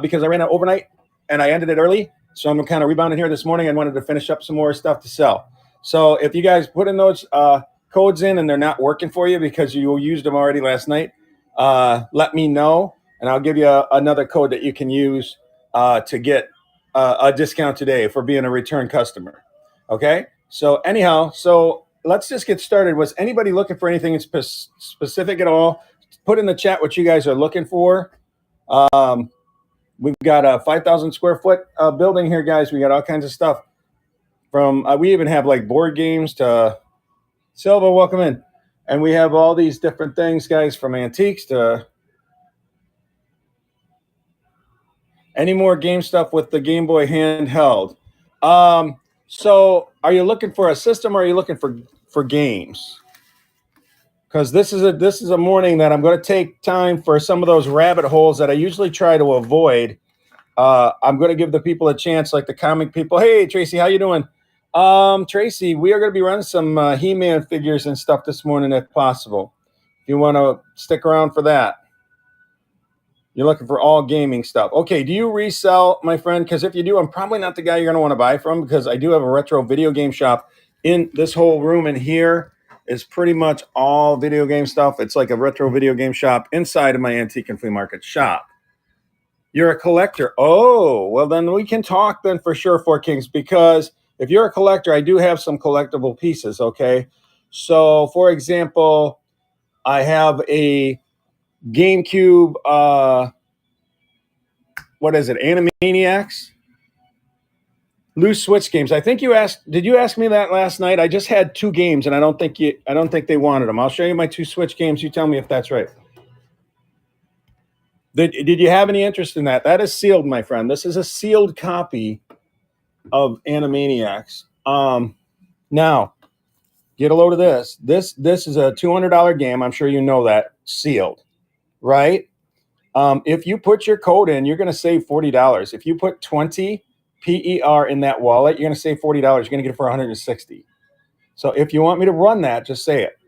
because I ran out overnight and I ended it early. So I'm kind of rebounding here this morning. I wanted to finish up some more stuff to sell. So if you guys put in those codes in and they're not working for you because you used them already last night, let me know, and I'll give you another code that you can use to get a discount today for being a return customer. Okay? So anyhow, so let's just get started. Was anybody looking for anything specific at all? Put in the chat what you guys are looking for. We've got a 5,000 square foot building here, guys. We got all kinds of stuff. From we even have like board games to Silva, welcome in. And we have all these different things, guys, from antiques to any more game stuff with the Game Boy handheld. So are you looking for a system or are you looking for games? Because this is a morning that I'm going to take time for some of those rabbit holes that I usually try to avoid. I'm going to give the people a chance, like the comic people. Hey, Tracy, how you doing? Tracy, we are going to be running some He-Man figures and stuff this morning if possible. If you want to stick around for that. You're looking for all gaming stuff. Okay, do you resell, my friend? Because if you do, I'm probably not the guy you're going to want to buy from, because I do have a retro video game shop in this whole room, and here is pretty much all video game stuff. It's like a retro video game shop inside of my antique and flea market shop. You're a collector. Oh, well, then we can talk then for sure, Four Kings, because if you're a collector, I do have some collectible pieces, okay? So, for example, I have a GameCube, what is it, Animaniacs? Loose Switch games. I think did you ask me that last night? I just had 2 games, and I don't think they wanted them. I'll show you my 2 Switch games. You tell me if that's right. Did you have any interest in that? That is sealed, my friend. This is a sealed copy of Animaniacs. Now, get a load of this. This is a $200 game. I'm sure you know that. Sealed, right? If you put your code in, you're going to save $40. If you put 20 PER in that wallet, you're going to save $40. You're going to get it for $160. So if you want me to run that, just say it.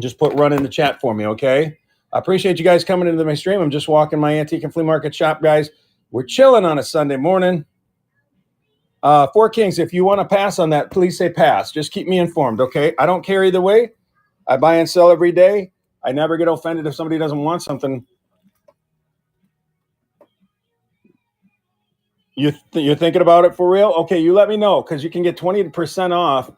Just put run in the chat for me, okay? I appreciate you guys coming into my stream. I'm just walking my antique and flea market shop, guys. We're chilling on a Sunday morning. Four Kings, if you want to pass on that, please say pass. Just keep me informed, okay? I don't care either way. I buy and sell every day. I never get offended if somebody doesn't want something. You're thinking about it for real? Okay, you let me know, because you can get 20% off,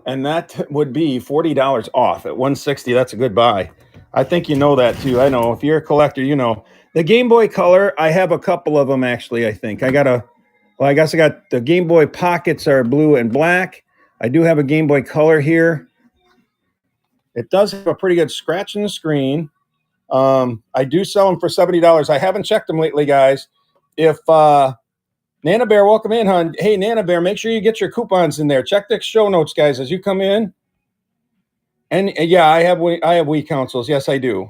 and that would be $40 off at $160. That's a good buy. I think you know that too. I know if you're a collector, you know. The Game Boy Color, I have a couple of them actually, I think. I guess I got the Game Boy Pockets are blue and black. I do have a Game Boy Color here. It does have a pretty good scratch in the screen. I do sell them for $70. I haven't checked them lately, guys. If Nana Bear, welcome in, hon. Hey, Nana Bear, make sure you get your coupons in there. Check the show notes, guys, as you come in. And yeah, I have Wii consoles. Yes, I do.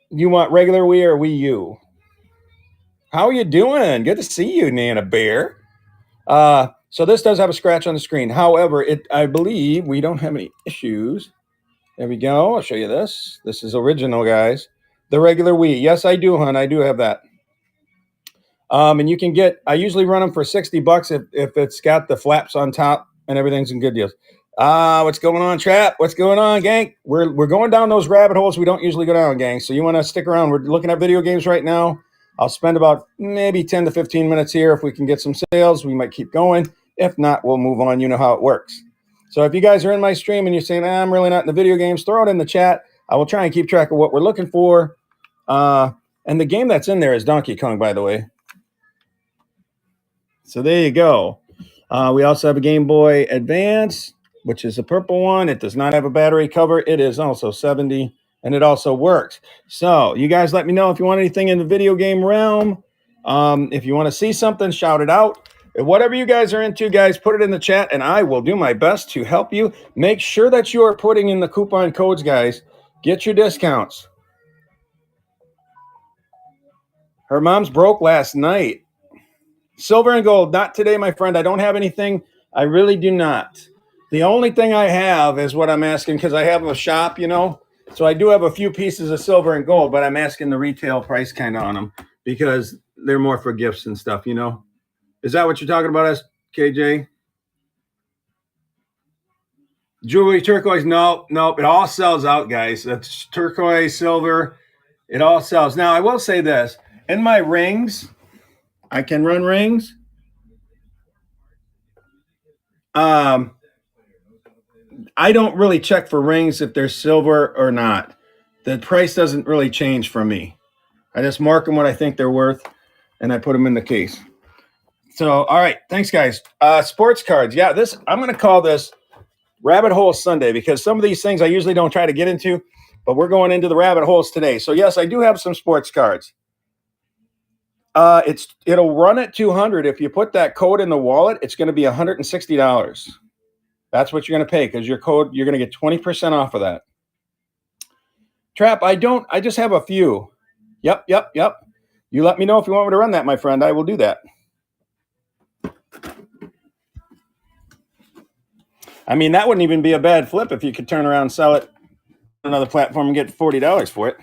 You want regular Wii or Wii U? How are you doing? Good to see you, Nana Bear. So this does have a scratch on the screen. However, I believe we don't have any issues. There we go. I'll show you this. This is original, guys. The regular Wii. Yes, I do, hon. I do have that. And you can I usually run them for $60 if it's got the flaps on top and everything's in good deals. What's going on, Trap? What's going on, gang? We're going down those rabbit holes we don't usually go down, gang. So you want to stick around. We're looking at video games right now. I'll spend about maybe 10 to 15 minutes here. If we can get some sales, we might keep going. If not, we'll move on. You know how it works. So if you guys are in my stream and you're saying, I'm really not in the video games, throw it in the chat. I will try and keep track of what we're looking for. And the game that's in there is Donkey Kong, by the way. So there you go. We also have a Game Boy Advance, which is a purple one. It does not have a battery cover. It is also 70, and it also works. So you guys let me know if you want anything in the video game realm. If you want to see something, shout it out. Whatever you guys are into, guys, put it in the chat, and I will do my best to help you. Make sure that you are putting in the coupon codes, guys. Get your discounts. Her mom's broke last night. Silver and gold, not today, my friend. I don't have anything. I really do not. The only thing I have is what I'm asking, because I have a shop, you know. So I do have a few pieces of silver and gold, but I'm asking the retail price kind of on them because they're more for gifts and stuff, you know? Is that what you're talking about, KJ? Jewelry, turquoise, nope. It all sells out, guys. That's turquoise, silver. It all sells. Now, I will say this. In my rings, I can run rings. I don't really check for rings if they're silver or not. The price doesn't really change for me. I just mark them what I think they're worth, and I put them in the case. So, all right. Thanks, guys. Sports cards. Yeah, I'm going to call this Rabbit Hole Sunday because some of these things I usually don't try to get into, but we're going into the rabbit holes today. So, yes, I do have some sports cards. It'll run at $200. If you put that code in the wallet, it's going to be $160. That's what you're going to pay because you're going to get 20% off of that. Trap, I just have a few. Yep. You let me know if you want me to run that, my friend. I will do that. I mean, that wouldn't even be a bad flip if you could turn around and sell it on another platform and get $40 for it.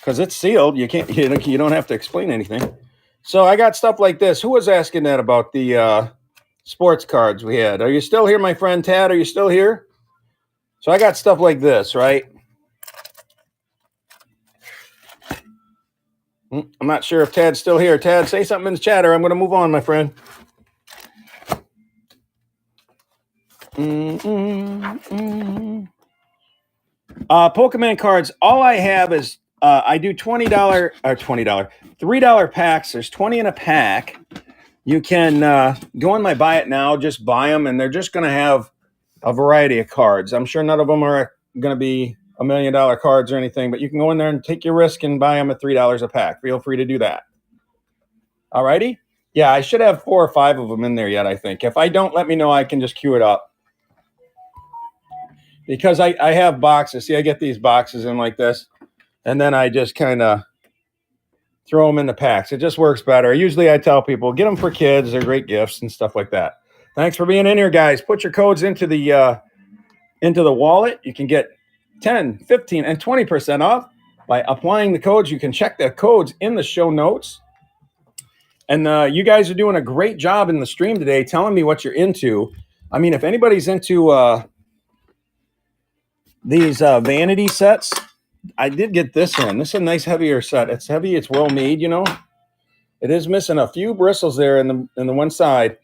Because it's sealed. You don't have to explain anything. So I got stuff like this. Who was asking that about the sports cards we had? Are you still here, my friend Tad? Are you still here? So I got stuff like this, right? I'm not sure if Tad's still here. Tad, say something in the chat or I'm going to move on, my friend. Pokemon cards. All I have is I do $3 packs. There's 20 in a pack. You can go on my buy it now, just buy them, and they're just going to have a variety of cards. I'm sure none of them are going to be $1 million cards or anything, but you can go in there and take your risk and buy them at $3 a pack. Feel free to do that. All righty? Yeah, I should have 4 or 5 of them in there yet, I think. If I don't, let me know. I can just queue it up. Because I have boxes. See, I get these boxes in like this, and then I just kind of throw them in the packs. It just works better. Usually I tell people, get them for kids. They're great gifts and stuff like that. Thanks for being in here, guys. Put your codes into the wallet. You can get 10, 15, and 20% off by applying the codes. You can check the codes in the show notes. And you guys are doing a great job in the stream today telling me what you're into. I mean, if anybody's into these vanity sets, I did get this one. This is a nice heavier set. It's heavy. It's well made, you know. It is missing a few bristles there in the one side.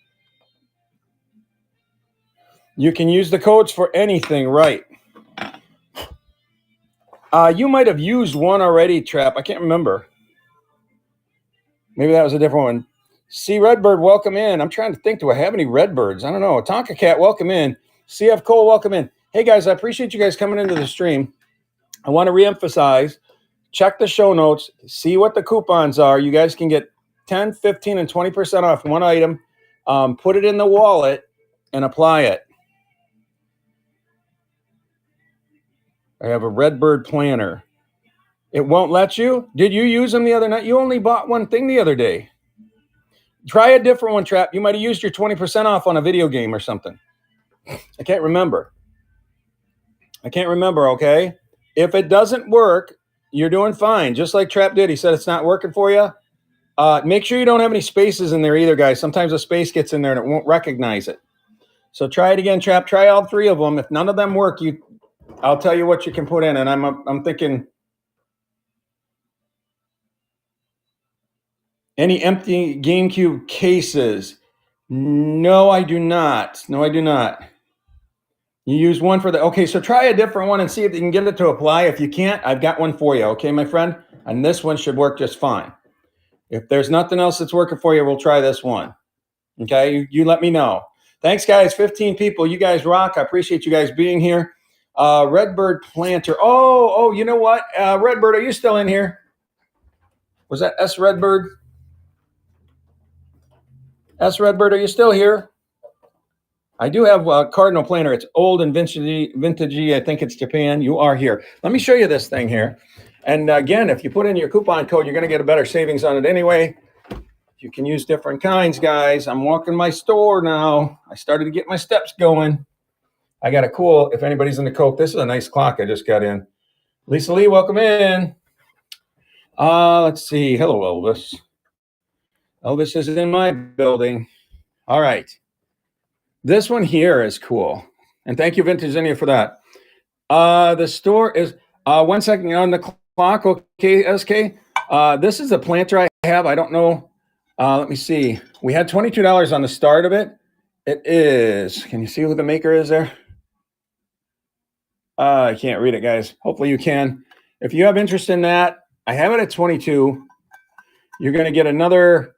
You can use the codes for anything, right? You might have used one already, Trap. I can't remember. Maybe that was a different one. C. Redbird, welcome in. I'm trying to think, do I have any Redbirds? I don't know. Tonka Cat, welcome in. CF Cole, welcome in. Hey, guys, I appreciate you guys coming into the stream. I want to reemphasize, check the show notes, see what the coupons are. You guys can get 10, 15, and 20% off one item. Put it in the wallet and apply it. I have a Redbird planner. It won't let you? Did you use them the other night? You only bought one thing the other day. Try a different one, Trap. You might have used your 20% off on a video game or something. I can't remember. Okay? If it doesn't work, you're doing fine. Just like Trap did. He said it's not working for you. Make sure you don't have any spaces in there either, guys. Sometimes a space gets in there and it won't recognize it. So try it again, Trap. Try all 3 of them. If none of them work, I'll tell you what you can put in. And I'm thinking, any empty GameCube cases? No, I do not. You use one for the, okay, so try a different one and see if you can get it to apply. If you can't, I've got one for you, okay, my friend? And this one should work just fine. If there's nothing else that's working for you, we'll try this one. Okay, you let me know. Thanks, guys. 15 people. You guys rock. I appreciate you guys being here. Redbird Planter. Oh, you know what? Redbird, are you still in here? Was that S. Redbird? S. Redbird, are you still here? I do have a Cardinal Planner. It's old and vintagey. I think it's Japan. You are here. Let me show you this thing here. And again, if you put in your coupon code, you're going to get a better savings on it anyway. You can use different kinds, guys. I'm walking my store now. I started to get my steps going. I got a cool, if anybody's in the Coke, this is a nice clock I just got in. Lisa Lee, welcome in. Let's see. Hello, Elvis. Elvis is in my building. All right. This one here is cool. And thank you, Vintage Zinnia, for that. The store is 1 second on the clock. Okay, SK. This is a planter I have. I don't know. Let me see. We had $22 on the start of it. It is. Can you see who the maker is there? I can't read it, guys. Hopefully you can. If you have interest in that, I have it at 22. You're going to get another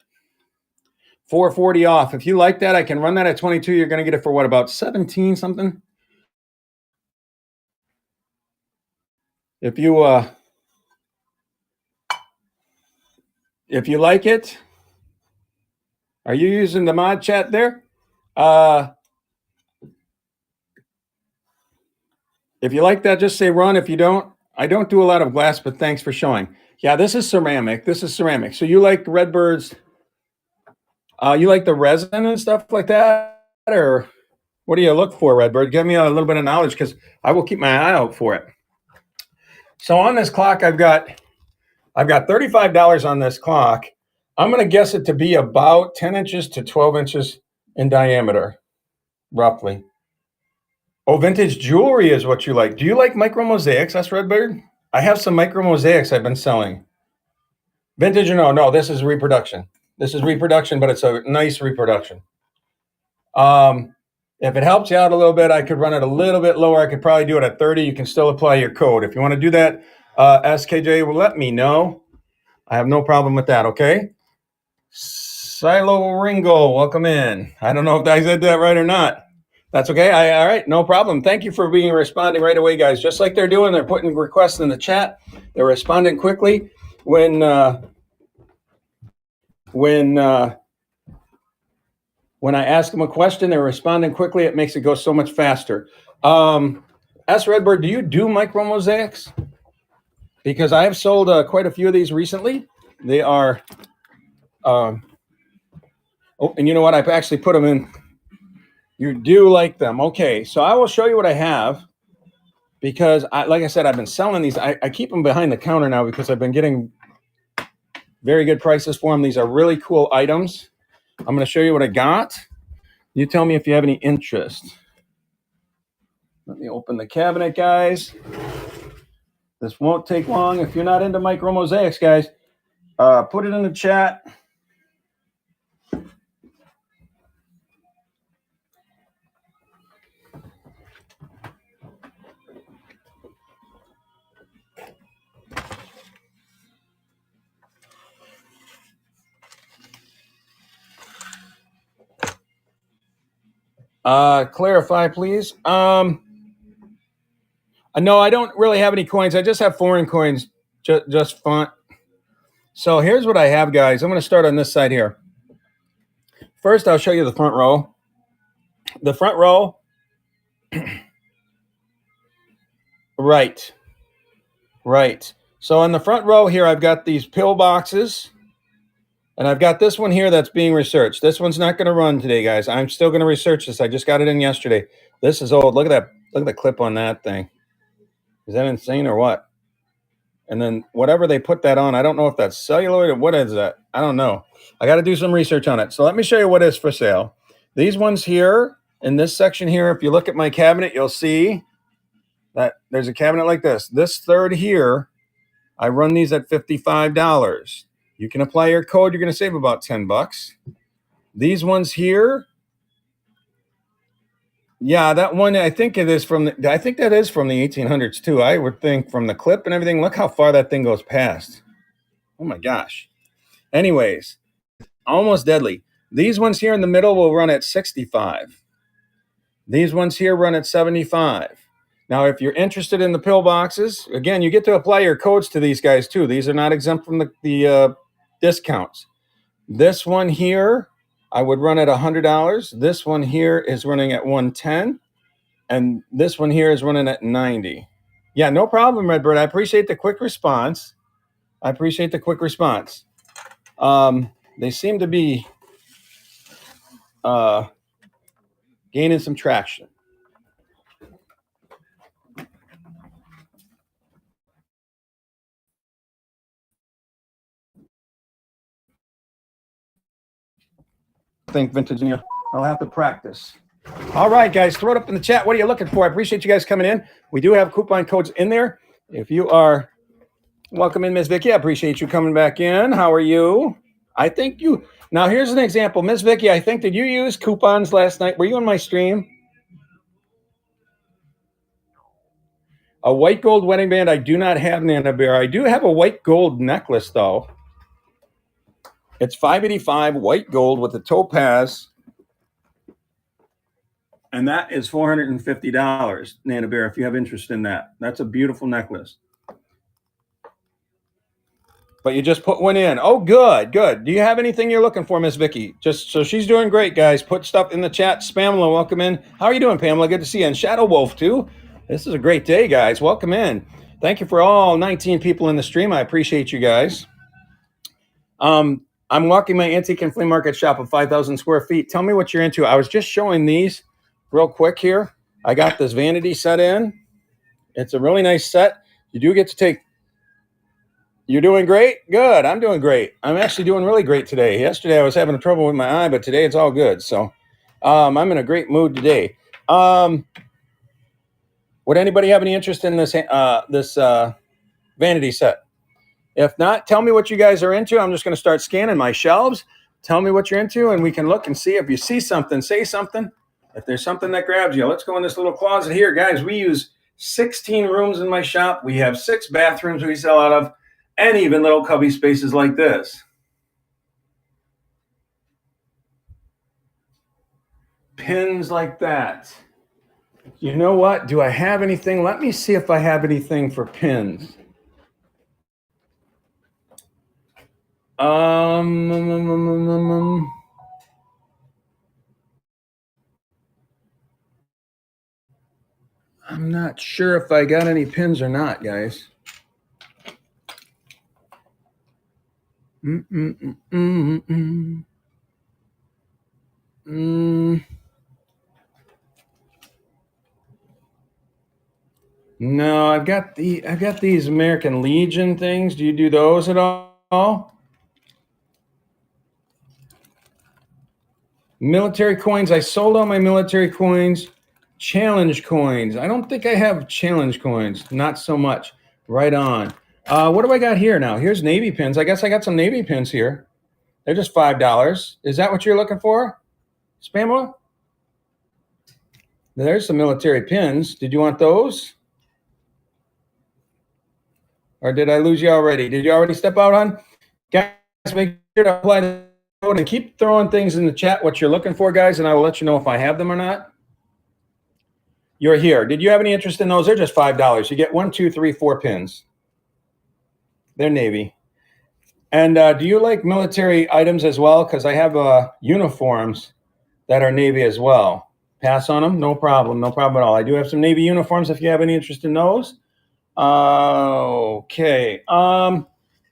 $4.40 off. If you like that, I can run that at 22. You're going to get it for what, about 17 something? If you like it, are you using the mod chat there? If you like that, just say run. If you don't, I don't do a lot of glass, but thanks for showing. Yeah, this is ceramic. This is ceramic. So you like Redbird's, you like the resin and stuff like that? Or what do you look for, Redbird? Give me a little bit of knowledge because I will keep my eye out for it. So on this clock, I've got $35 on this clock. I'm going to guess it to be about 10 inches to 12 inches in diameter, roughly. Oh, vintage jewelry is what you like. Do you like micro mosaics? That's Redbird. I have some micro mosaics I've been selling. Vintage or no, this is reproduction. This is reproduction, but it's a nice reproduction. If it helps you out a little bit, I could run it a little bit lower. I could probably do it at 30. You can still apply your code. If you want to do that, SKJ will let me know. I have no problem with that, okay? Silo Ringo, welcome in. I don't know if I said that right or not. That's okay. All right, no problem. Thank you for responding right away, guys. Just like they're doing, they're putting requests in the chat. They're responding quickly. When I ask them a question, they're responding quickly. It makes it go so much faster. Redbird, do you do micro mosaics? Because I have sold quite a few of these recently. They are. And you know what? I've actually put them in. You do like them. Okay, so I will show you what I have. Because, like I said, I've been selling these. I keep them behind the counter now because I've been getting very good prices for them. These are really cool items. I'm going to show you what I got. You tell me if you have any interest. Let me open the cabinet, guys. This won't take long. If you're not into micro mosaics, guys, put it in the chat. Clarify, please. No, I don't really have any coins. I just have foreign coins, just font. So here's what I have, guys. I'm going to start on this side here. First, I'll show you the front row. The front row. Right. So on the front row here, I've got these pill boxes. And I've got this one here that's being researched. This one's not going to run today, guys. I'm still going to research this. I just got it in yesterday. This is old. Look at that. Look at the clip on that thing. Is that insane or what? And then whatever they put that on, I don't know if that's celluloid or what is that. I don't know. I got to do some research on it. So let me show you what is for sale. These ones here in this section here, if you look at my cabinet, you'll see that there's a cabinet like this. This third here, I run these at $55. You can apply your code. You're going to save about $10. These ones here, yeah, that one I think it is from. I think that is from the 1800s too. I would think from the clip and everything. Look how far that thing goes past. Oh my gosh. Anyways, almost deadly. These ones here in the middle will run at 65. These ones here run at 75. Now, if you're interested in the pill boxes, again, you get to apply your codes to these guys too. These are not exempt from the discounts. This one here, I would run at $100. This one here is running at $110. And this one here is running at 90. Yeah, no problem, Redbird. I appreciate the quick response. They seem to be gaining some traction. think vintage. I'll have to practice. All right, guys, throw it up in the chat. What are you looking for? I appreciate you guys coming in. We do have coupon codes in there. If you are welcome in, Miss Vicky, I appreciate you coming back in. How are you? I think you. Now, here's an example. Miss Vicky, I think, did you use coupons last night? Were you on my stream? A white gold wedding band. I do not have, Nana Bear. I do have a white gold necklace, though. It's $585 white gold with a topaz. And that is $450, Nana Bear, if you have interest in that. That's a beautiful necklace. But you just put one in. Oh, good, good. Do you have anything you're looking for, Miss Vicky? Just so she's doing great, guys. Put stuff in the chat. Pamela, welcome in. How are you doing, Pamela? Good to see you. And Shadow Wolf, too. This is a great day, guys. Welcome in. Thank you for all 19 people in the stream. I appreciate you guys. I'm walking my antique and flea market shop of 5,000 square feet. Tell me what you're into. I was just showing these real quick here. I got this vanity set in. It's a really nice set. You do get to take. You're doing great? Good. I'm doing great. I'm actually doing really great today. Yesterday I was having trouble with my eye, but today it's all good. So I'm in a great mood today. Would anybody have any interest in this vanity set? If not, tell me what you guys are into. I'm just going to start scanning my shelves. Tell me what you're into, and we can look and see. If you see something, say something. If there's something that grabs you, let's go in this little closet here. Guys, we use 16 rooms in my shop. We have 6 bathrooms we sell out of, and even little cubby spaces like this. Pins like that. You know what? Do I have anything? Let me see if I have anything for pins. I'm not sure if I got any pins or not, guys. No, I've got these American Legion things. Do you do those at all? Military coins. I sold all my military coins. Challenge coins. I don't think I have challenge coins. Not so much. Right on. What do I got here now? Here's Navy pins. I guess I got some Navy pins here. They're just $5. Is that what you're looking for, Spamela? There's some military pins. Did you want those? Or did I lose you already? Did you already step out, hon? Guys, make sure to apply the code and keep throwing things in the chat, what you're looking for, guys, and I will let you know if I have them or not. You're here. Did you have any interest in those? They're just $5. You get 1, 2, 3, 4 pins. They're Navy. And do you like military items as well? Because I have uniforms that are Navy as well. Pass on them? No problem. No problem at all. I do have some Navy uniforms if you have any interest in those. Okay.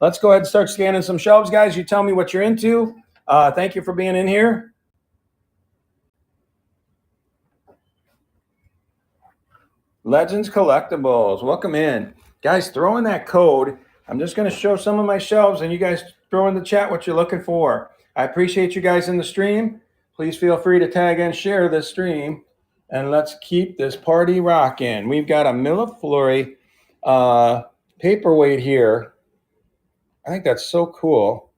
Let's go ahead and start scanning some shelves, guys. You tell me what you're into. Thank you for being in here. Legends Collectibles. Welcome in. Guys, throw in that code. I'm just going to show some of my shelves, and you guys throw in the chat what you're looking for. I appreciate you guys in the stream. Please feel free to tag and share this stream, and let's keep this party rocking. We've got a Millefleury paperweight here. I think that's so cool.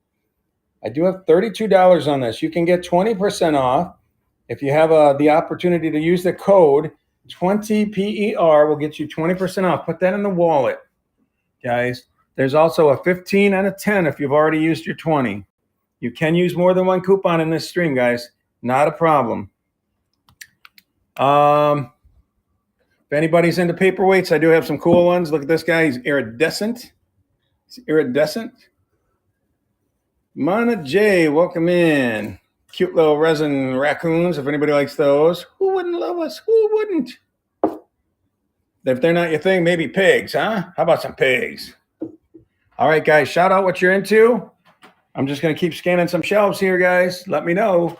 I do have $32 on this. You can get 20% off if you have the opportunity to use the code 20PER. Will get you 20% off. Put that in the wallet, guys. There's also a 15 and a 10 if you've already used your 20. You can use more than one coupon in this stream, guys. Not a problem. If anybody's into paperweights, I do have some cool ones. Look at this guy. He's iridescent. He's iridescent. Mana J, welcome in. Cute little resin raccoons, if anybody likes those. Who wouldn't love us? Who wouldn't? If they're not your thing, maybe pigs, huh? How about some pigs? All right, guys, shout out what you're into. I'm just going to keep scanning some shelves here, guys. Let me know.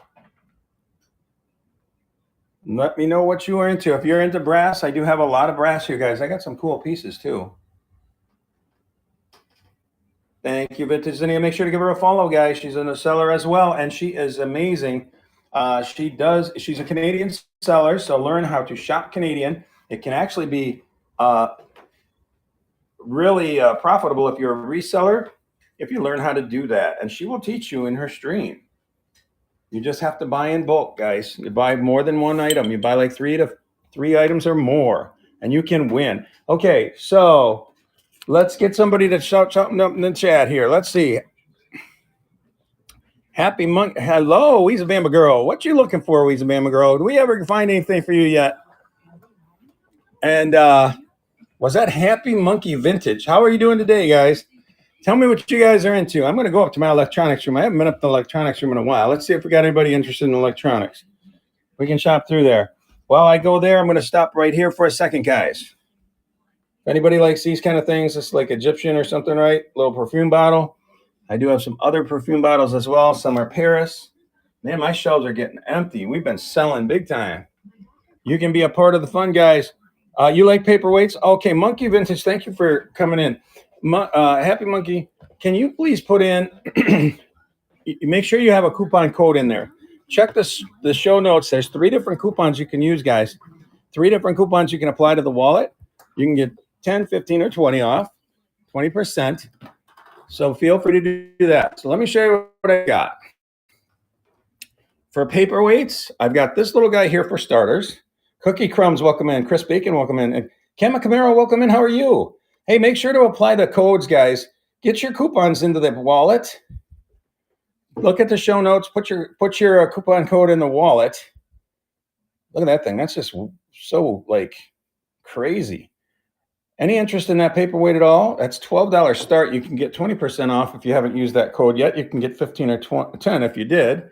Let me know what you are into. If you're into brass, I do have a lot of brass here, guys. I got some cool pieces, too. Thank you, Vintage Zinnia. Make sure to give her a follow, guys. She's in the seller as well, and she is amazing. She's a Canadian seller, so learn how to shop Canadian. It can actually be really profitable if you're a reseller, if you learn how to do that. And she will teach you in her stream. You just have to buy in bulk, guys. You buy more than one item. You buy like three items or more, and you can win. Okay, so let's get somebody to shout something up in the chat here. Let's see. Happy Monkey. Hello, Weezabama Girl. What you looking for, Weezabama Girl? Do we ever find anything for you yet? And was that Happy Monkey Vintage? How are you doing today, guys? Tell me what you guys are into. I'm going to go up to my electronics room. I haven't been up to the electronics room in a while. Let's see if we got anybody interested in electronics. We can shop through there. While I go there, I'm going to stop right here for a second, guys. If anybody likes these kind of things, it's like Egyptian or something, right? Little perfume bottle. I do have some other perfume bottles as well. Some are Paris. Man, my shelves are getting empty. We've been selling big time. You can be a part of the fun, guys. You like paperweights? Okay, Monkey Vintage, thank you for coming in. Happy Monkey, can you please put in, make sure you have a coupon code in there. Check the show notes. There's 3 different coupons you can use, guys. 3 different coupons you can apply to the wallet. You can get 10, 15, or 20 off, 20%. So feel free to do that. So let me show you what I got. For paperweights, I've got this little guy here for starters. Cookie Crumbs, welcome in. Chris Bacon, welcome in. And Kema Camaro, welcome in. How are you? Hey, make sure to apply the codes, guys. Get your coupons into the wallet. Look at the show notes. Put your coupon code in the wallet. Look at that thing. That's just so like crazy. Any interest in that paperweight at all? That's $12 start. You can get 20% off if you haven't used that code yet. You can get 15 or 10 if you did.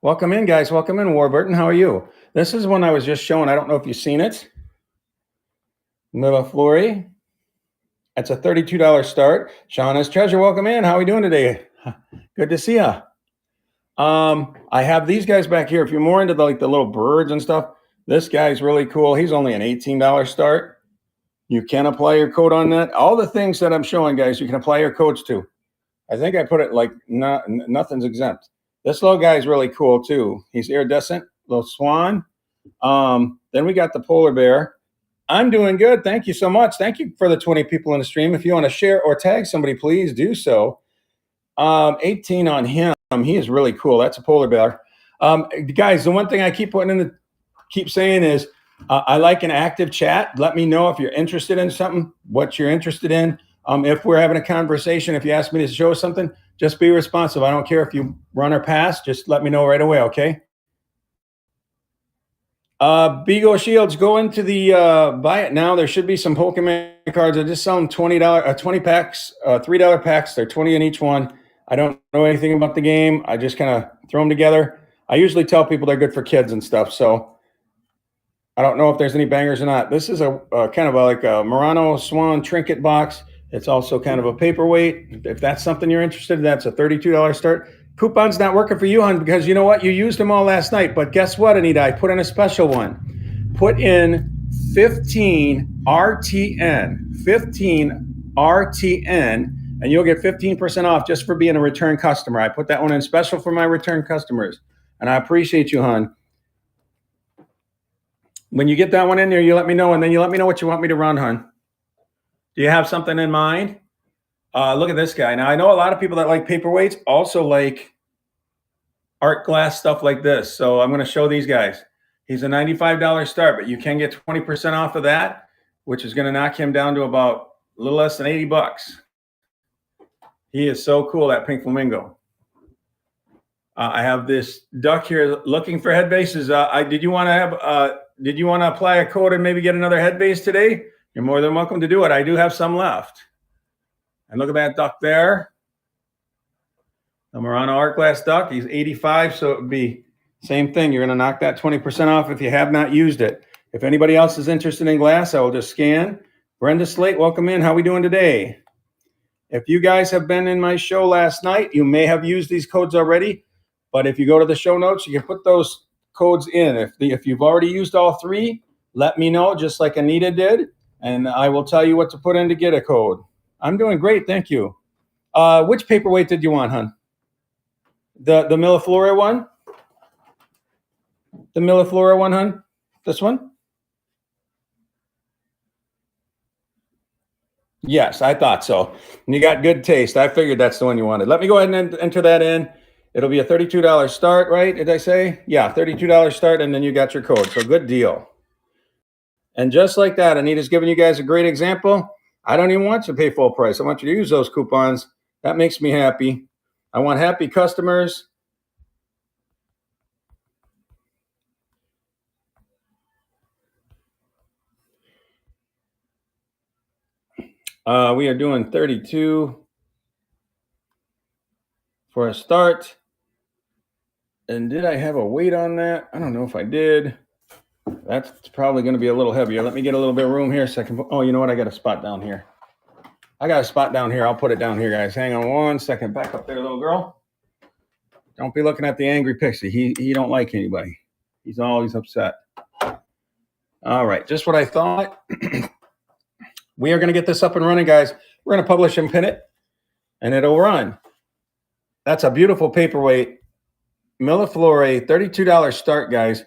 Welcome in, guys. Welcome in, Warburton. How are you? This is one I was just showing. I don't know if you've seen it. Millefleury. That's a $32 start. Shauna's Treasure, welcome in. How are we doing today? Good to see you. I have these guys back here. If you're more into the little birds and stuff, this guy's really cool. He's only an $18 start. You can apply your code on that. All the things that I'm showing, guys, you can apply your codes to. I think I put it like nothing's exempt. This little guy is really cool too. He's iridescent, little swan. Then we got the polar bear. I'm doing good. Thank you so much. Thank you for the 20 people in the stream. If you want to share or tag somebody, please do so. 18 on him. He is really cool. That's a polar bear. Guys, the one thing I keep saying is I like an active chat. Let me know if you're interested in something, what you're interested in. If we're having a conversation, if you ask me to show something, just be responsive. I don't care if you run or pass. Just let me know right away, okay? Bigo Shields, go into the buy it now. There should be some Pokemon cards. I just sell them $20, 20 packs, $3 packs. They're 20 in each one. I don't know anything about the game. I just kind of throw them together. I usually tell people they're good for kids and stuff. So I don't know if there's any bangers or not. This is a kind of like a Murano Swan trinket box. It's also kind of a paperweight. If that's something you're interested in, that's a $32 start. Coupon's not working for you, hon, because you know what? You used them all last night. But guess what, Anita? I put in a special one. Put in 15 RTN. 15 RTN. And you'll get 15% off just for being a return customer. I put that one in special for my return customers. And I appreciate you, hon. When you get that one in there, you let me know. And then you let me know what you want me to run, hon. Do you have something in mind? Look at this guy. Now, I know a lot of people that like paperweights also like art glass stuff like this. So I'm going to show these guys. He's a $95 start, but you can get 20% off of that, which is going to knock him down to about a little less than 80 bucks. He is so cool, that pink flamingo. I have this duck here looking for head bases. Did you want to apply a code and maybe get another head base today? You're more than welcome to do it. I do have some left. And look at that duck there. The Murano Art Glass duck. He's 85, so it would be same thing. You're going to knock that 20% off if you have not used it. If anybody else is interested in glass, I will just scan. Brenda Slate, welcome in. How are we doing today? If you guys have been in my show last night, you may have used these codes already. But if you go to the show notes, you can put those codes in. If you've already used all 3, let me know, just like Anita did. And I will tell you what to put in to get a code. I'm doing great, thank you. Which paperweight did you want, hon? The Millefleury one? The Milleflora one, hon? This one? Yes, I thought so. And you got good taste. I figured that's the one you wanted. Let me go ahead and enter that in. It'll be a $32 start, right? Did I say? Yeah, $32 start, and then you got your code. So good deal. And just like that, Anita's giving you guys a great example. I don't even want you to pay full price. I want you to use those coupons. That makes me happy. I want happy customers. We are doing 32 for a start. And did I have a weight on that? I don't know if I did. That's probably going to be a little heavier. Let me get a little bit of room here so I can. Oh, you know what? I got a spot down here. I'll put it down here, guys. Hang on one second. Back up there, little girl. Don't be looking at the angry pixie. He don't like anybody. He's always upset. All right, just what I thought. We are going to get this up and running, guys. We're going to publish and pin it, and it'll run. That's a beautiful paperweight. Milleflora, $32 start, guys.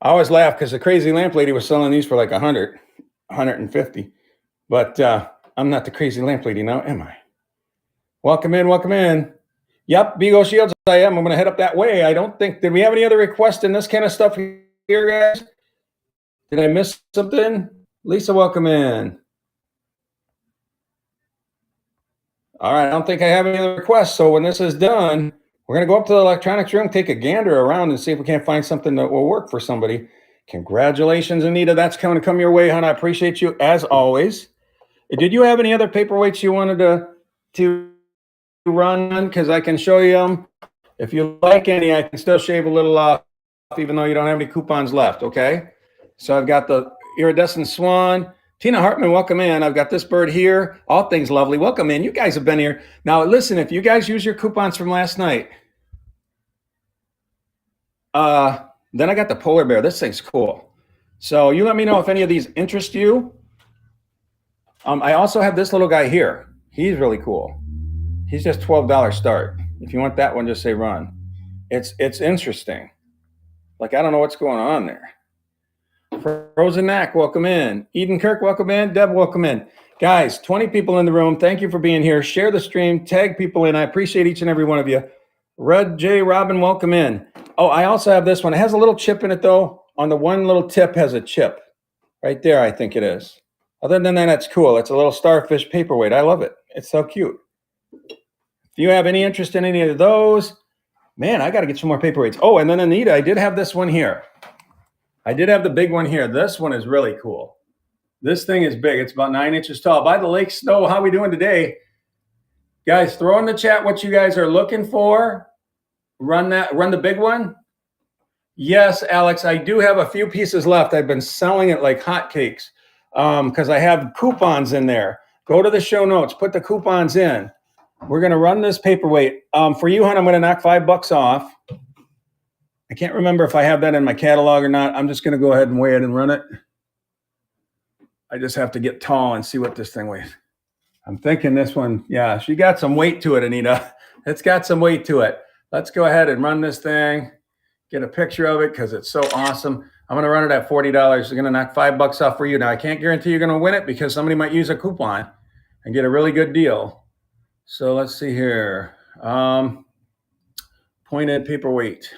I always laugh because the crazy lamp lady was selling these for like 100, 150. But I'm not the crazy lamp lady now, am I? Welcome in, welcome in. Yep, Bigo Shields, I am. I'm going to head up that way. I don't think, did we have any other requests in this kind of stuff here, guys? Did I miss something? Lisa, welcome in. All right, I don't think I have any other requests. So when this is done, we're going to go up to the electronics room, take a gander around and see if we can't find something that will work for somebody. Congratulations, Anita. That's going to come your way, hon. I appreciate you as always. Did you have any other paperweights you wanted to run? Because I can show you them. If you like any, I can still shave a little off, even though you don't have any coupons left, okay? So I've got the iridescent swan. Tina Hartman, welcome in. I've got this bird here. All things lovely. Welcome in. You guys have been here. Now, listen, if you guys use your coupons from last night, then I got the polar bear. This thing's cool. So you let me know if any of these interest you. I also have this little guy here. He's really cool. He's just $12 start. If you want that one, just say run. It's interesting. Like, I don't know what's going on there. Frozen Knack, welcome in. Eden Kirk, welcome in. Deb, welcome in. Guys, 20 people in the room. Thank you for being here. Share the stream. Tag people in. I appreciate each and every one of you. Red J. Robin, welcome in. Oh, I also have this one. It has a little chip in it, though. On the one little tip has a chip. Right there, I think it is. Other than that, it's cool. It's a little starfish paperweight. I love it. It's so cute. If you have any interest in any of those, man, I got to get some more paperweights. Oh, and then Anita, I did have this one here. I did have the big one here. This one is really cool. This thing is big. It's about 9 inches tall. By the lake snow, how are we doing today? Guys, throw in the chat what you guys are looking for. Run the big one. Yes, Alex, I do have a few pieces left. I've been selling it like hotcakes because I have coupons in there. Go to the show notes, put the coupons in. We're going to run this paperweight. For you, hon, I'm going to knock $5 off. I can't remember if I have that in my catalog or not. I'm just going to go ahead and weigh it and run it. I just have to get tall and see what this thing weighs. I'm thinking this one, yeah, she got some weight to it, Anita. It's got some weight to it. Let's go ahead and run this thing, get a picture of it because it's so awesome. I'm going to run it at $40. I'm going to knock $5 off for you. Now, I can't guarantee you're going to win it because somebody might use a coupon and get a really good deal. So let's see here. Pointed paperweight.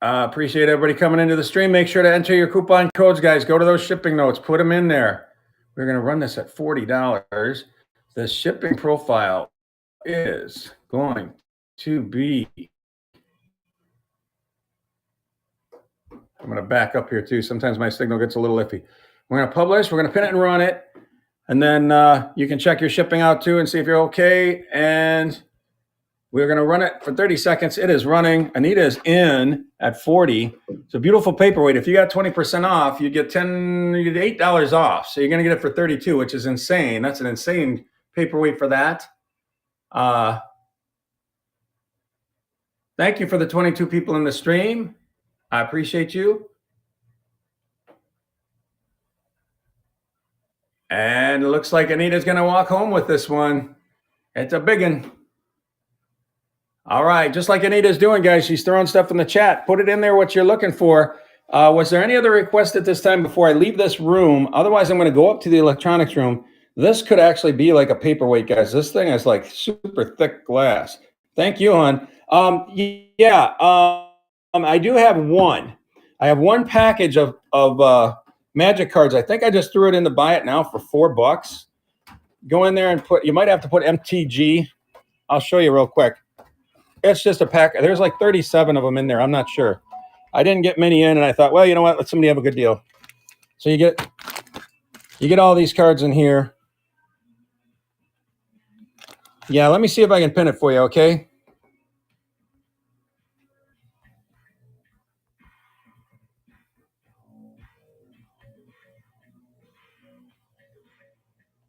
Appreciate everybody coming into the stream. Make sure to enter your coupon codes, guys. Go to those shipping notes. Put them in there. We're going to run this at $40. The shipping profile is going to be... I'm going to back up here, too. Sometimes my signal gets a little iffy. We're going to publish. We're going to pin it and run it. And then you can check your shipping out, too, and see if you're okay. And... we're going to run it for 30 seconds. It is running. Anita is in at 40. It's a beautiful paperweight. If you got 20% off, you get $8 off. So you're going to get it for 32, which is insane. That's an insane paperweight for that. Thank you for the 22 people in the stream. I appreciate you. And it looks like Anita's going to walk home with this one. It's a big one. All right, just like Anita's doing, guys. She's throwing stuff in the chat. Put it in there what you're looking for. Was there any other request at this time before I leave this room? Otherwise, I'm going to go up to the electronics room. This could actually be like a paperweight, guys. This thing is like super thick glass. Thank you, hon. Yeah, I do have one. I have one package of Magic cards. I think I just threw it in to buy it now for $4. Go in there and put. You might have to put MTG. I'll show you real quick. It's just a pack. There's like 37 of them in there. I'm not sure. I didn't get many in, and I thought, well, you know what? Let somebody have a good deal. So you get all these cards in here. Yeah, let me see if I can pin it for you, okay?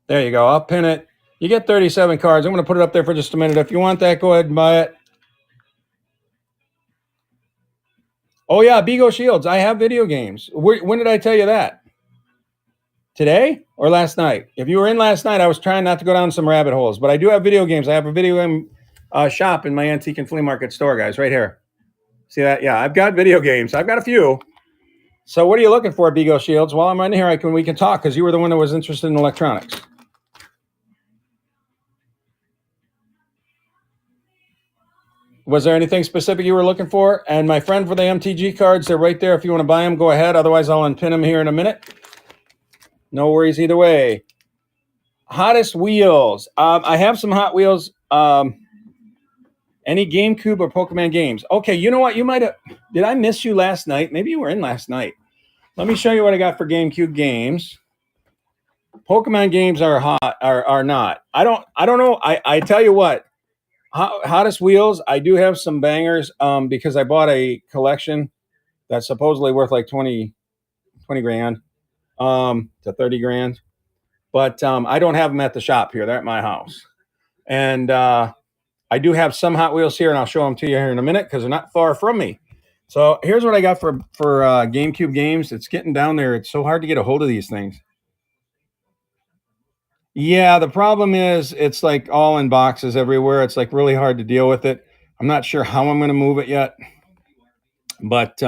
There you go. I'll pin it. You get 37 cards. I'm going to put it up there for just a minute. If you want that, go ahead and buy it. Oh, yeah, Bigo Shields. I have video games. When did I tell you that? Today or last night? If you were in last night, I was trying not to go down some rabbit holes, but I do have video games. I have a video game shop in my antique and flea market store, guys, right here. See that? Yeah, I've got video games. I've got a few. So what are you looking for, Bigo Shields? While I'm in here, we can talk because you were the one that was interested in electronics. Was there anything specific you were looking for? And my friend, for the MTG cards, they're right there. If you want to buy them, go ahead. Otherwise, I'll unpin them here in a minute. No worries either way. Hottest Wheels. I have some Hot Wheels. Any GameCube or Pokemon games? Okay, you know what? You might have. Did I miss you last night? Maybe you were in last night. Let me show you what I got for GameCube games. Pokemon games are hot, are not. I don't know. I tell you what. Hottest Wheels, I do have some bangers because I bought a collection that's supposedly worth like 20 grand to 30 grand. But I don't have them at the shop here. They're at my house. And I do have some Hot Wheels here, and I'll show them to you here in a minute because they're not far from me. So here's what I got for GameCube games. It's getting down there. It's so hard to get a hold of these things. Yeah, the problem is it's like all in boxes everywhere. It's like really hard to deal with it. I'm not sure how I'm going to move it yet. But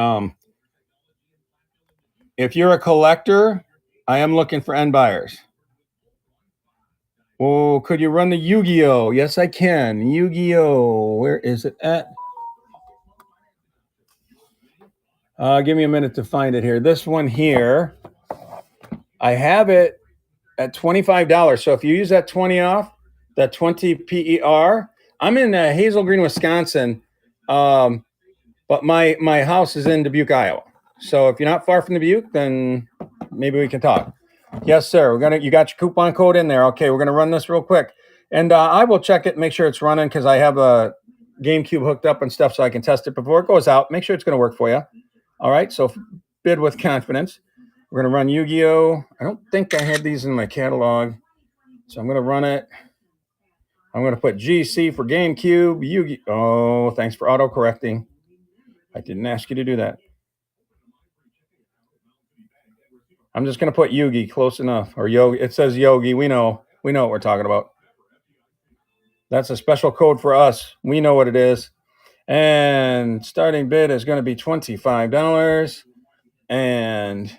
if you're a collector, I am looking for end buyers. Oh, could you run the Yu-Gi-Oh? Yes, I can. Yu-Gi-Oh! Where is it at? Give me a minute to find it here. This one here, I have it at $25. So if you use that 20 off, that 20 PER, I'm in Hazel Green, Wisconsin, but my house is in Dubuque, Iowa. So if you're not far from Dubuque, then maybe we can talk. Yes, sir. You got your coupon code in there. Okay, we're gonna run this real quick, and I will check it, make sure it's running because I have a GameCube hooked up and stuff, so I can test it before it goes out. Make sure it's gonna work for you. All right. So bid with confidence. We're gonna run Yu-Gi-Oh. I don't think I had these in my catalog, so I'm gonna run it. I'm gonna put GC for GameCube. Yu-Gi-Oh. Thanks for auto correcting. I didn't ask you to do that. I'm just going to put Yugi, close enough. Or Yogi. It says Yogi. We know what we're talking about. That's a special code for us. We know what it is. And starting bid is going to be $25. And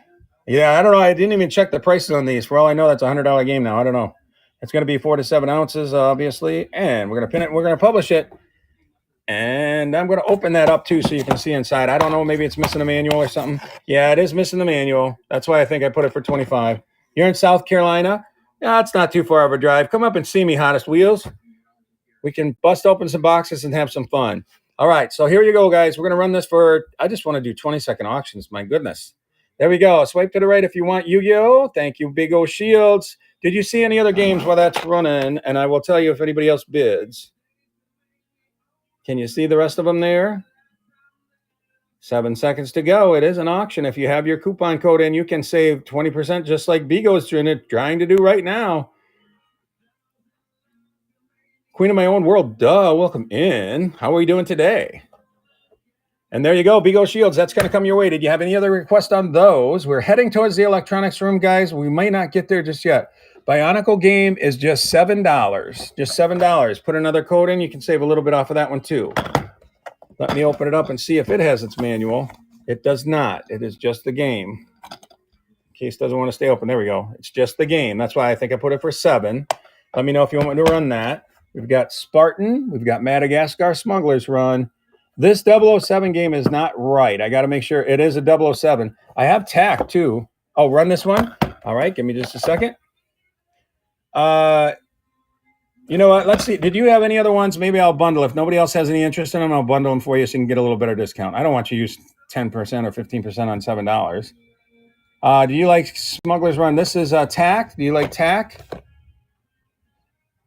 yeah, I don't know. I didn't even check the prices on these. For all I know, that's a $100 game now. I don't know. It's going to be 4 to 7 ounces, obviously. And we're going to pin it. We're going to publish it. And I'm going to open that up too so you can see inside. I don't know, maybe it's missing a manual or something. Yeah, it is missing the manual. That's why I think I put it for 25. You're in South Carolina? Yeah, it's not too far of a drive. Come up and see me, Hottest Wheels. We can bust open some boxes and have some fun. All right, so here you go, guys. We're going to run this for, I just want to do 20-second auctions. My goodness. There we go. Swipe to the right if you want Yu-Gi-Oh. Thank you, Big O Shields. Did you see any other games while that's running? And I will tell you if anybody else bids. Can you see the rest of them there? 7 seconds to go. It is an auction. If you have your coupon code in, you can save 20% just like Bigo's trying to do right now. Queen of my own world, duh. Welcome in. How are we doing today? And there you go, Bigo Shields. That's going to come your way. Did you have any other requests on those? We're heading towards the electronics room, guys. We might not get there just yet. Bionicle game is just $7. Just $7. Put another code in. You can save a little bit off of that one too. Let me open it up and see if it has its manual. It does not. It is just the game. Case doesn't want to stay open. There we go. It's just the game. That's why I think I put it for 7. Let me know if you want me to run that. We've got Spartan. We've got Madagascar Smugglers Run. This 007 game is not right. I got to make sure it is a 007. I have TAC too. Oh, run this one? All right. Give me just a second. You know what? Let's see. Did you have any other ones? Maybe I'll bundle. If nobody else has any interest in them, I'll bundle them for you so you can get a little better discount. I don't want you to use 10% or 15% on $7. Do you like Smuggler's Run? This is TAC. Do you like TAC?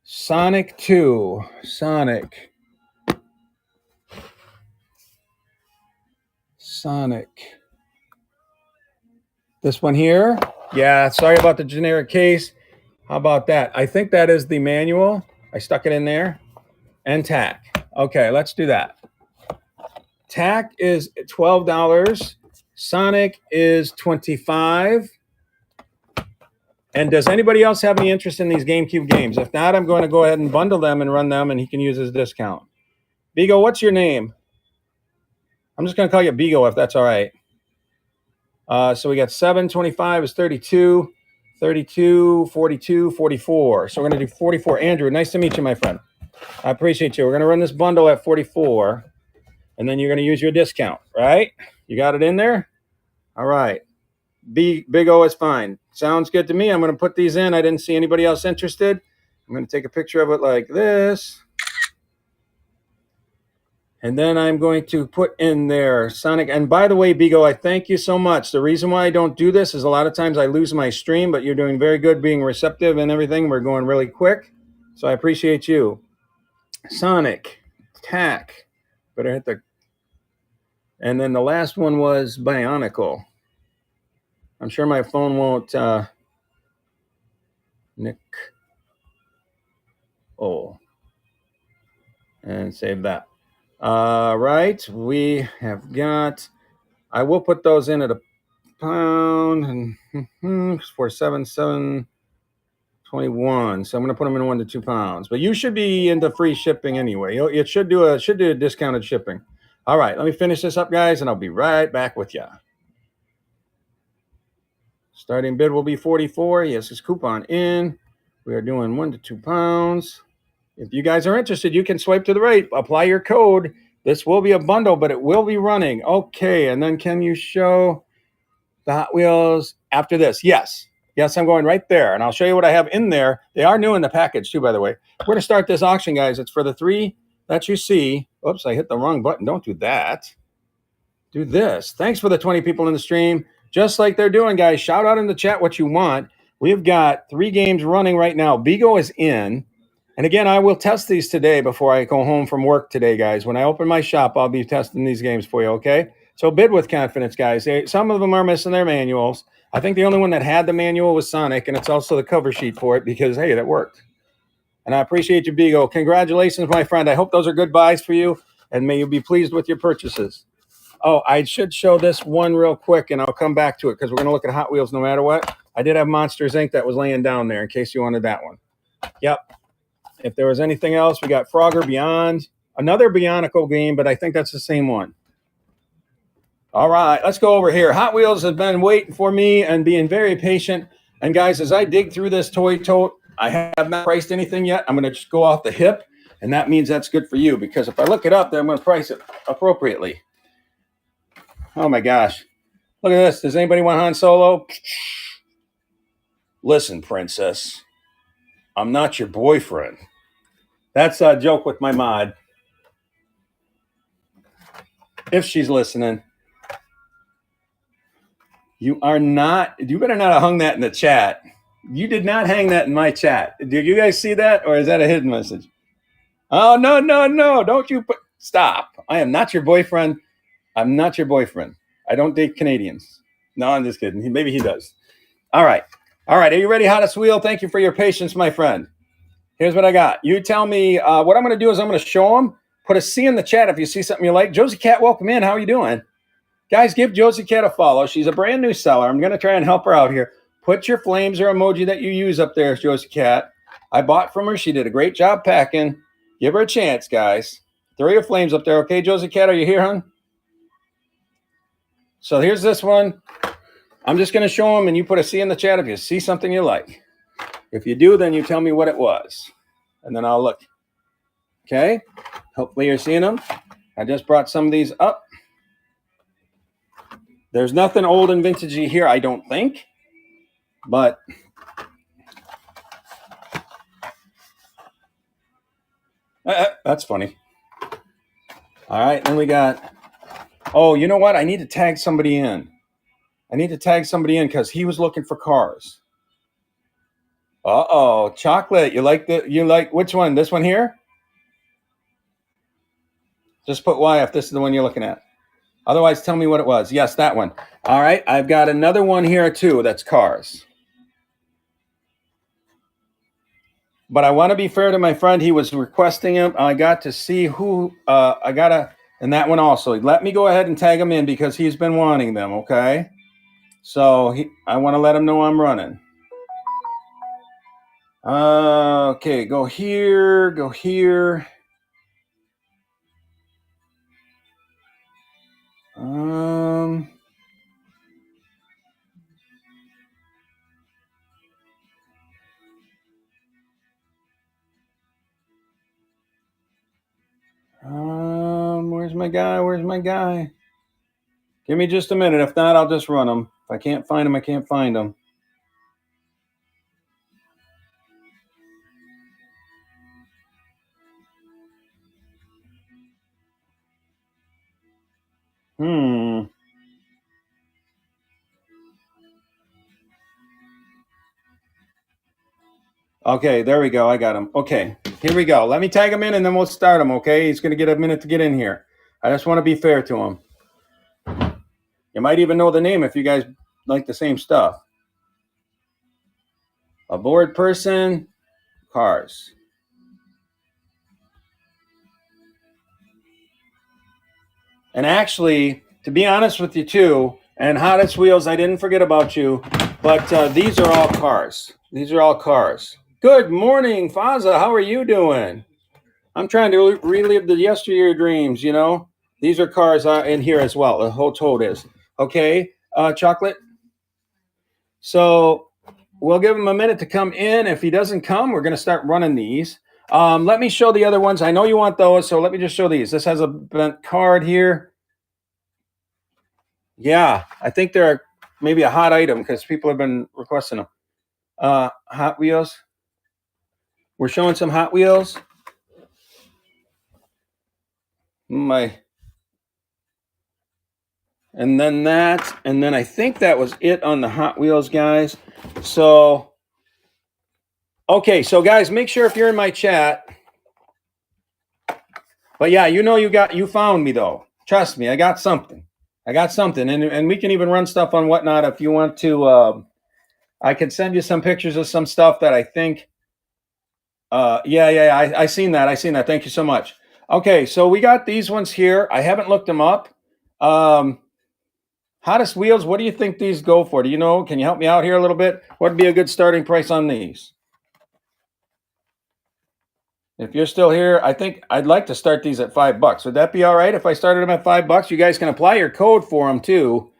Sonic 2. Sonic. This one here. Yeah, sorry about the generic case. How about that? I think that is the manual. I stuck it in there. And TAC. Okay, let's do that. TAC is $12. Sonic is $25. And does anybody else have any interest in these GameCube games? If not, I'm going to go ahead and bundle them and run them, and he can use his discount. Bigo, what's your name? I'm just going to call you Bigo if that's all right. So we got 7, 25 is 32, 32, 42, 44. So we're going to do 44. Andrew, nice to meet you, my friend. I appreciate you. We're going to run this bundle at 44, and then you're going to use your discount, right? You got it in there? All right. Big O is fine. Sounds good to me. I'm going to put these in. I didn't see anybody else interested. I'm going to take a picture of it like this. And then I'm going to put in there Sonic. And by the way, Bigo, I thank you so much. The reason why I don't do this is a lot of times I lose my stream, but you're doing very good being receptive and everything. We're going really quick. So I appreciate you. Sonic, TAC. Better hit the... And then the last one was Bionicle. I'm sure my phone won't... Nick. Oh. And save that. Right, we have got, I will put those in at £1 and for 7.21. So I'm going to put them in 1 to 2 pounds, but you should be into free shipping anyway. It should do a discounted shipping. All right, let me finish this up, guys, and I'll be right back with you. Starting bid will be 44. Yes, it's coupon in. We are doing 1 to 2 pounds. If you guys are interested, you can swipe to the right, apply your code. This will be a bundle, but it will be running. Okay, and then can you show the Hot Wheels after this? Yes. Yes, I'm going right there, and I'll show you what I have in there. They are new in the package, too, by the way. We're going to start this auction, guys. It's for the 3 that you see. Oops, I hit the wrong button. Don't do that. Do this. Thanks for the 20 people in the stream. Just like they're doing, guys, shout out in the chat what you want. We've got 3 games running right now. Bigo is in. And again, I will test these today before I go home from work today, guys. When I open my shop, I'll be testing these games for you, okay? So bid with confidence, guys. Some of them are missing their manuals. I think the only one that had the manual was Sonic, and it's also the cover sheet for it because, hey, that worked. And I appreciate you, Bigo. Congratulations, my friend. I hope those are good buys for you, and may you be pleased with your purchases. Oh, I should show this one real quick, and I'll come back to it because we're going to look at Hot Wheels no matter what. I did have Monsters, Inc. that was laying down there in case you wanted that one. Yep. If there was anything else, we got Frogger Beyond, another Bionicle game, but I think that's the same one. All right, let's go over here. Hot Wheels has been waiting for me and being very patient. And guys, as I dig through this toy tote, I have not priced anything yet. I'm going to just go off the hip, and that means that's good for you because if I look it up, then I'm going to price it appropriately. Oh my gosh. Look at this. Does anybody want Han Solo? Listen, princess, I'm not your boyfriend. That's a joke with my mod. If she's listening. You are not, you better not have hung that in the chat. You did not hang that in my chat. Did you guys see that? Or is that a hidden message? Oh, no, no, no. Don't you put, stop. I am not your boyfriend. I'm not your boyfriend. I don't date Canadians. No, I'm just kidding. Maybe he does. All right. All right. Are you ready, Hottest Wheel? Thank you for your patience, my friend. Here's what I got. You tell me what I'm going to do is I'm going to show them. Put a C in the chat if you see something you like. Josie Cat, welcome in. How are you doing? Guys, give Josie Cat a follow. She's a brand new seller. I'm going to try and help her out here. Put your flames or emoji that you use up there, Josie Cat. I bought from her. She did a great job packing. Give her a chance, guys. Throw your flames up there. Okay, Josie Cat, are you here, hon? So here's this one. I'm just going to show them, and you put a C in the chat if you see something you like. If you do, then you tell me what it was, and then I'll look. Okay? Hopefully you're seeing them. I just brought some of these up. There's nothing old and vintagey here, I don't think. But that's funny. All right, then we got, oh, you know what? I need to tag somebody in. I need to tag somebody in because he was looking for cars. Uh-oh, Chocolate, you like which one? This one here? Just put Y if this is the one you're looking at. Otherwise, tell me what it was. Yes, that one. All right, I've got another one here too that's cars. But I want to be fair to my friend. He was requesting him. I got to see who, and that one also. Let me go ahead and tag him in because he's been wanting them, okay? So I want to let him know I'm running. Okay, go here, go here. Where's my guy? Where's my guy? Give me just a minute. If not, I'll just run him. If I can't find him, I can't find him. Okay, there we go. I got him. Okay, here we go. Let me tag him in and then we'll start him, okay? He's going to get a minute to get in here. I just want to be fair to him. You might even know the name if you guys like the same stuff. A bored person, cars. And actually, to be honest with you too, and Hottest Wheels, I didn't forget about you, but these are all cars. These are all cars. Good morning, Faza. How are you doing? I'm trying to relive the yesteryear dreams, you know. These are cars in here as well. The whole tote is. Okay, Chocolate. So we'll give him a minute to come in. If he doesn't come, we're going to start running these. Let me show the other ones. I know you want those, so let me just show these. This has a bent card here. Yeah, I think they're maybe a hot item because people have been requesting them. Hot Wheels. We're showing some Hot Wheels. And then that, and then I think that was it on the Hot Wheels, guys. So, okay, so guys, make sure if you're in my chat. But yeah, you know you found me though. Trust me, I got something. And we can even run stuff on Whatnot if you want to. I can send you some pictures of some stuff that I think. I seen that. Thank you so much. Okay, so we got these ones here. I haven't looked them up. Hottest Wheels, what do you think these go for? Do you know? Can you help me out here a little bit? What would be a good starting price on these? If you're still here, I think I'd like to start these at $5. Would that be all right if I started them at $5? You guys can apply your code for them too.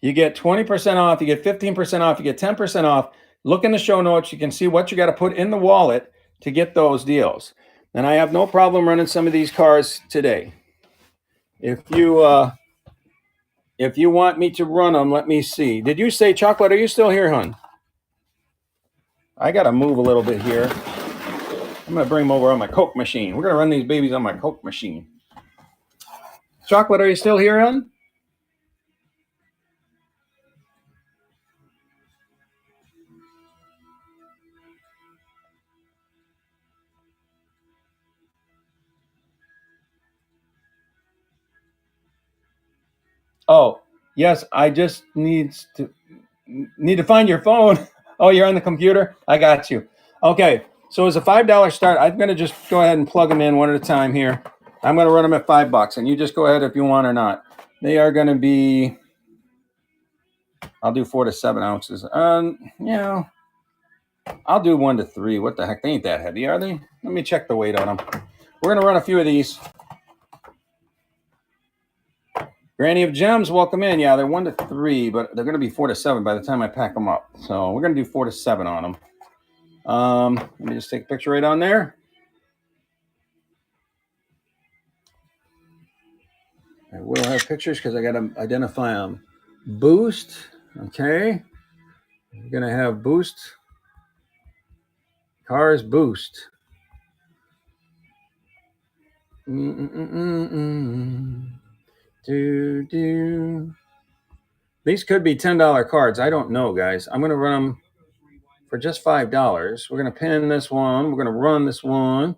You get 20% off, you get 15% off, you get 10% off. Look in the show notes. You can see what you got to put in the wallet to get those deals. And I have no problem running some of these cars today. If you want me to run them, let me see. Did you say, Chocolate, are you still here, hon? I got to move a little bit here. I'm going to bring them over on my Coke machine. We're going to run these babies on my Coke machine. Chocolate, are you still here, hon? Oh, yes, I just need to find your phone. Oh, you're on the computer? I got you. Okay, so as a $5 start, I'm going to just go ahead and plug them in one at a time here. I'm going to run them at $5, and you just go ahead if you want or not. They are going to be I'll do 4 to 7 ounces. Yeah, I'll do 1 to 3. What the heck? They ain't that heavy, are they? Let me check the weight on them. We're going to run a few of these. Granny of Gems, welcome in. Yeah, they're 1 to 3, but they're going to be 4 to 7 by the time I pack them up. So we're going to do 4 to 7 on them. Let me just take a picture right on there. I will have pictures because I got to identify them. Boost. Okay. We're going to have Boost. Cars Boost. These could be $10 cards. I don't know, guys. I'm going to run them for just $5. We're going to pin this one. We're going to run this one.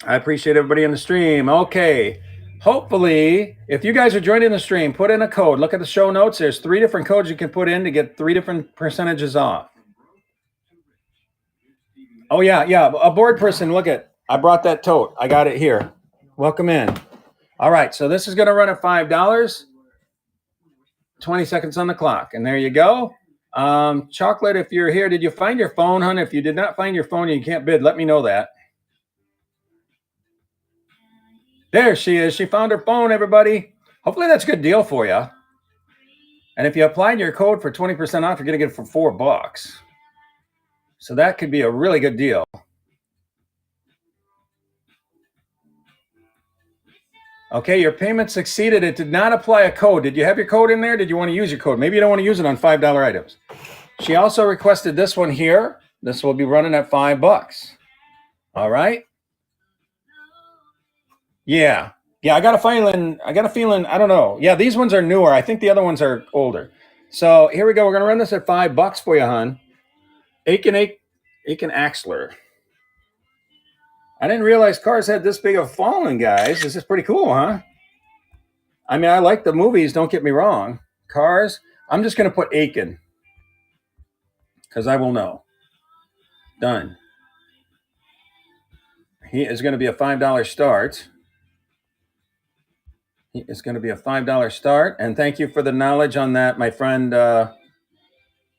I appreciate everybody in the stream. Okay. Hopefully, if you guys are joining the stream, put in a code. Look at the show notes. There's 3 different codes you can put in to get 3 different percentages off. Oh, yeah. A board person, look at. I brought that tote. I got it here. Welcome in. All right. So this is going to run at $5. 20 seconds on the clock. And there you go. Chocolate, if you're here, did you find your phone, hon? If you did not find your phone and you can't bid, let me know that. There she is. She found her phone, everybody. Hopefully that's a good deal for you. And if you applied your code for 20% off, you're going to get it for $4. So that could be a really good deal. Okay, your payment succeeded. It did not apply a code. Did you have your code in there? Did you want to use your code? Maybe you don't want to use it on $5 items. She also requested this one here. This will be running at $5. All right. Yeah, I got a feeling. I don't know. Yeah, these ones are newer. I think the other ones are older. So here we go. We're gonna run this at $5 for you, hon. Aiken Axler. I didn't realize cars had this big of a following, guys. This is pretty cool, huh? I mean, I like the movies. Don't get me wrong. Cars. I'm just gonna put Aiken because I will know. Done. He is going to be a $5 start. It's going to be a $5 start. And thank you for the knowledge on that, my friend, a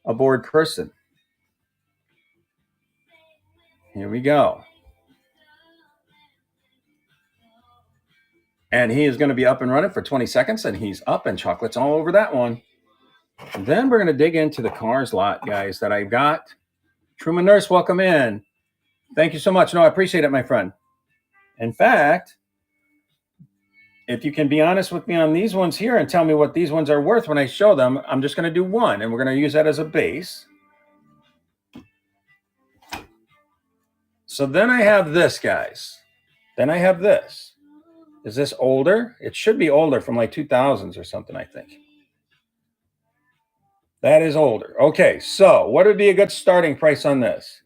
board person. Here we go. And he is going to be up and running for 20 seconds, and he's up, and chocolate's all over that one. And then we're going to dig into the cars lot, guys, that I got. Truman Nurse, welcome in. Thank you so much. No, I appreciate it, my friend. In fact, if you can be honest with me on these ones here and tell me what these ones are worth when I show them, I'm just going to do one, and we're going to use that as a base. So then I have this, guys. Then I have this. Is this older? It should be older, from like 2000s or something, I think. That is older. Okay, so what would be a good starting price on this?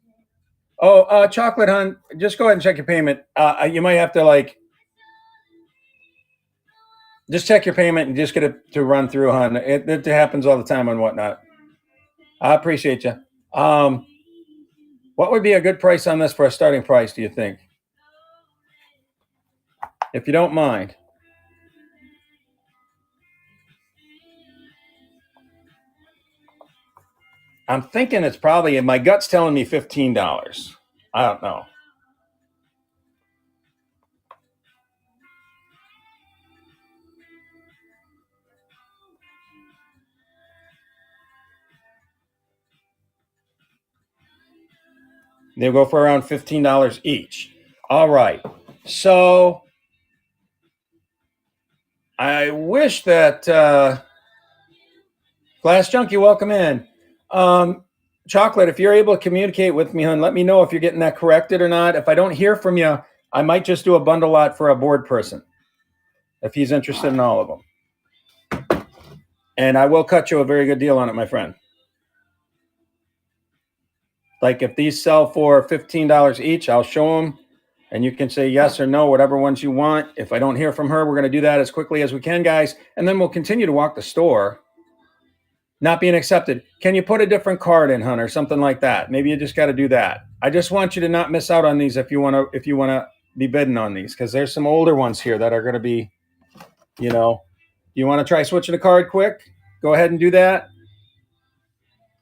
Oh, Chocolate Hunt, just go ahead and check your payment. You might have to just check your payment and just get it to run through, hon. It happens all the time and whatnot. I appreciate you. What would be a good price on this for a starting price, do you think? If you don't mind. I'm thinking it's probably, my gut's telling me $15. I don't know. They'll go for around $15 each. All right. So I wish that Glass Junkie, welcome in. Chocolate, if you're able to communicate with me, hon, let me know if you're getting that corrected or not. If I don't hear from you, I might just do a bundle lot for a board person if he's interested in all of them. And I will cut you a very good deal on it, my friend. Like if these sell for $15 each, I'll show them and you can say yes or no, whatever ones you want. If I don't hear from her, we're going to do that as quickly as we can, guys. And then we'll continue to walk the store. Not being accepted. Can you put a different card in, Hunter? Something like that. Maybe you just got to do that. I just want you to not miss out on these if you want to be bidding on these, because there's some older ones here that are going to be, you want to try switching a card quick? go ahead and do that?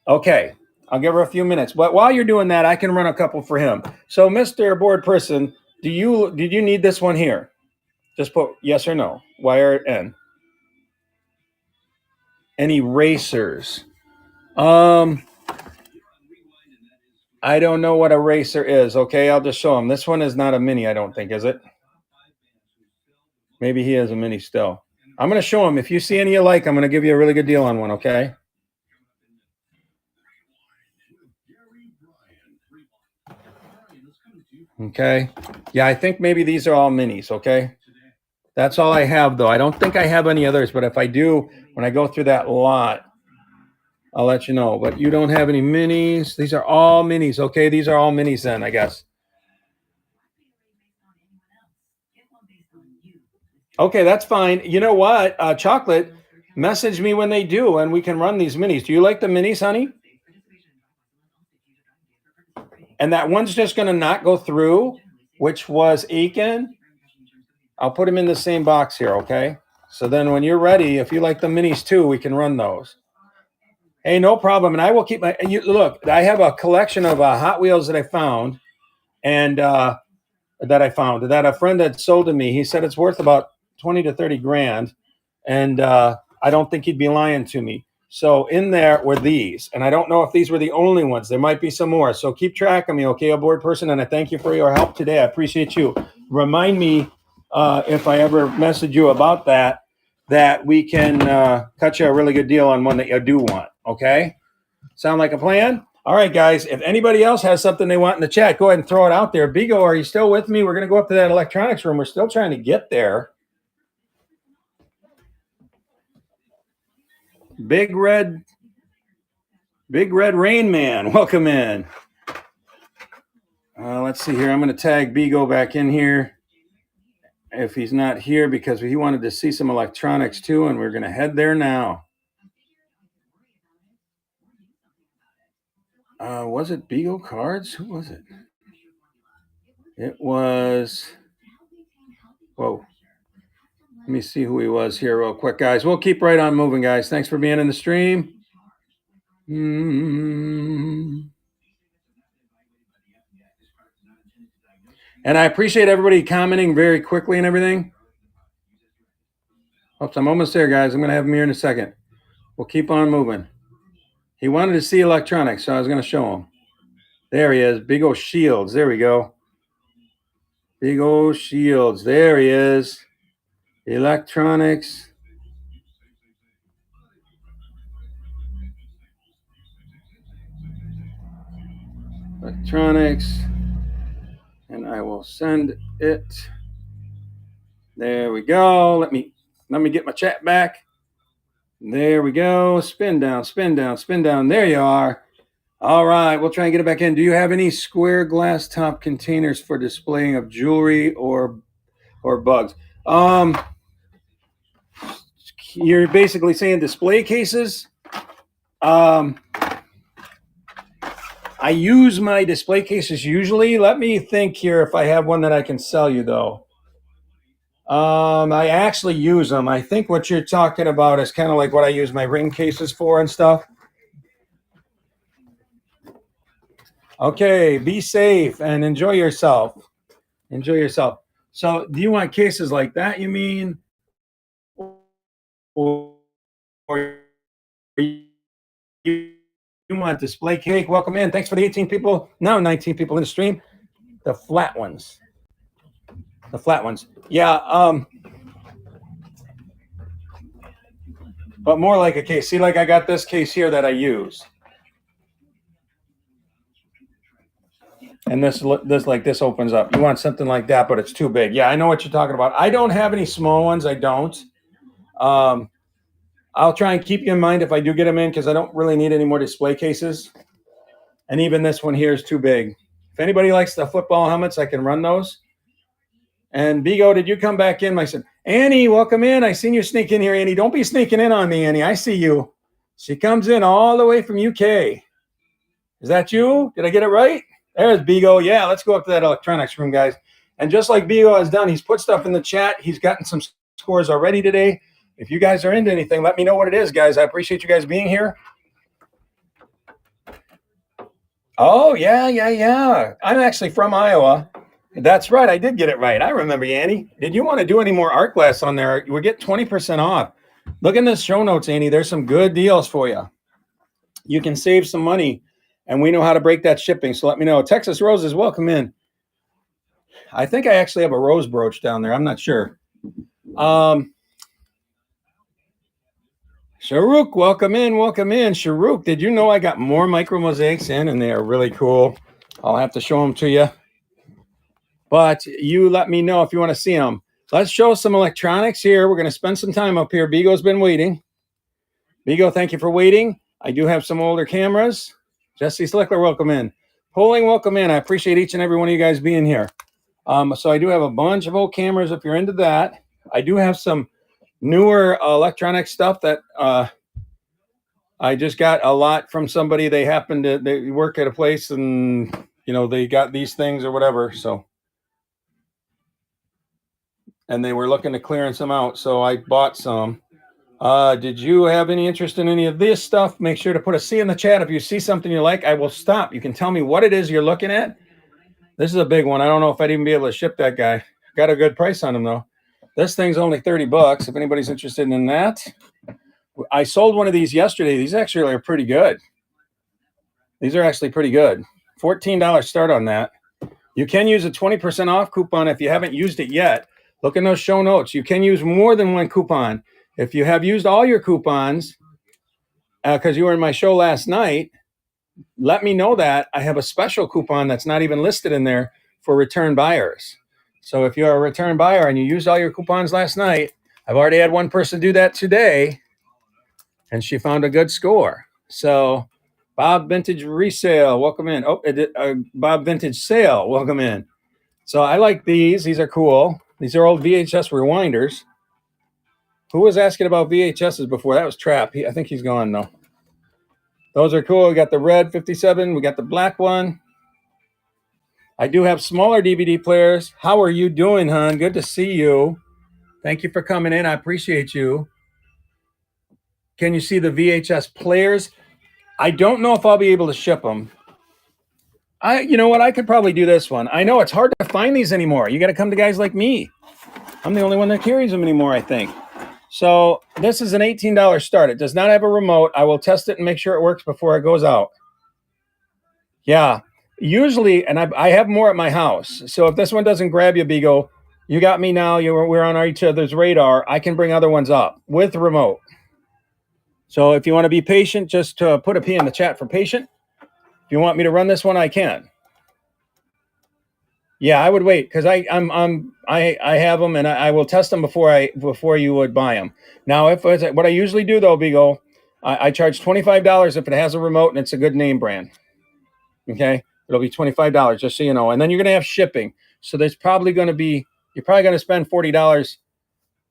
Okay, I'll give her a few minutes. But while you're doing that, I can run a couple for him. So, Mr. Board Person, did you need this one here? Just put yes or no. Wire N. Any racers? I don't know what a racer is. Okay, I'll just show him. This one is not a mini, I don't think, is it? Maybe he has a mini still. I'm going to show him. If you see any you like, I'm going to give you a really good deal on one, okay? Okay. Yeah, I think maybe these are all minis, okay? That's all I have, though. I don't think I have any others, but if I do, when I go through that lot, I'll let you know. But you don't have any minis. These are all minis, okay? These are all minis then, I guess. Okay, that's fine. You know what? Chocolate, message me when they do, and we can run these minis. Do you like the minis, honey? And that one's just going to not go through, which was Aiken. I'll put them in the same box here, okay? So then when you're ready, if you like the minis too, we can run those. Hey, no problem. And I will keep look, I have a collection of Hot Wheels that I found, and that a friend had sold to me. He said it's worth about 20 to 30 grand. And I don't think he'd be lying to me. So in there were these, and I don't know if these were the only ones. There might be some more. So keep track of me, okay, a board person, and I thank you for your help today. I appreciate you. Remind me if I ever message you about that we can cut you a really good deal on one that you do want, okay? Sound like a plan? All right, guys, if anybody else has something they want in the chat, go ahead and throw it out there. Bigo, are you still with me? We're going to go up to that electronics room. We're still trying to get there. Big Red Rain Man, welcome in. Let's see here. I'm going to tag Bigo back in here if he's not here because he wanted to see some electronics too, and we're going to head there now. Was it Bigo Cards? Who was it? It was, whoa. Let me see who he was here real quick, guys. We'll keep right on moving, guys. Thanks for being in the stream. And I appreciate everybody commenting very quickly and everything. Oops, I'm almost there, guys. I'm going to have him here in a second. We'll keep on moving. He wanted to see electronics, so I was going to show him. There he is. Big O Shields. There we go. Big O Shields. There he is. Electronics. Electronics. And I will send it. There we go. Let me get my chat back. There we go. Spin down, spin down, spin down. There you are. All right, we'll try and get it back in. Do you have any square glass top containers for displaying of jewelry or bugs? You're basically saying display cases. I use my display cases usually. Let me think here if I have one that I can sell you though. I actually use them. I think what you're talking about is kind of like what I use my ring cases for and stuff. Okay, be safe and enjoy yourself. Enjoy yourself. So do you want cases like that, you mean? Or you want display cake? Welcome in. Thanks for the 18 people. Now 19 people in the stream. The flat ones. The flat ones. Yeah. But more like a case. See, like I got this case here that I use. And this opens up. You want something like that, but it's too big. Yeah, I know what you're talking about. I don't have any small ones. I don't. I'll try and keep you in mind if I do get them in because I don't really need any more display cases. And even this one here is too big. If anybody likes the football helmets, I can run those. And Bigo, did you come back in? I said, Annie, welcome in. I seen you sneak in here, Annie. Don't be sneaking in on me, Annie. I see you. She comes in all the way from UK. Is that you? Did I get it right? There's Bigo. Yeah, let's go up to that electronics room, guys. And just like Bigo has done, he's put stuff in the chat. He's gotten some scores already today. If you guys are into anything, let me know what it is, guys. I appreciate you guys being here. Oh, yeah. I'm actually from Iowa. That's right. I did get it right. I remember you, Annie. Did you want to do any more art glass on there? We're getting 20% off. Look in the show notes, Annie. There's some good deals for you. You can save some money, and we know how to break that shipping. So let me know. Texas Roses, welcome in. I think I actually have a rose brooch down there. I'm not sure. Sharuk, welcome in. Sharuk, did you know I got more micro mosaics in, and they are really cool? I'll have to show them to you. But you let me know if you want to see them. Let's show some electronics here. We're going to spend some time up here. Bigo's been waiting. Bigo, thank you for waiting. I do have some older cameras. Jesse Slickler, welcome in. Polling, welcome in. I appreciate each and every one of you guys being here. So I do have a bunch of old cameras if you're into that. I do have some newer electronic stuff that I just got a lot from somebody. They work at a place and, they got these things or whatever. So, and they were looking to clearance them out. So I bought some. Did you have any interest in any of this stuff? Make sure to put a C in the chat. If you see something you like, I will stop. You can tell me what it is you're looking at. This is a big one. I don't know if I'd even be able to ship that guy. Got a good price on him though. This thing's only $30. If anybody's interested in that. I sold one of these yesterday. These actually are pretty good. These are actually pretty good. $14 start on that. You can use a 20% off coupon if you haven't used it yet. Look in those show notes. You can use more than one coupon. If you have used all your coupons, because you were in my show last night, let me know that. I have a special coupon that's not even listed in there for return buyers. So if you're a return buyer and you used all your coupons last night, I've already had one person do that today, and she found a good score. So Bob Vintage Resale, welcome in. Bob Vintage Sale, welcome in. So I like these. These are cool. These are old VHS rewinders. Who was asking about VHSs before? That was Trap. I think he's gone though. Those are cool. We got the red 57. We got the black one. I do have smaller DVD players. How are you doing, hon? Good to see you. Thank you for coming in. I appreciate you. Can you see the VHS players? I don't know if I'll be able to ship them. You know what? I could probably do this one. I know it's hard to find these anymore. You got to come to guys like me. I'm the only one that carries them anymore, I think. So this is an $18 start. It does not have a remote. I will test it and make sure it works before it goes out. Yeah, usually, and I have more at my house. So if this one doesn't grab you, Bigo, you got me now. We're on each other's radar. I can bring other ones up with remote. So if you want to be patient, just put a P in the chat for patient. If you want me to run this one, I can. Yeah, I would wait because I have them and I will test them before you would buy them. Now, what I usually do though, Bigo, I charge $25 if it has a remote and it's a good name brand. Okay, it'll be $25 just so you know, and then you're gonna have shipping. So you're probably gonna spend $40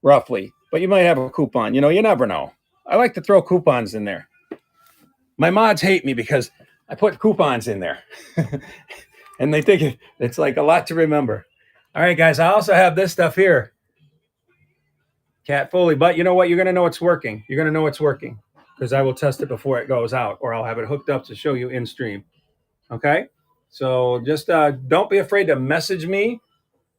roughly, but you might have a coupon. You never know. I like to throw coupons in there. My mods hate me because I put coupons in there. And they think it's like a lot to remember. All right, guys, I also have this stuff here. Cat Foley, but you know what? You're going to know it's working. You're going to know it's working because I will test it before it goes out, or I'll have it hooked up to show you in stream. Okay? So just don't be afraid to message me.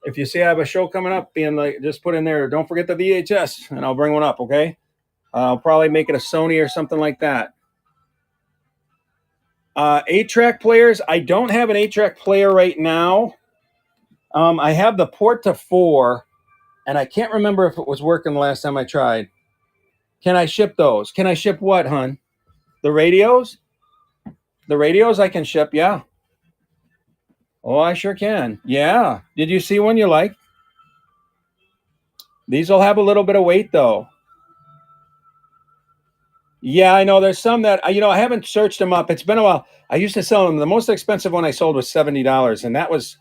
If you see I have a show coming up, just put in there, don't forget the VHS, and I'll bring one up, okay? I'll probably make it a Sony or something like that. 8-track players. I don't have an 8-track player right now. I have the port to 4, and I can't remember if it was working the last time I tried. Can I ship those? Can I ship what, hon? The radios? The radios I can ship, yeah. Oh, I sure can. Yeah. Did you see one you like? These will have a little bit of weight, though. Yeah, I know. There's some that, I haven't searched them up. It's been a while. I used to sell them. The most expensive one I sold was $70, and that was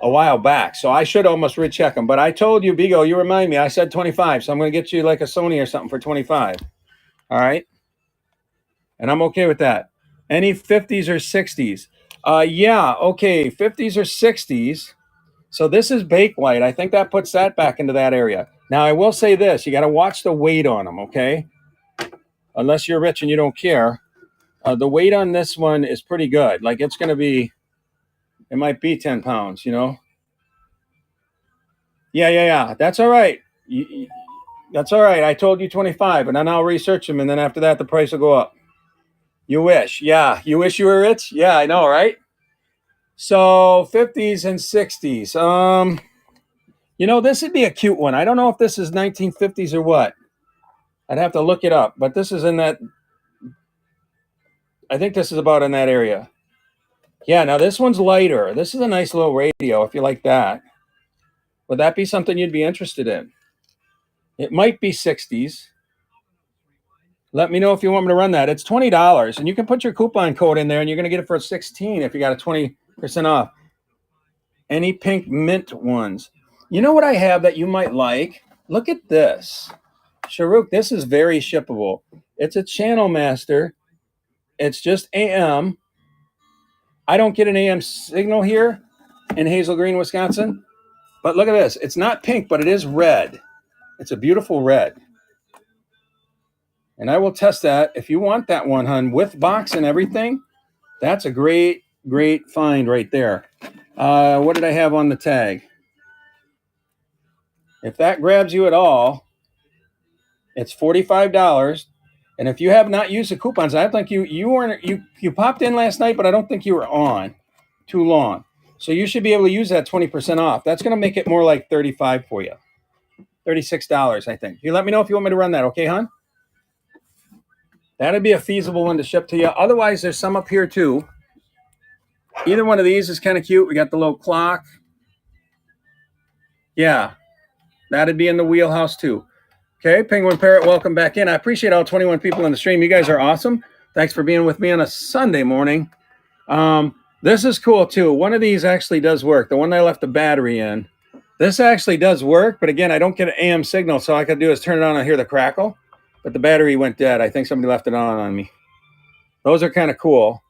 a while back. So I should almost recheck them. But I told you, Bigo, you remind me, I said 25. So I'm going to get you like a Sony or something for 25. All right. And I'm okay with that. Any 50s or 60s? Yeah. Okay. 50s or 60s. So this is Bakelite. I think that puts that back into that area. Now, I will say this. You got to watch the weight on them, okay? Unless you're rich and you don't care. The weight on this one is pretty good. Like, it's going to be, it might be 10 pounds, you know? Yeah. That's all right. That's all right. I told you 25, and then I'll research them, and then after that, the price will go up. You wish. Yeah. You wish you were rich? Yeah, I know, right? So 50s and 60s. You know, this would be a cute one. I don't know if this is 1950s or what. I'd have to look it up, but this is in that, I think this is about in that area. Yeah, now this one's lighter. This is a nice little radio if you like that. Would that be something you'd be interested in? It might be 60s. Let me know if you want me to run that. It's $20, and you can put your coupon code in there, and you're going to get it for 16 if you got a 20% off. Any pink mint ones. You know what I have that you might like? Look at this. Sharuk, this is very shippable. It's a Channel Master. It's just AM. I don't get an AM signal here in Hazel Green, Wisconsin. But look at this. It's not pink, but it is red. It's a beautiful red. And I will test that. If you want that one, hun, with box and everything, that's a great, great find right there. What did I have on the tag? If that grabs you at all, it's $45. And if you have not used the coupons, I think you popped in last night, but I don't think you were on too long. So you should be able to use that 20% off. That's going to make it more like $35 for you. $36, I think. You let me know if you want me to run that, okay, hon? That'd be a feasible one to ship to you. Otherwise, there's some up here too. Either one of these is kind of cute. We got the little clock. Yeah, that'd be in the wheelhouse too. Okay, Penguin Parrot, welcome back in. I appreciate all 21 people in the stream. You guys are awesome. Thanks for being with me on a Sunday morning. This is cool too. One of these actually does work. The one I left the battery in. This actually does work, but again, I don't get an AM signal, so all I could do is turn it on and hear the crackle. But the battery went dead. I think somebody left it on me. Those are kind of cool.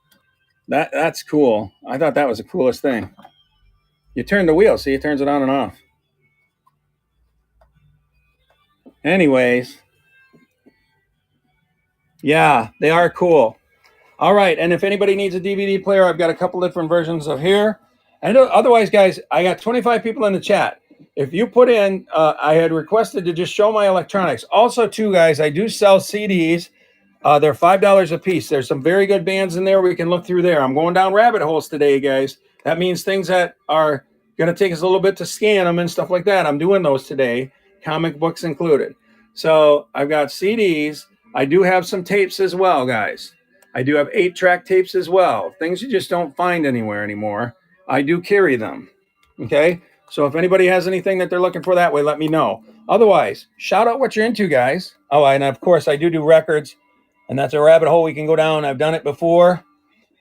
That's cool. I thought that was the coolest thing. You turn the wheel, see, it turns it on and off. Anyways. Yeah, they are cool. All right, and if anybody needs a DVD player, I've got a couple different versions of here. And otherwise, guys, I got 25 people in the chat. If you put in, I had requested to just show my electronics. Also, too, guys, I do sell CDs. They're $5 a piece. There's some very good bands in there. We can look through there. I'm going down rabbit holes today, guys. That means things that are going to take us a little bit to scan them and stuff like that. I'm doing those today, comic books included. So I've got CDs. I do have some tapes as well, guys. I do have 8-track tapes as well. Things you just don't find anywhere anymore. I do carry them. Okay? So if anybody has anything that they're looking for that way, let me know. Otherwise, shout out what you're into, guys. Oh, and of course, I do records. And that's a rabbit hole we can go down. I've done it before.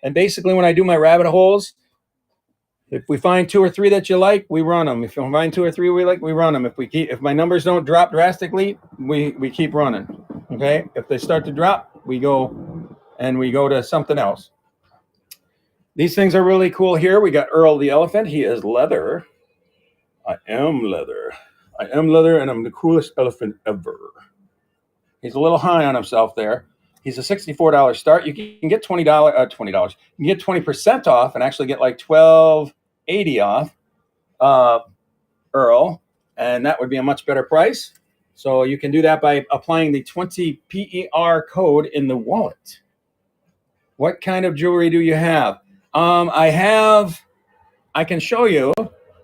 And basically, when I do my rabbit holes, if we find 2 or 3 that you like, we run them. If you find 2 or 3 we like, we run them. If my numbers don't drop drastically, we keep running. Okay? If they start to drop, we go to something else. These things are really cool here. We got Earl the elephant. He is leather. I am leather. I am leather, and I'm the coolest elephant ever. He's a little high on himself there. He's a $64 start. You can get $20. $20. You can get 20% off and actually get like $12.80 off, Earl, and that would be a much better price. So you can do that by applying the 20 PER code in the wallet. What kind of jewelry do you have? I can show you.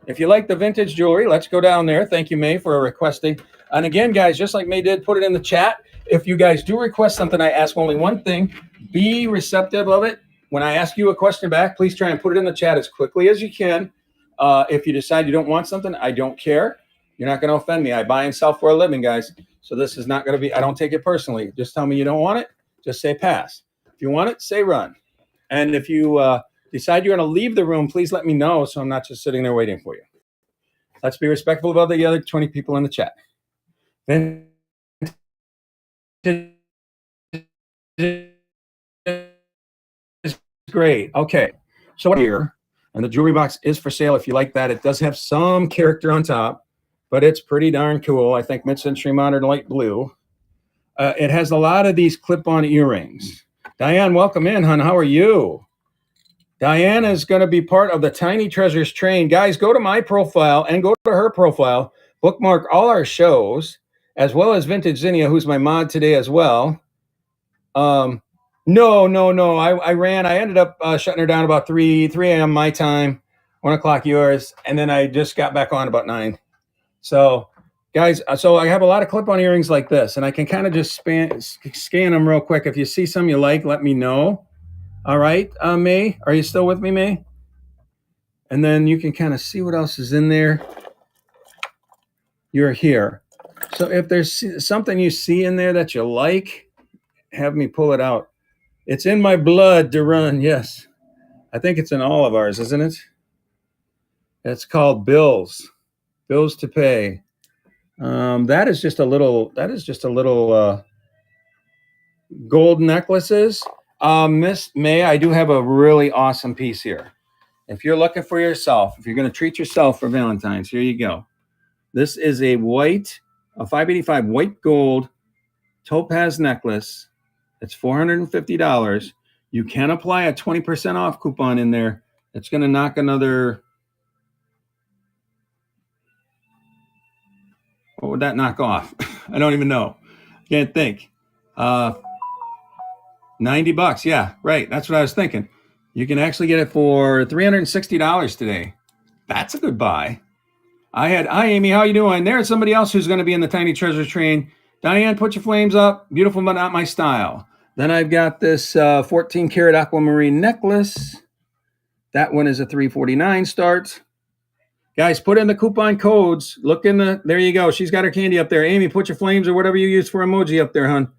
If you like the vintage jewelry, let's go down there. Thank you, May, for requesting. And again, guys, just like May did, put it in the chat. If you guys do request something, I ask only one thing. Be receptive of it. When I ask you a question back, please try and put it in the chat as quickly as you can. If you decide you don't want something, I don't care. You're not going to offend me. I buy and sell for a living, guys. So this is not going to be, I don't take it personally. Just tell me you don't want it. Just say pass. If you want it, say run. And if you decide you're going to leave the room, please let me know so I'm not just sitting there waiting for you. Let's be respectful of the other 20 people in the chat. Then great. Okay. So here, and the jewelry box is for sale. If you like that, it does have some character on top. but it's pretty darn cool. I think mid-century modern light blue. It has a lot of these clip-on earrings. Diane, welcome in, hon. How are you? Diane is going to be part of the Tiny Treasures train. Guys, go to my profile and go to her profile. Bookmark all our shows, as well as Vintage Zinnia, who's my mod today as well. No. I ran. I ended up shutting her down about 3 a.m. my time, 1 o'clock yours, and then I just got back on about 9. So, guys, so I have a lot of clip-on earrings like this, and I can kind of just scan them real quick. If you see some you like, let me know. All right, May, are you still with me, May? And then you can kind of see what else is in there. You're here. So if there's something you see in there that you like, have me pull it out. It's in my blood to run, yes. I think it's in all of ours, isn't it? It's called bills to pay. That is just a little gold necklaces. Miss May, I do have a really awesome piece here. If you're looking for yourself, if you're going to treat yourself for Valentine's, here you go. This is a 585 white gold topaz necklace. It's $450. You can apply a 20% off coupon in there. It's going to knock another, what would that knock off? I don't even know. Can't think. $90. Yeah, right. That's what I was thinking. You can actually get it for $360 today. That's a good buy. Hi, Amy. How you doing? There's somebody else who's going to be in the Tiny Treasures train. Diane, put your flames up. Beautiful, but not my style. Then I've got this 14 karat aquamarine necklace. That one is a $349 start. Guys, put in the coupon codes. Look in there you go. She's got her candy up there. Amy, put your flames or whatever you use for emoji up there, hon.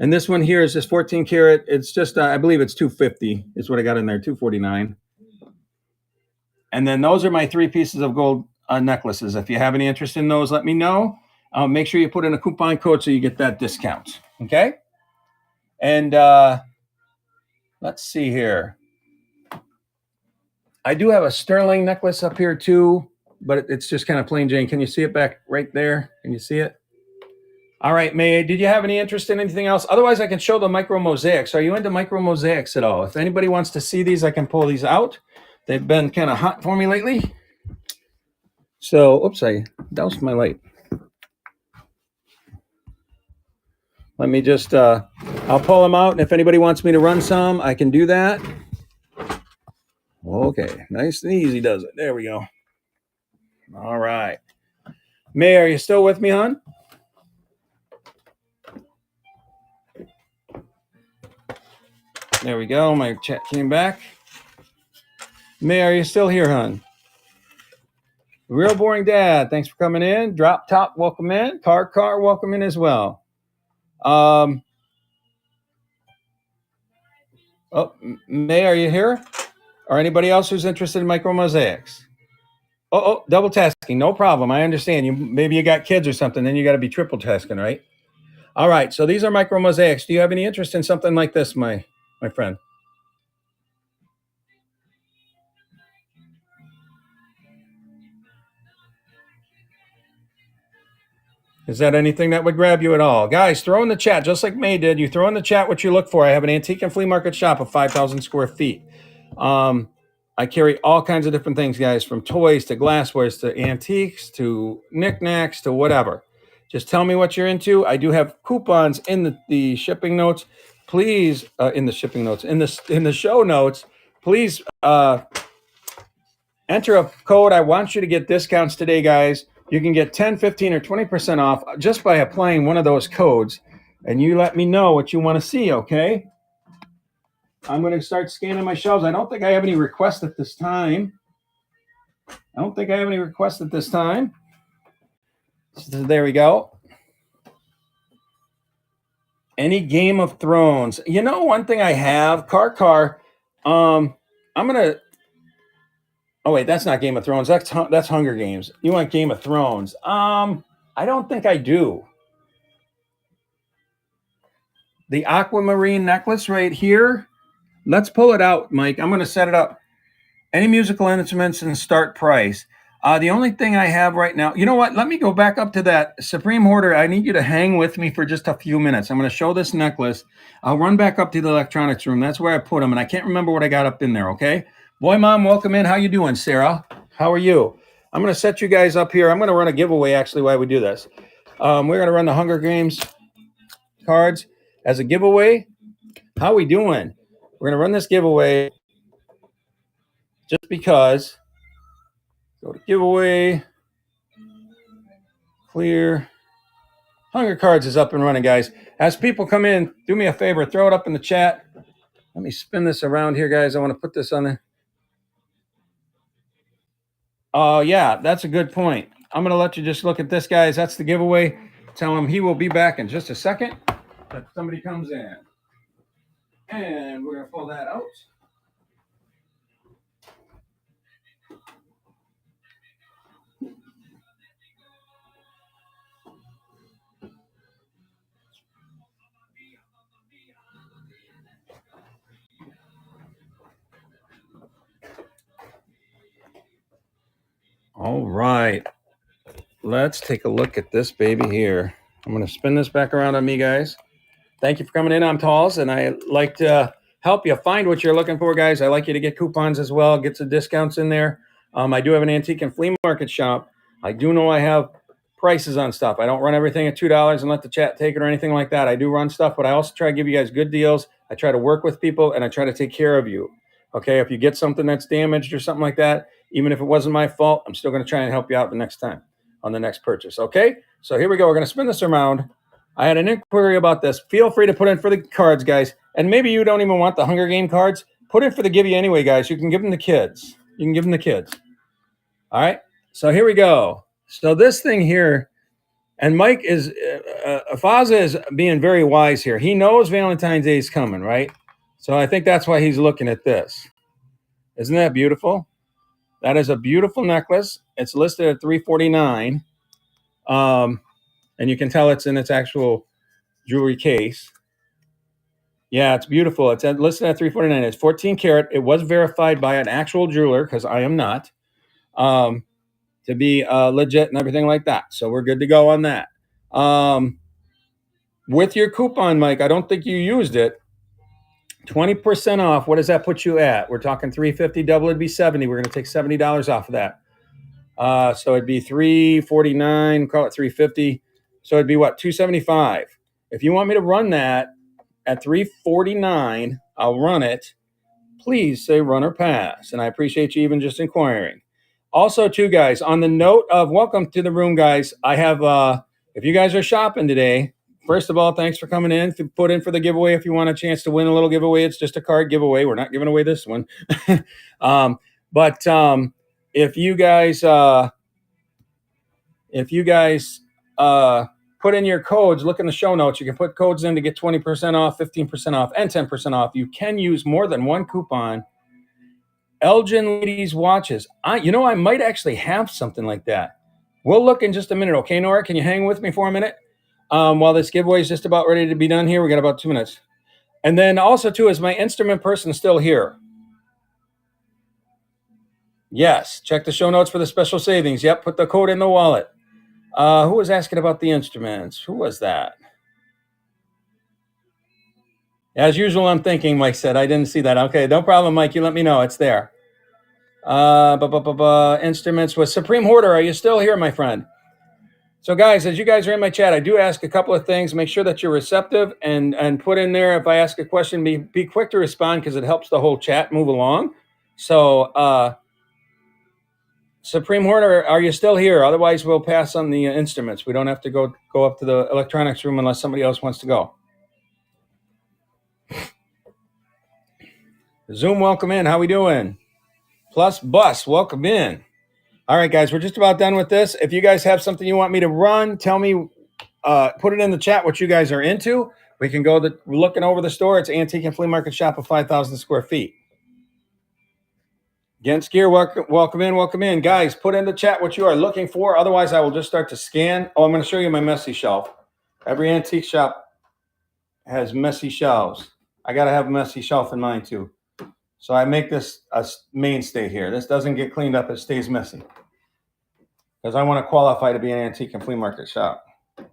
And this one here is just 14 karat. It's just, I believe it's $250 is what I got in there, $249. And then those are my 3 pieces of gold necklaces. If you have any interest in those, let me know. Make sure you put in a coupon code so you get that discount. Okay? And let's see here. I do have a sterling necklace up here too, but it's just kind of plain Jane. Can you see it back right there? Can you see it? All right, May, did you have any interest in anything else? Otherwise, I can show the micro mosaics. Are you into micro mosaics at all? If anybody wants to see these, I can pull these out. They've been kind of hot for me lately. So, oops, I doused my light. Let me just, I'll pull them out. And if anybody wants me to run some, I can do that. Okay, nice and easy does it. There we go. All right. May, are you still with me, hon? There we go. My chat came back. May, are you still here, hon? Real Boring Dad, thanks for coming in. Drop Top, welcome in. Car, welcome in as well. May, are you here? Or anybody else who's interested in micro mosaics? Oh, double tasking, no problem. I understand. Maybe you got kids or something, then you got to be triple tasking, right? All right, so these are micro mosaics. Do you have any interest in something like this, my friend? Is that anything that would grab you at all? Guys, throw in the chat, just like May did. You throw in the chat what you look for. I have an antique and flea market shop of 5,000 square feet. I carry all kinds of different things, guys, from toys to glasswares to antiques to knickknacks to whatever. Just tell me what you're into. I do have coupons in the shipping notes. Please, in the show notes, please enter a code. I want you to get discounts today, guys. You can get 10, 15, or 20% off just by applying one of those codes. And you let me know what you want to see, okay? I'm going to start scanning my shelves. I don't think I have any requests at this time. So there we go. Any Game of Thrones. You know, one thing I have, Car. I'm going to... Oh, wait, that's not Game of Thrones. That's Hunger Games. You want Game of Thrones. I don't think I do. The aquamarine necklace right here. Let's pull it out, Mike. I'm going to set it up. Any musical instruments and start price. The only thing I have right now, you know what? Let me go back up to that Supreme Hoarder. I need you to hang with me for just a few minutes. I'm going to show this necklace. I'll run back up to the electronics room. That's where I put them, and I can't remember what I got up in there, okay? Boy, Mom, welcome in. How you doing, Sarah? How are you? I'm going to set you guys up here. I'm going to run a giveaway, actually, while we do this. We're going to run the Hunger Games cards as a giveaway. How we doing? We're going to run this giveaway just because. Go to giveaway. Clear. Hunger Cards is up and running, guys. As people come in, do me a favor, throw it up in the chat. Let me spin this around here, guys. I want to put this on there. Oh, yeah, that's a good point. I'm going to let you just look at this, guys. That's the giveaway. Tell him he will be back in just a second. That somebody comes in. And we're going to pull that out. All right. Let's take a look at this baby here. I'm going to spin this back around on me, guys. Thank you for coming in. I'm Talls, and I like to help you find what you're looking for, guys. I like you to get coupons as well, get some discounts in there. I do have an antique and flea market shop. I do know I have prices on stuff. I don't run everything at $2 and let the chat take it or anything like that. I do run stuff, but I also try to give you guys good deals. I try to work with people, and I try to take care of you. Okay, if you get something that's damaged or something like that, even if it wasn't my fault, I'm still going to try and help you out the next time on the next purchase. Okay, so here we go. We're going to spin this around. I had an inquiry about this. Feel free to put in for the cards, guys. And maybe you don't even want the Hunger Game cards. Put in for the giveaway anyway, guys. You can give them to kids. You can give them to kids. All right. So here we go. So this thing here, and Mike is, Faza is being very wise here. He knows Valentine's Day is coming, right? So I think that's why he's looking at this. Isn't that beautiful? That is a beautiful necklace. It's listed at $349. And you can tell it's in its actual jewelry case. Yeah, it's beautiful. It's listed at $349. It's 14 karat. It was verified by an actual jeweler, because I am not, to be legit and everything like that. So we're good to go on that. With your coupon, Mike, I don't think you used it. 20% off. What does that put you at? We're talking $350. Double, it'd be $70. We're going to take $70 off of that. So it'd be $349. Call it $350. So it'd be what? $275. If you want me to run that at $349, I'll run it. Please say run or pass. And I appreciate you even just inquiring. Also, too, guys, on the note of welcome to the room, guys, I have, if you guys are shopping today, first of all, thanks for coming in. Put in for the giveaway if you want a chance to win a little giveaway. It's just a card giveaway. We're not giving away this one. But if you guys put in your codes, look in the show notes. You can put codes in to get 20% off, 15% off, and 10% off. You can use more than one coupon. Elgin Ladies Watches. I might actually have something like that. We'll look in just a minute. Okay, Nora, can you hang with me for a minute? While this giveaway is just about ready to be done here. We got about 2 minutes. And then also, too, is my instrument person still here? Yes. Check the show notes for the special savings. Yep, put the code in the wallet. Who was asking about the instruments? Who was that? As usual, I'm thinking, Mike said. I didn't see that. Okay, no problem, Mike. You let me know. It's there. Instruments with Supreme Hoarder. Are you still here, my friend? So, guys, as you guys are in my chat, I do ask a couple of things. Make sure that you're receptive and put in there. If I ask a question, be quick to respond, because it helps the whole chat move along. So, Supreme Hoarder, are you still here? Otherwise, we'll pass on the instruments. We don't have to go up to the electronics room unless somebody else wants to go. Zoom, welcome in. How we doing? Plus Bus, welcome in. All right, guys, we're just about done with this. If you guys have something you want me to run, tell me, put it in the chat what you guys are into. We can go looking over the store. It's Antique and Flea Market Shop of 5,000 square feet. Gens Gear, welcome in. Guys, put in the chat what you are looking for. Otherwise, I will just start to scan. Oh, I'm going to show you my messy shelf. Every antique shop has messy shelves. I got to have a messy shelf in mine, too. So I make this a mainstay here. This doesn't get cleaned up. It stays messy. because I want to qualify to be an antique and flea market shop. If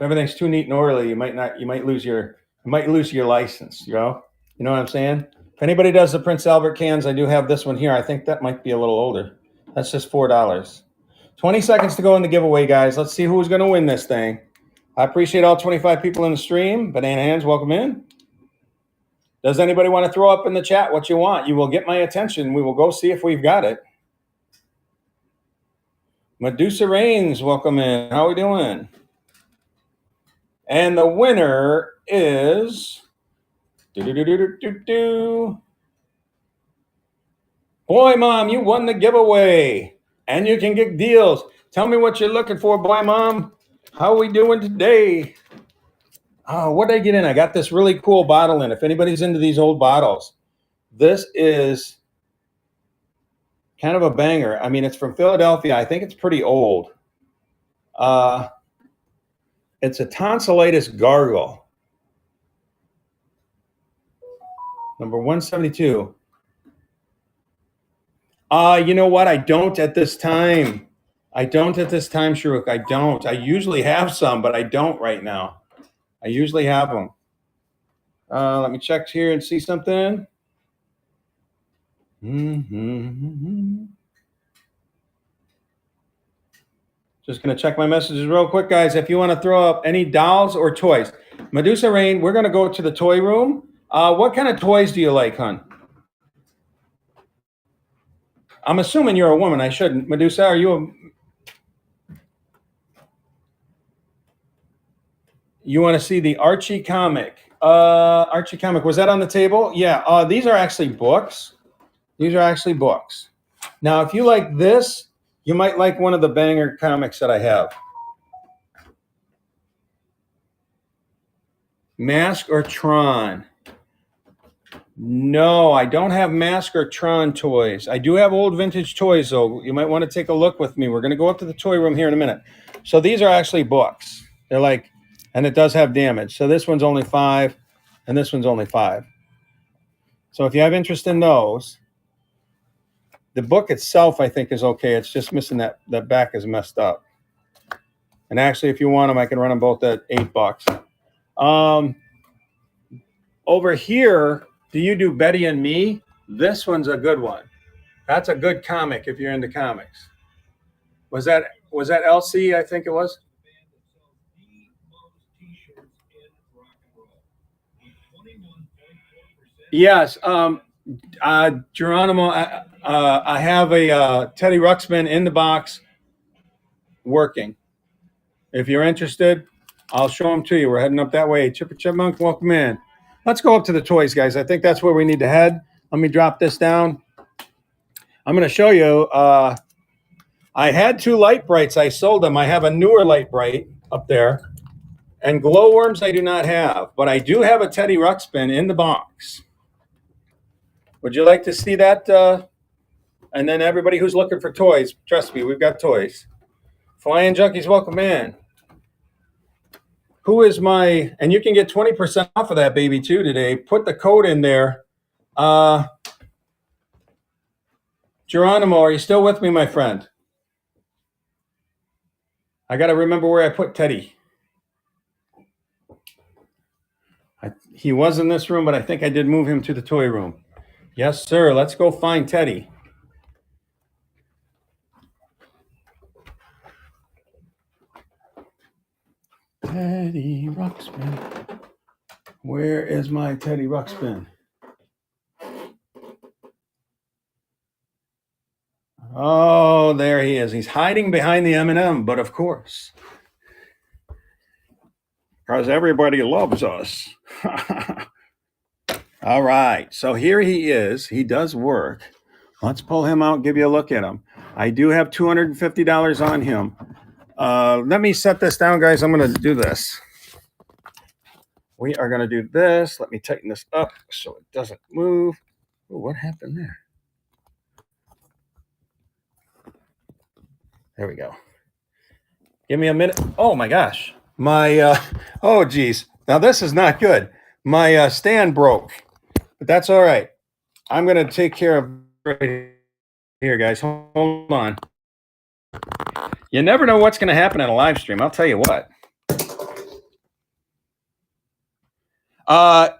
everything's too neat and orderly, you might lose your license. You know what I'm saying? If anybody does the Prince Albert cans, I do have this one here. I think that might be a little older. That's just $4. 20 seconds to go in the giveaway, guys. Let's see who's going to win this thing. I appreciate all 25 people in the stream. Banana Hands, welcome in. Does anybody want to throw up in the chat what you want? You will get my attention. We will go see if we've got it. Medusa Reigns, welcome in. How are we doing? And the winner is Boy Mom, you won the giveaway. And you can get deals. Tell me what you're looking for, Boy Mom. How are we doing today? Oh, what did I get in? I got this really cool bottle in. If anybody's into these old bottles, this is kind of a banger. I mean, it's from Philadelphia. I think it's pretty old. It's a tonsillitis gargle. Number 172. You know what? I don't at this time. Sharuk. I don't. I usually have some, but I don't right now. I usually have them. Let me check here and see something. Just going to check my messages real quick, guys. If you want to throw up any dolls or toys. Medusa Rain, we're going to go to the toy room. What kind of toys do you like, hon? I'm assuming you're a woman. I shouldn't. Medusa, are you a... You want to see the Archie comic? Archie comic, was that on the table? Yeah, these are actually books. Now, if you like this, you might like one of the banger comics that I have. Mask or Tron? No, I don't have Mask or Tron toys. I do have old vintage toys, though. You might want to take a look with me. We're going to go up to the toy room here in a minute. So these are actually books. They're like, and it does have damage. So this one's only $5, and this one's only $5. So if you have interest in those, the book itself, I think, is okay. It's just missing that back is messed up. And actually, if you want them, I can run them both at $8. Over here, do you do Betty and Me? This one's a good one. That's a good comic if you're into comics. Was that LC? I think it was. Yes. Geronimo, I have a Teddy Ruxpin in the box working. If you're interested, I'll show them to you. We're heading up that way. Chipper Chipmunk, welcome in. Let's go up to the toys, guys. I think that's where we need to head. Let me drop this down. I'm going to show you. I had 2 light brights. I sold them. I have a newer light bright up there. And glowworms I do not have. But I do have a Teddy Ruxpin in the box. Would you like to see that? And then everybody who's looking for toys, trust me, we've got toys. Flying Junkies, welcome in. Who is my, and you can get 20% off of that baby too today. Put the code in there. Geronimo, are you still with me, my friend? I got to remember where I put Teddy. He was in this room, but I think I did move him to the toy room. Yes, sir. Let's go find Teddy. Teddy Ruxpin. Where is my Teddy Ruxpin? Oh, there he is. He's hiding behind the M&M, but of course. Because everybody loves us. All right. So here he is. He does work. Let's pull him out and give you a look at him. I do have $250 on him. Let me set this down, guys. I'm going to do this. We are going to do this. Let me tighten this up so it doesn't move. Ooh, what happened there? There we go. Give me a minute. Oh, my gosh. My, oh, geez. Now, this is not good. My stand broke. But that's all right. I'm going to take care of it right here, guys. Hold on. You never know what's going to happen in a live stream. I'll tell you what.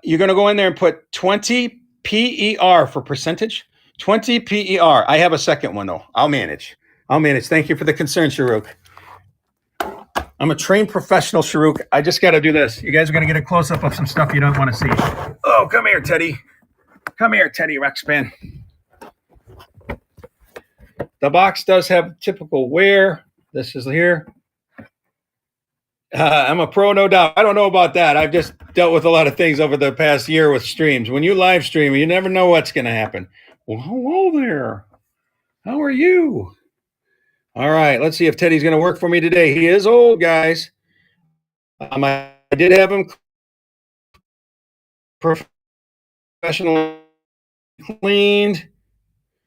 You're going to go in there and put 20 PER for percentage. 20 PER. I have a second one, though. I'll manage. Thank you for the concern, Sharuk. I'm a trained professional, Sharuk. I just got to do this. You guys are going to get a close-up of some stuff you don't want to see. Oh, come here, Teddy. Come here, Teddy Ruxpin. The box does have typical wear. This is here. I'm a pro, no doubt. I don't know about that. I've just dealt with a lot of things over the past year with streams. When you live stream, you never know what's going to happen. Well, hello there. How are you? All right, let's see if Teddy's going to work for me today. He is old, guys. I did have him professionally cleaned.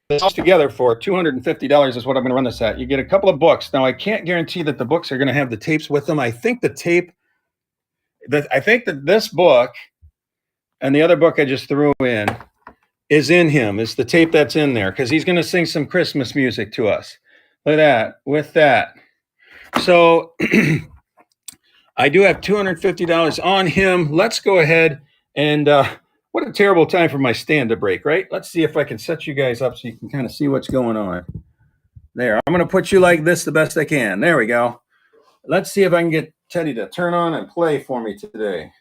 This all together for $250 is what I'm going to run this at. You get a couple of books. Now, I can't guarantee that the books are going to have the tapes with them. I think that this book and the other book I just threw in is in him. It's the tape that's in there because he's going to sing some Christmas music to us. Look at that. With that. So I do have $250 on him. Let's go ahead and what a terrible time for my stand to break, right? Let's see if I can set you guys up so you can kind of see what's going on. There. I'm going to put you like this the best I can. There we go. Let's see if I can get Teddy to turn on and play for me today.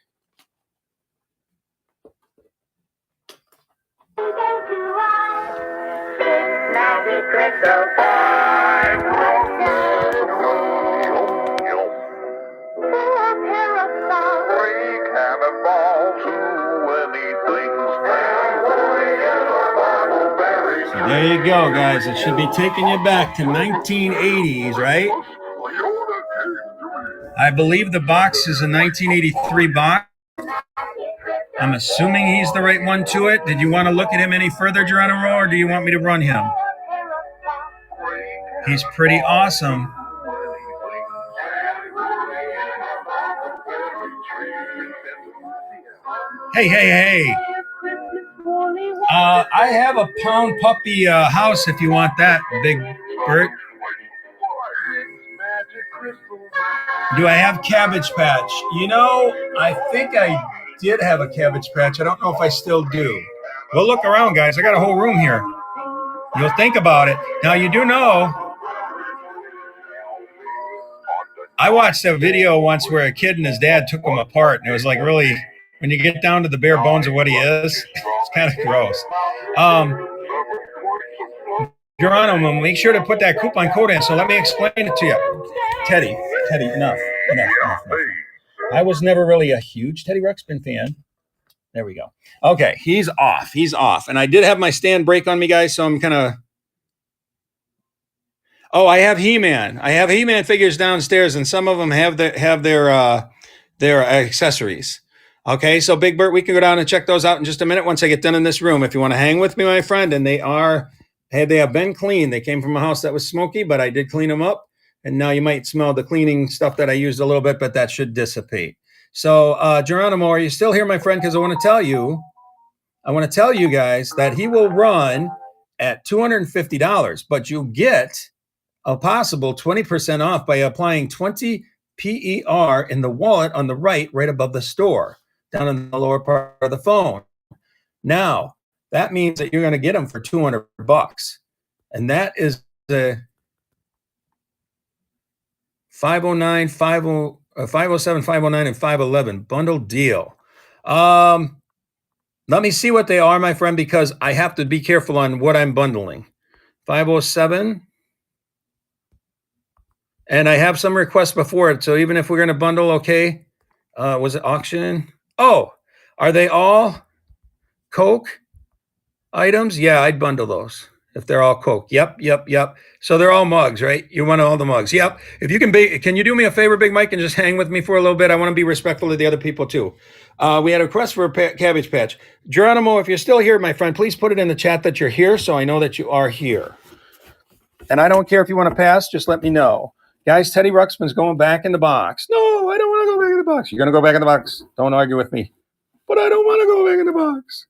So there you go, guys. It should be taking you back to 1980s, right? I believe the box is a 1983 box. I'm assuming he's the right one to it. Did you want to look at him any further, Geronimo, or do you want me to run him? He's pretty awesome. Hey. I have a pound puppy house if you want that, Big Bert. Do I have Cabbage Patch? You know, I think I did have a Cabbage Patch. I don't know if I still do. We'll look around, guys. I got a whole room here. You'll think about it. Now, you do know, I watched a video once where a kid and his dad took him apart, and it was like really, when you get down to the bare bones of what he is, it's kind of gross. Geronimo, make sure to put that coupon code in. So let me explain it to you. Teddy, enough. I was never really a huge Teddy Ruxpin fan. There we go. Okay, he's off. And I did have my stand break on me, guys, so I'm kind of... Oh, I have He-Man. I have He-Man figures downstairs, and some of them have their accessories. Okay, so Big Bert, we can go down and check those out in just a minute once I get done in this room. If you want to hang with me, my friend, and they have been cleaned. They came from a house that was smoky, but I did clean them up. And now you might smell the cleaning stuff that I used a little bit, but that should dissipate. So, Geronimo, are you still here, my friend? Because I want to tell you guys that he will run at $250, but you'll get a possible 20% off by applying 20 PER in the wallet on the right above the store, down in the lower part of the phone. Now, that means that you're going to get them for $200. And that is the 509, 507, 509, and 511 bundle deal. Let me see what they are, my friend, because I have to be careful on what I'm bundling. 507. And I have some requests before it. So even if we're going to bundle, okay. Was it auction? Oh, are they all Coke items? Yeah, I'd bundle those if they're all Coke. Yep. So they're all mugs, right? You want all the mugs. Yep. If you can you do me a favor, Big Mike, and just hang with me for a little bit? I want to be respectful of the other people too. We had a request for a Cabbage Patch. Geronimo, if you're still here, my friend, please put it in the chat that you're here so I know that you are here. And I don't care if you want to pass, just let me know. Guys, Teddy Ruxpin's going back in the box. No, I don't want to go back in the box. You're going to go back in the box. Don't argue with me. But I don't want to go back in the box.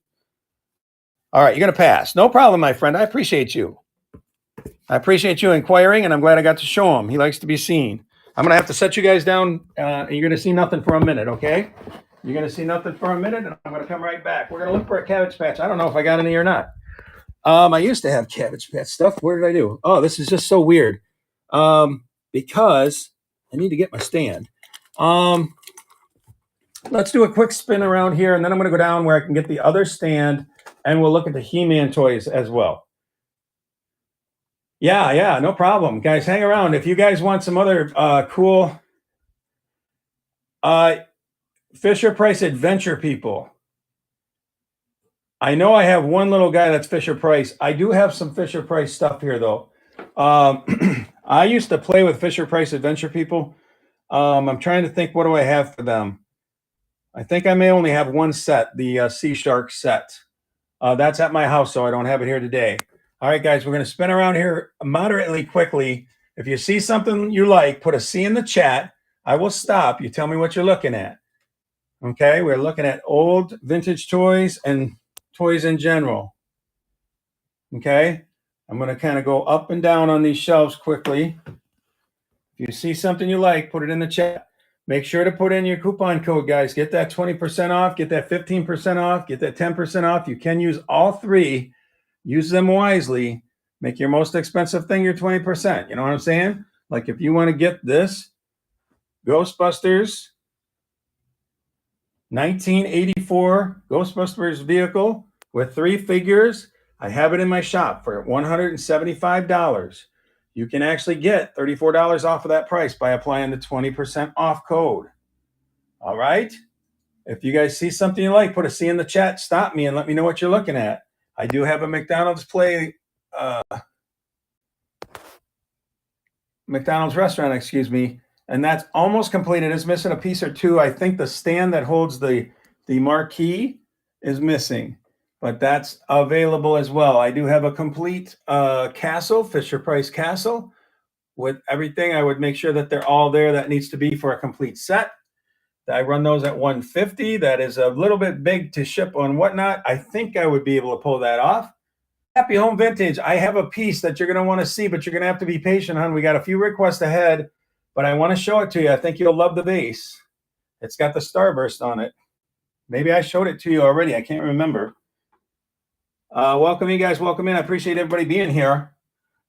All right, you're going to pass. No problem, my friend. I appreciate you. I appreciate you inquiring, and I'm glad I got to show him. He likes to be seen. I'm going to have to set you guys down. And you're going to see nothing for a minute, okay? You're going to see nothing for a minute, and I'm going to come right back. We're going to look for a Cabbage Patch. I don't know if I got any or not. I used to have Cabbage Patch stuff. Where did I do? Oh, this is just so weird. Because I need to get my stand. Let's do a quick spin around here, and then I'm going to go down where I can get the other stand, and we'll look at the He-Man toys as well. Yeah, no problem. Guys, hang around. If you guys want some other cool Fisher-Price Adventure people. I know I have one little guy that's Fisher-Price. I do have some Fisher-Price stuff here, though. I used to play with Fisher-Price Adventure people. I'm trying to think, what do I have for them? I think I may only have one set, the Sea Shark set. That's at my house, so I don't have it here today. All right, guys, we're going to spin around here moderately quickly. If you see something you like, put a C in the chat. I will stop. You tell me what you're looking at. Okay, we're looking at old vintage toys and toys in general. Okay, I'm going to kind of go up and down on these shelves quickly. If you see something you like, put it in the chat. Make sure to put in your coupon code, guys. Get that 20% off, get that 15% off, get that 10% off. You can use all three. Use them wisely. Make your most expensive thing your 20%. You know what I'm saying? Like if you want to get this Ghostbusters 1984 Ghostbusters vehicle with 3 figures, I have it in my shop for $175. You can actually get $34 off of that price by applying the 20% off code. All right? If you guys see something you like, put a C in the chat. Stop me and let me know what you're looking at. I do have a McDonald's McDonald's restaurant, excuse me, and that's almost completed. It's missing a piece or two. I think the stand that holds the marquee is missing, but that's available as well. I do have a complete castle, Fisher-Price castle, with everything. I would make sure that they're all there that needs to be for a complete set. I run those at $150. That is a little bit big to ship on whatnot. I think I would be able to pull that off. Happy Home Vintage. I have a piece that you're going to want to see, but you're going to have to be patient, hon. We got a few requests ahead, but I want to show it to you. I think you'll love the base. It's got the Starburst on it. Maybe I showed it to you already. I can't remember. Welcome, you guys. Welcome in. I appreciate everybody being here.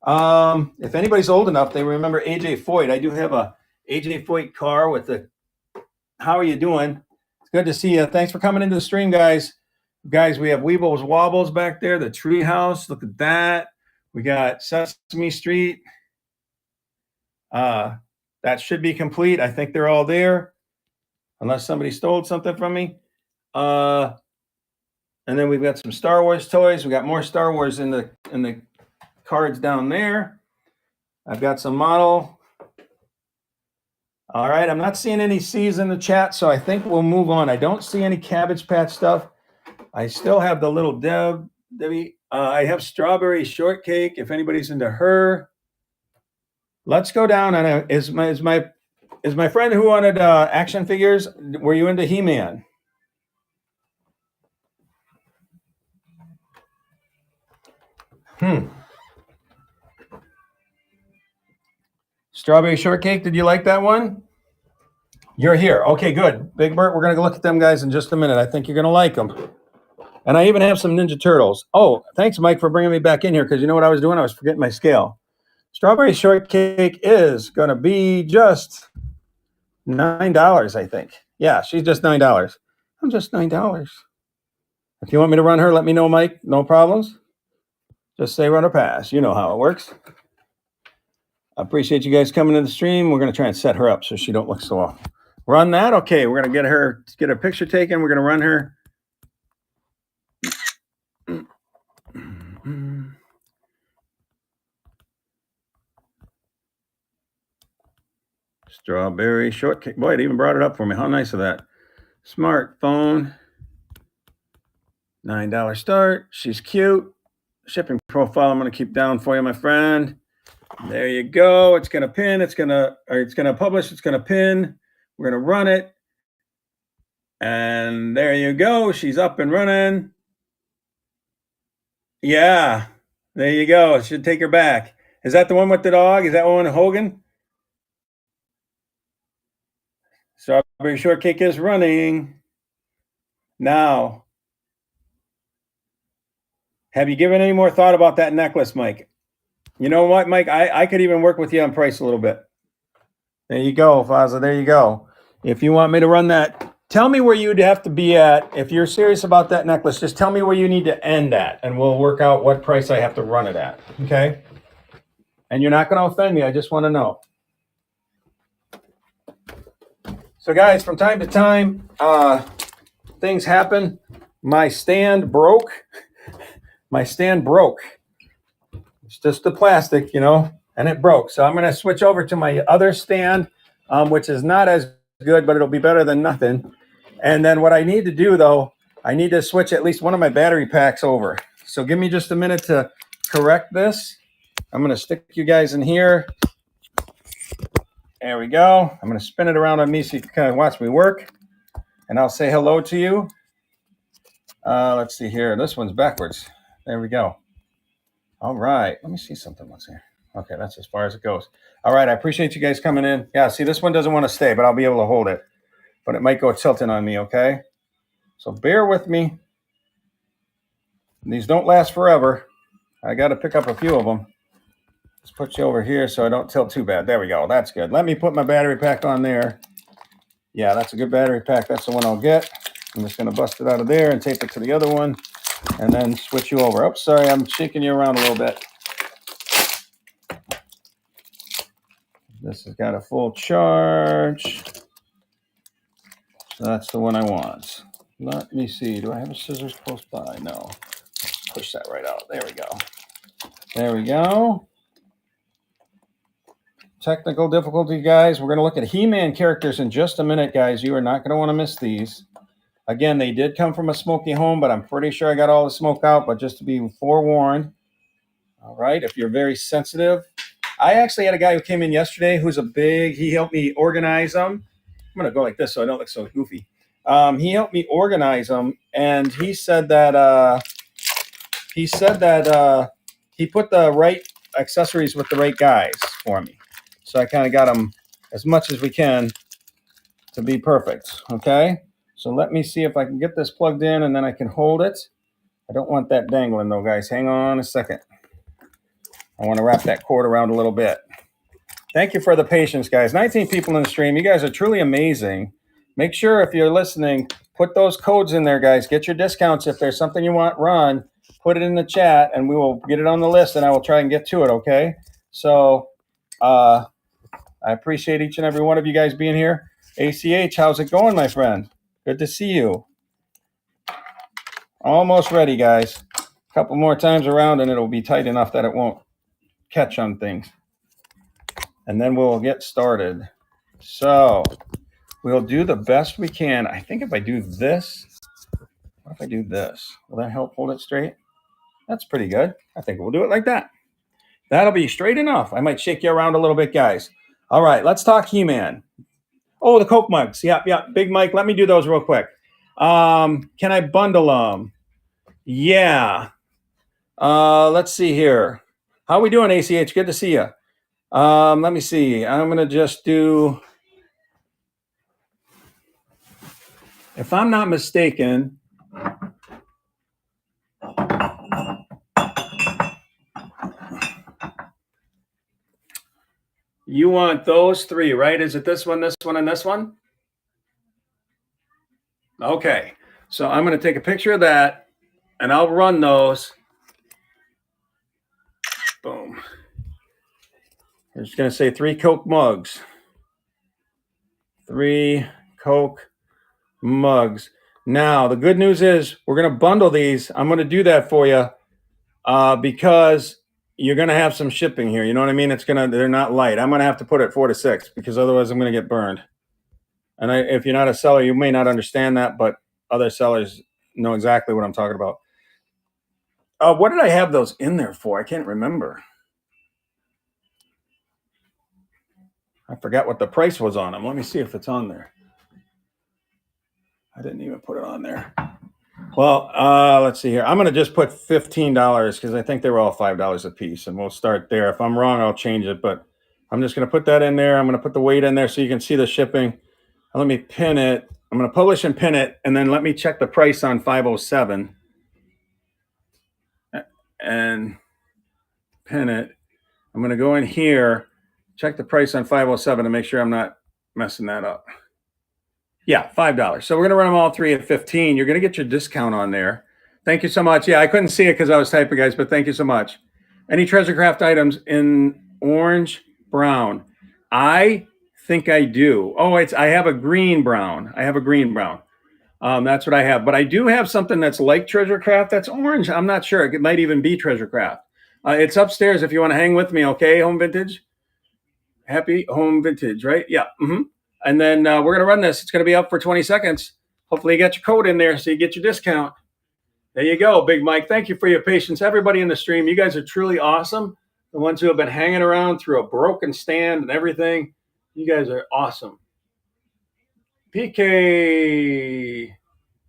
If anybody's old enough, they remember AJ Foyt. I do have a AJ Foyt car with the. How are you doing? It's good to see you. Thanks for coming into the stream, guys. Guys, we have Weebles Wobbles back there, the Treehouse. Look at that. We got Sesame Street. That should be complete. I think they're all there, unless somebody stole something from me. And then we've got some Star Wars toys. We got more Star Wars in the cards down there. I've got some model. All right, I'm not seeing any C's in the chat, so I think we'll move on. I don't see any Cabbage Patch stuff. I still have the little Debbie. I have Strawberry Shortcake, if anybody's into her. Let's go down on is my friend who wanted action figures. Were you into He-Man? Strawberry Shortcake, did you like that one? You're here. Okay, good. Big Bert, we're going to look at them guys in just a minute. I think you're going to like them. And I even have some Ninja Turtles. Oh, thanks, Mike, for bringing me back in here, because you know what I was doing? I was forgetting my scale. Strawberry Shortcake is going to be just $9, I think. Yeah, she's just $9. I'm just $9. If you want me to run her, let me know, Mike. No problems. Just say run or pass. You know how it works. I appreciate you guys coming to the stream. We're going to try and set her up so she don't look so off. Run that? Okay, we're going to get her picture taken. We're going to run her. Strawberry Shortcake. Boy, it even brought it up for me. How nice of that. Smartphone. $9 start. She's cute. Shipping profile I'm going to keep down for you, my friend. There you go. It's going to pin. It's going to publish. It's going to pin. We're going to run it. And there you go. She's up and running. Yeah. There you go. It should take her back. Is that the one with the dog? Is that one Hogan? Strawberry shortcake is running. Now, have you given any more thought about that necklace, Mike? You know what, Mike? I could even work with you on price a little bit. There you go, Faza. There you go. If you want me to run that, tell me where you'd have to be at. If you're serious about that necklace, just tell me where you need to end at, and we'll work out what price I have to run it at. Okay? And you're not going to offend me. I just want to know. So, guys, from time to time, things happen. My stand broke. My stand broke. It's just the plastic, and it broke. So I'm going to switch over to my other stand, which is not as good, but it'll be better than nothing. And then what I need to do, though, I need to switch at least one of my battery packs over. So give me just a minute to correct this. I'm going to stick you guys in here. There we go. I'm going to spin it around on me so you can kind of watch me work. And I'll say hello to you. Let's see here. This one's backwards. There we go. All right. Let me see something. Let's see. Okay, that's as far as it goes. All right. I appreciate you guys coming in. Yeah, see, this one doesn't want to stay, but I'll be able to hold it. But it might go tilting on me, okay? So bear with me. These don't last forever. I got to pick up a few of them. Let's put you over here so I don't tilt too bad. There we go. That's good. Let me put my battery pack on there. Yeah, that's a good battery pack. That's the one I'll get. I'm just going to bust it out of there and tape it to the other one and then switch you over. Oh, sorry, I'm shaking you around a little bit. This has got a full charge. So that's the one I want. Let me see. Do I have a scissors close by? No. Push that right out. There we go. There we go. Technical difficulty, guys. We're going to look at He-Man characters in just a minute, guys. You are not going to want to miss these. Again, they did come from a smoky home, but I'm pretty sure I got all the smoke out. But just to be forewarned, all right, if you're very sensitive. I actually had a guy who came in yesterday who's he helped me organize them. I'm going to go like this so I don't look so goofy. He helped me organize them, and he said that he put the right accessories with the right guys for me. So I kind of got them as much as we can to be perfect, okay? So let me see if I can get this plugged in, and then I can hold it. I don't want that dangling, though, guys. Hang on a second. I want to wrap that cord around a little bit. Thank you for the patience, guys. 19 people in the stream. You guys are truly amazing. Make sure if you're listening, put those codes in there, guys. Get your discounts. If there's something you want run, put it in the chat, and we will get it on the list, and I will try and get to it, okay? So I appreciate each and every one of you guys being here. ACH, how's it going, my friend? Good to see you. Almost ready, guys. A couple more times around, and it'll be tight enough that it won't catch on things. And then we'll get started. So we'll do the best we can. I think if I do this, what if I do this? Will that help hold it straight? That's pretty good. I think we'll do it like that. That'll be straight enough. I might shake you around a little bit, guys. All right, let's talk He-Man. Oh, the Coke mugs. Yeah. Big Mike, let me do those real quick. Can I bundle them? Yeah. Let's see here. How are we doing, ACH? Good to see you. Let me see. I'm going to just do, if I'm not mistaken, you want those three, right? Is it this one, and this one? Okay. So I'm going to take a picture of that, and I'll run those. Boom. I'm just going to say 3 Coke mugs. 3 Coke mugs. Now, the good news is we're going to bundle these. I'm going to do that for you because you're going to have some shipping here. You know what I mean? They're not light. I'm going to have to put it 4 to 6 because otherwise I'm going to get burned. And if you're not a seller, you may not understand that, but other sellers know exactly what I'm talking about. What did I have those in there for? I can't remember. I forgot what the price was on them. Let me see if it's on there. I didn't even put it on there. Well, let's see here. I'm going to just put $15 because I think they were all $5 a piece, and we'll start there. If I'm wrong, I'll change it, but I'm just going to put that in there. I'm going to put the weight in there so you can see the shipping. Let me pin it. I'm going to publish and pin it, and then let me check the price on 507 and pin it. I'm going to go in here, check the price on 507 to make sure I'm not messing that up. Yeah, $5. So we're going to run them all three at 15. You're going to get your discount on there. Thank you so much. Yeah, I couldn't see it because I was typing, guys, but thank you so much. Any Treasure Craft items in orange, brown? I think I do. Oh, I have a green brown. I have a green brown. That's what I have. But I do have something that's like Treasure Craft that's orange. I'm not sure. It might even be Treasure Craft. It's upstairs if you want to hang with me, okay, Home Vintage? Happy Home Vintage, right? Yeah. Mm-hmm. And then we're going to run this. It's going to be up for 20 seconds. Hopefully you got your code in there so you get your discount. There you go, Big Mike. Thank you for your patience. Everybody in the stream, you guys are truly awesome. The ones who have been hanging around through a broken stand and everything, you guys are awesome. PK,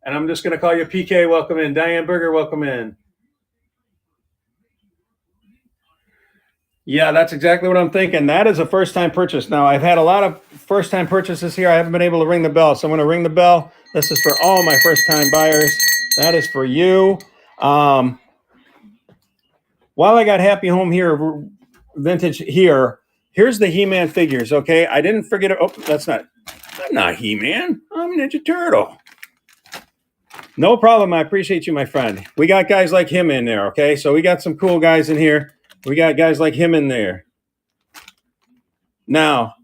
and I'm just going to call you PK. Welcome in. Diane Berger, welcome in. Yeah, that's exactly what I'm thinking. That is a first-time purchase. Now, I've had a lot of first-time purchases here. I haven't been able to ring the bell, so I'm going to ring the bell. This is for all my first-time buyers. That is for you. While I got Happy Home here, Vintage here, here's the He-Man figures, okay? I didn't forget it. Oh, I'm not He-Man. I'm Ninja Turtle. No problem. I appreciate you, my friend. We got guys like him in there, okay? So we got some cool guys in here. We got guys like him in there. Now,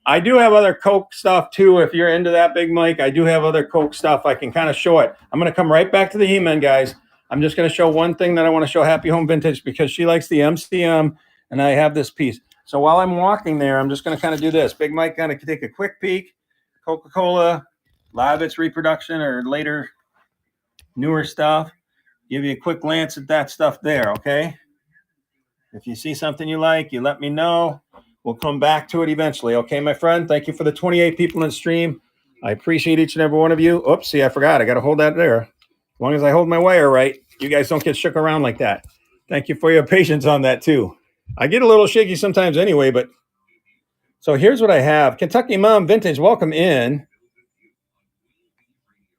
I do have other Coke stuff too. If you're into that, Big Mike, I do have other Coke stuff. I can kind of show it. I'm going to come right back to the He-Man, guys. I'm just going to show one thing that I want to show Happy Home Vintage because she likes the MCM, and I have this piece. So while I'm walking there, I'm just going to kind of do this. Big Mike kind of take a quick peek. Coca-Cola, a lot of its reproduction or later, newer stuff. Give you a quick glance at that stuff there, okay? If you see something you like, you let me know. We'll come back to it eventually. Okay, my friend? Thank you for the 28 people in the stream. I appreciate each and every one of you. Oops, see, I forgot. I got to hold that there. As long as I hold my wire right, you guys don't get shook around like that. Thank you for your patience on that, too. I get a little shaky sometimes anyway, but... So here's what I have. Kentucky Mom Vintage, welcome in.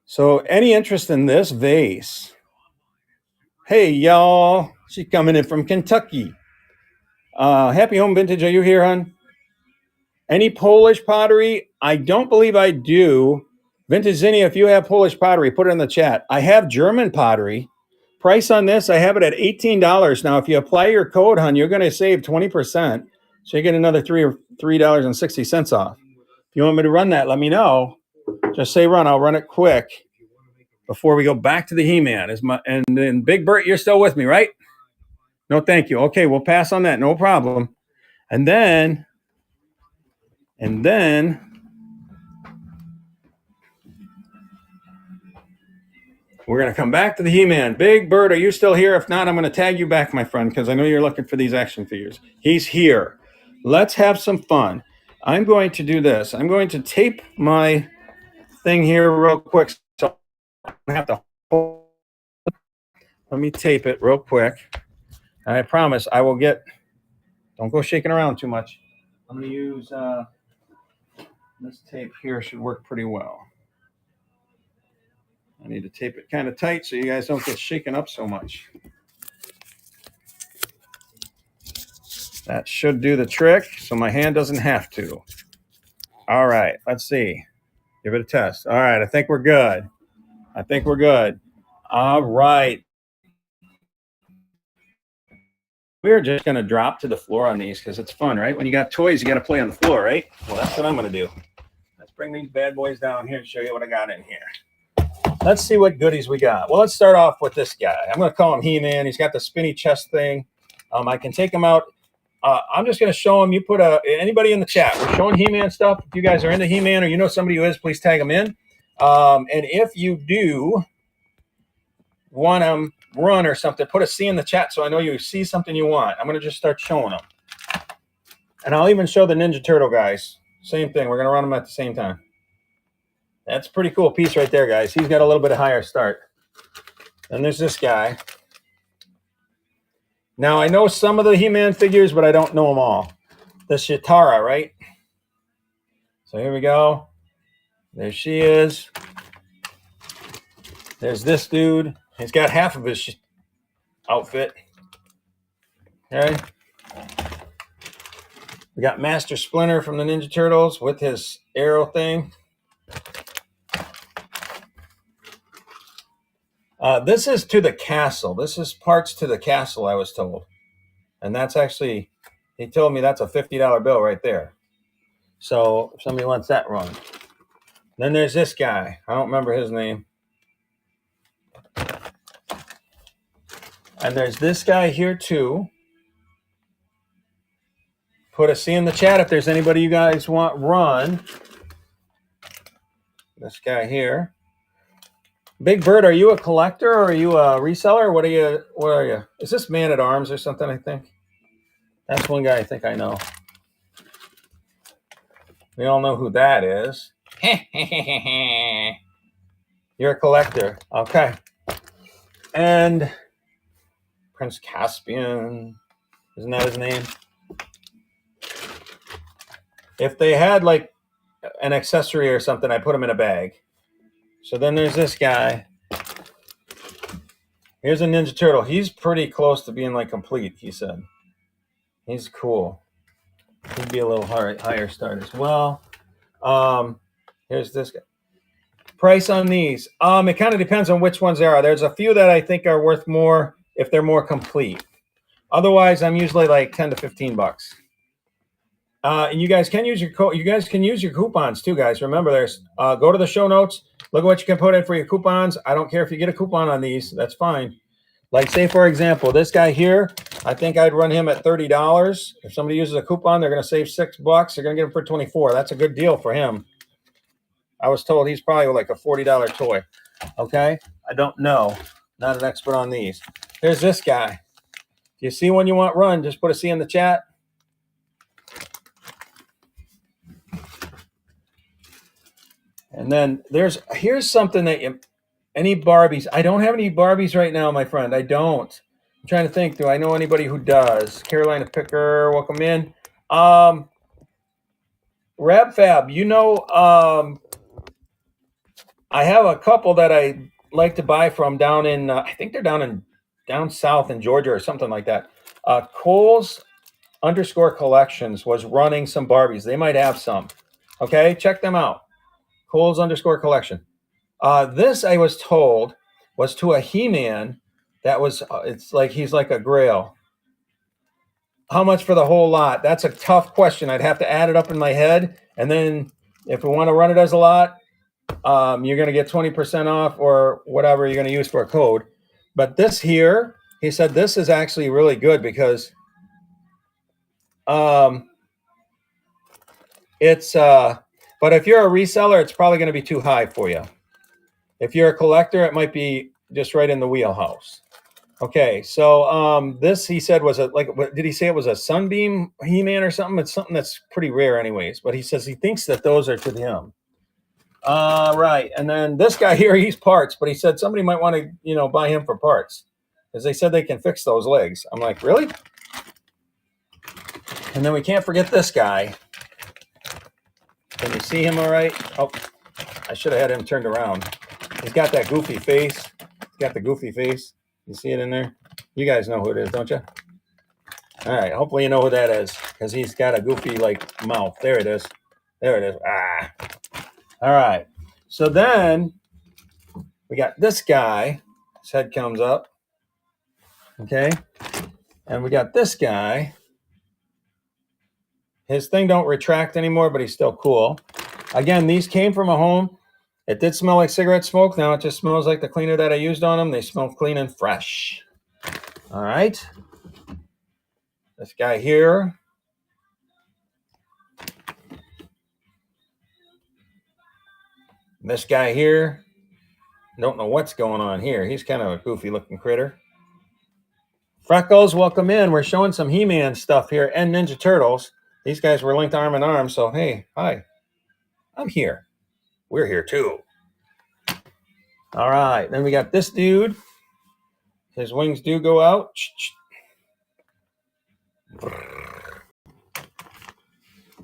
So any interest in this vase? Hey, y'all. She's coming in from Kentucky. Happy Home Vintage, are you here, hon? Any Polish pottery? I don't believe I do. Vintage Zinnia, if you have Polish pottery, put it in the chat. I have German pottery. Price on this, I have it at $18. Now, if you apply your code, hon, you're going to save 20%. So you get another $3.60 off. If you want me to run that, let me know. Just say run. I'll run it quick before we go back to the He-Man. And then Big Bert, you're still with me, right? No, thank you. Okay, we'll pass on that. No problem. And then we're going to come back to the He-Man. Big Bird, are you still here? If not, I'm going to tag you back, my friend, because I know you're looking for these action figures. He's here. Let's have some fun. I'm going to do this. I'm going to tape my thing here real quick. So I have to hold. Let me tape it real quick. And I promise I will get, don't go shaking around too much. I'm going to use this tape here. Should work pretty well. I need to tape it kind of tight so you guys don't get shaken up so much. That should do the trick, so my hand doesn't have to. All right, let's see. Give it a test. All right, I think we're good. All right. We're just going to drop to the floor on these because it's fun, right? When you got toys, you got to play on the floor, right? Well, that's what I'm going to do. Let's bring these bad boys down here and show you what I got in here. Let's see what goodies we got. Well, let's start off with this guy. I'm going to call him He-Man. He's got the spinny chest thing. I can take him out. I'm just going to show him. You put anybody in the chat. We're showing He-Man stuff. If you guys are into He-Man or you know somebody who is, please tag them in. And if you do want them run or something, put a C in the chat so I know you see something you want. I'm going to just start showing them. And I'll even show the Ninja Turtle guys. Same thing. We're going to run them at the same time. That's a pretty cool piece right there, guys. He's got a little bit of higher start. And there's this guy. Now, I know some of the He-Man figures, but I don't know them all. The Cheetara, right? So here we go. There she is. There's this dude. He's got half of his outfit. Okay. We got Master Splinter from the Ninja Turtles with his arrow thing. This is to the castle. This is parts to the castle, I was told. And that's actually, he told me that's a $50 bill right there. So if somebody wants that run. Then there's this guy. I don't remember his name. And there's this guy here too. Put a C in the chat if there's anybody you guys want run. This guy here. Big Bird, are you a collector or are you a reseller? What are you? Is this Man at Arms or something, I think? That's one guy I think I know. We all know who that is. You're a collector. Okay. And Prince Caspian. Isn't that his name? If they had like an accessory or something, I put them in a bag. So then there's this guy. Here's a Ninja Turtle. He's pretty close to being like complete, he said. He's cool. He'd be a little higher start as well. Here's this guy. Price on these. It kind of depends on which ones there are. There's a few that I think are worth more if they're more complete. Otherwise, I'm usually like 10 to 15 bucks. And you guys can use your coupons too, guys. Remember, there's go to the show notes. Look at what you can put in for your coupons. I don't care if you get a coupon on these. That's fine. Like, say, for example, this guy here, I think I'd run him at $30. If somebody uses a coupon, they're going to save $6. They're going to get him for $24. That's a good deal for him. I was told he's probably like a $40 toy. Okay? I don't know. Not an expert on these. Here's this guy. If you see one you want run, just put a C in the chat. And then here's something that any Barbies. I don't have any Barbies right now, my friend. I don't. I'm trying to think. Do I know anybody who does? Carolina Picker, welcome in. Rab Fab, I have a couple that I like to buy from down in, I think they're down south in Georgia or something like that. Kohl's _ Collections was running some Barbies. They might have some. Okay, check them out. Kohl's _ Collection. This, I was told, was to a He-Man that was, it's like he's like a Grail. How much for the whole lot? That's a tough question. I'd have to add it up in my head. And then if we want to run it as a lot, you're going to get 20% off or whatever you're going to use for a code. But this here, he said this is actually really good because it's, but if you're a reseller, it's probably going to be too high for you. If you're a collector, it might be just right in the wheelhouse. Okay, so this he said was did he say it was a Sunbeam He-Man or something? It's something that's pretty rare anyways, but he says he thinks that those are to him. Right, and then this guy here, he's parts, but he said somebody might want to, buy him for parts because they said they can fix those legs. I'm like, really? And then we can't forget this guy. Can you see him all right? Oh, I should have had him turned around. He's got that goofy face. He's got the goofy face. You see it in there? You guys know who it is, don't you? All right. Hopefully you know who that is because he's got a goofy, mouth. There it is. There it is. Ah. All right. So then we got this guy. His head comes up. Okay. And we got this guy. His thing don't retract anymore, but he's still cool. Again, these came from a home. It did smell like cigarette smoke. Now it just smells like the cleaner that I used on them. They smell clean and fresh. All right. This guy here. This guy here. Don't know what's going on here. He's kind of a goofy looking critter. Freckles, welcome in. We're showing some He-Man stuff here and Ninja Turtles. These guys were linked arm in arm. So, hey, hi. I'm here. We're here too. All right. Then we got this dude. His wings do go out.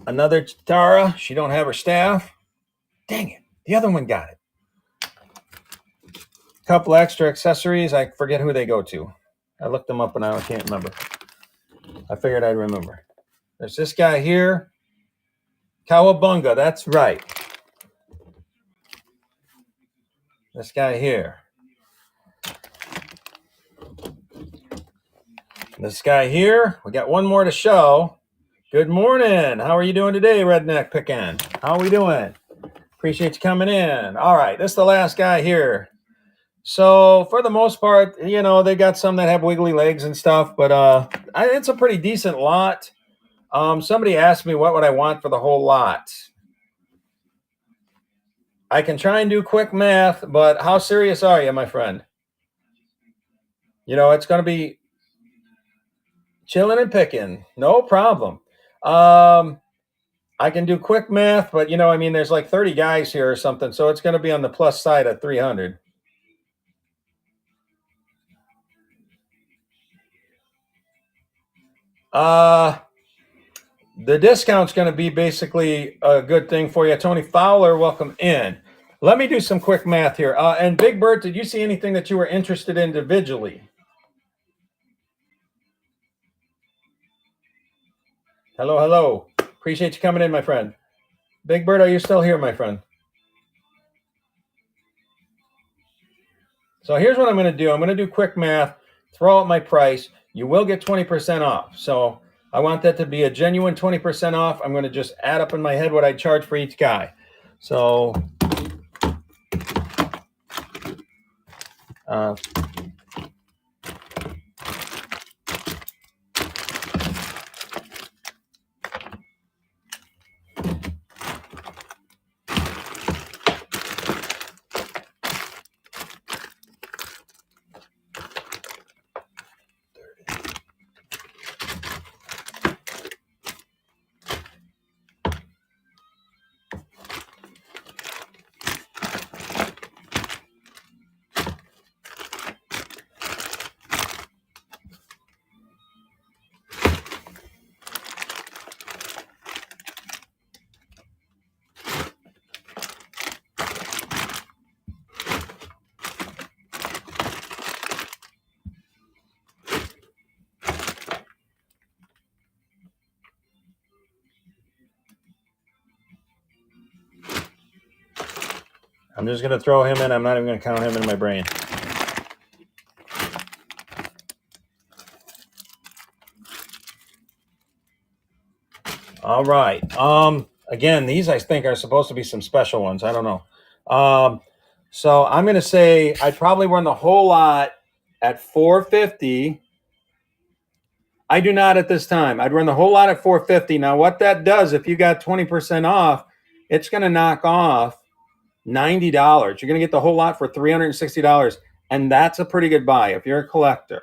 Another Tara. She don't have her staff. Dang it. The other one got it. Couple extra accessories. I forget who they go to. I looked them up and I can't remember. I figured I'd remember. There's this guy here. Cowabunga. That's right. This guy here. This guy here. We got one more to show. Good morning. How are you doing today, Redneck Pickin'? How are we doing? Appreciate you coming in. All right. This is the last guy here. So for the most part, you know, they got some that have wiggly legs and stuff, but it's a pretty decent lot. Somebody asked me what would I want for the whole lot. I can try and do quick math, but how serious are you, my friend? You know, it's going to be chilling and picking. No problem. I can do quick math, but, you know, I mean, there's like 30 guys here or something, so it's going to be on the plus side of 300. The discount's going to be basically a good thing for you. Tony Fowler, welcome in. Let me do some quick math here. And Big Bird, did you see anything that you were interested in individually? Hello, hello. Appreciate you coming in, my friend. Big Bird, are you still here, my friend? So here's what I'm going to do. I'm going to do quick math, throw out my price. You will get 20% off. So I want that to be a genuine 20% off. I'm going to just add up in my head what I charge for each guy. So I'm just going to throw him in. I'm not even going to count him in my brain. All right. Again, these I think are supposed to be some special ones. I don't know. So I'm going to say I'd probably run the whole lot at $450. I do not at this time. I'd run the whole lot at $450. Now, what that does, if you got 20% off, it's going to knock off $90. You're going to get the whole lot for $360. And that's a pretty good buy if you're a collector.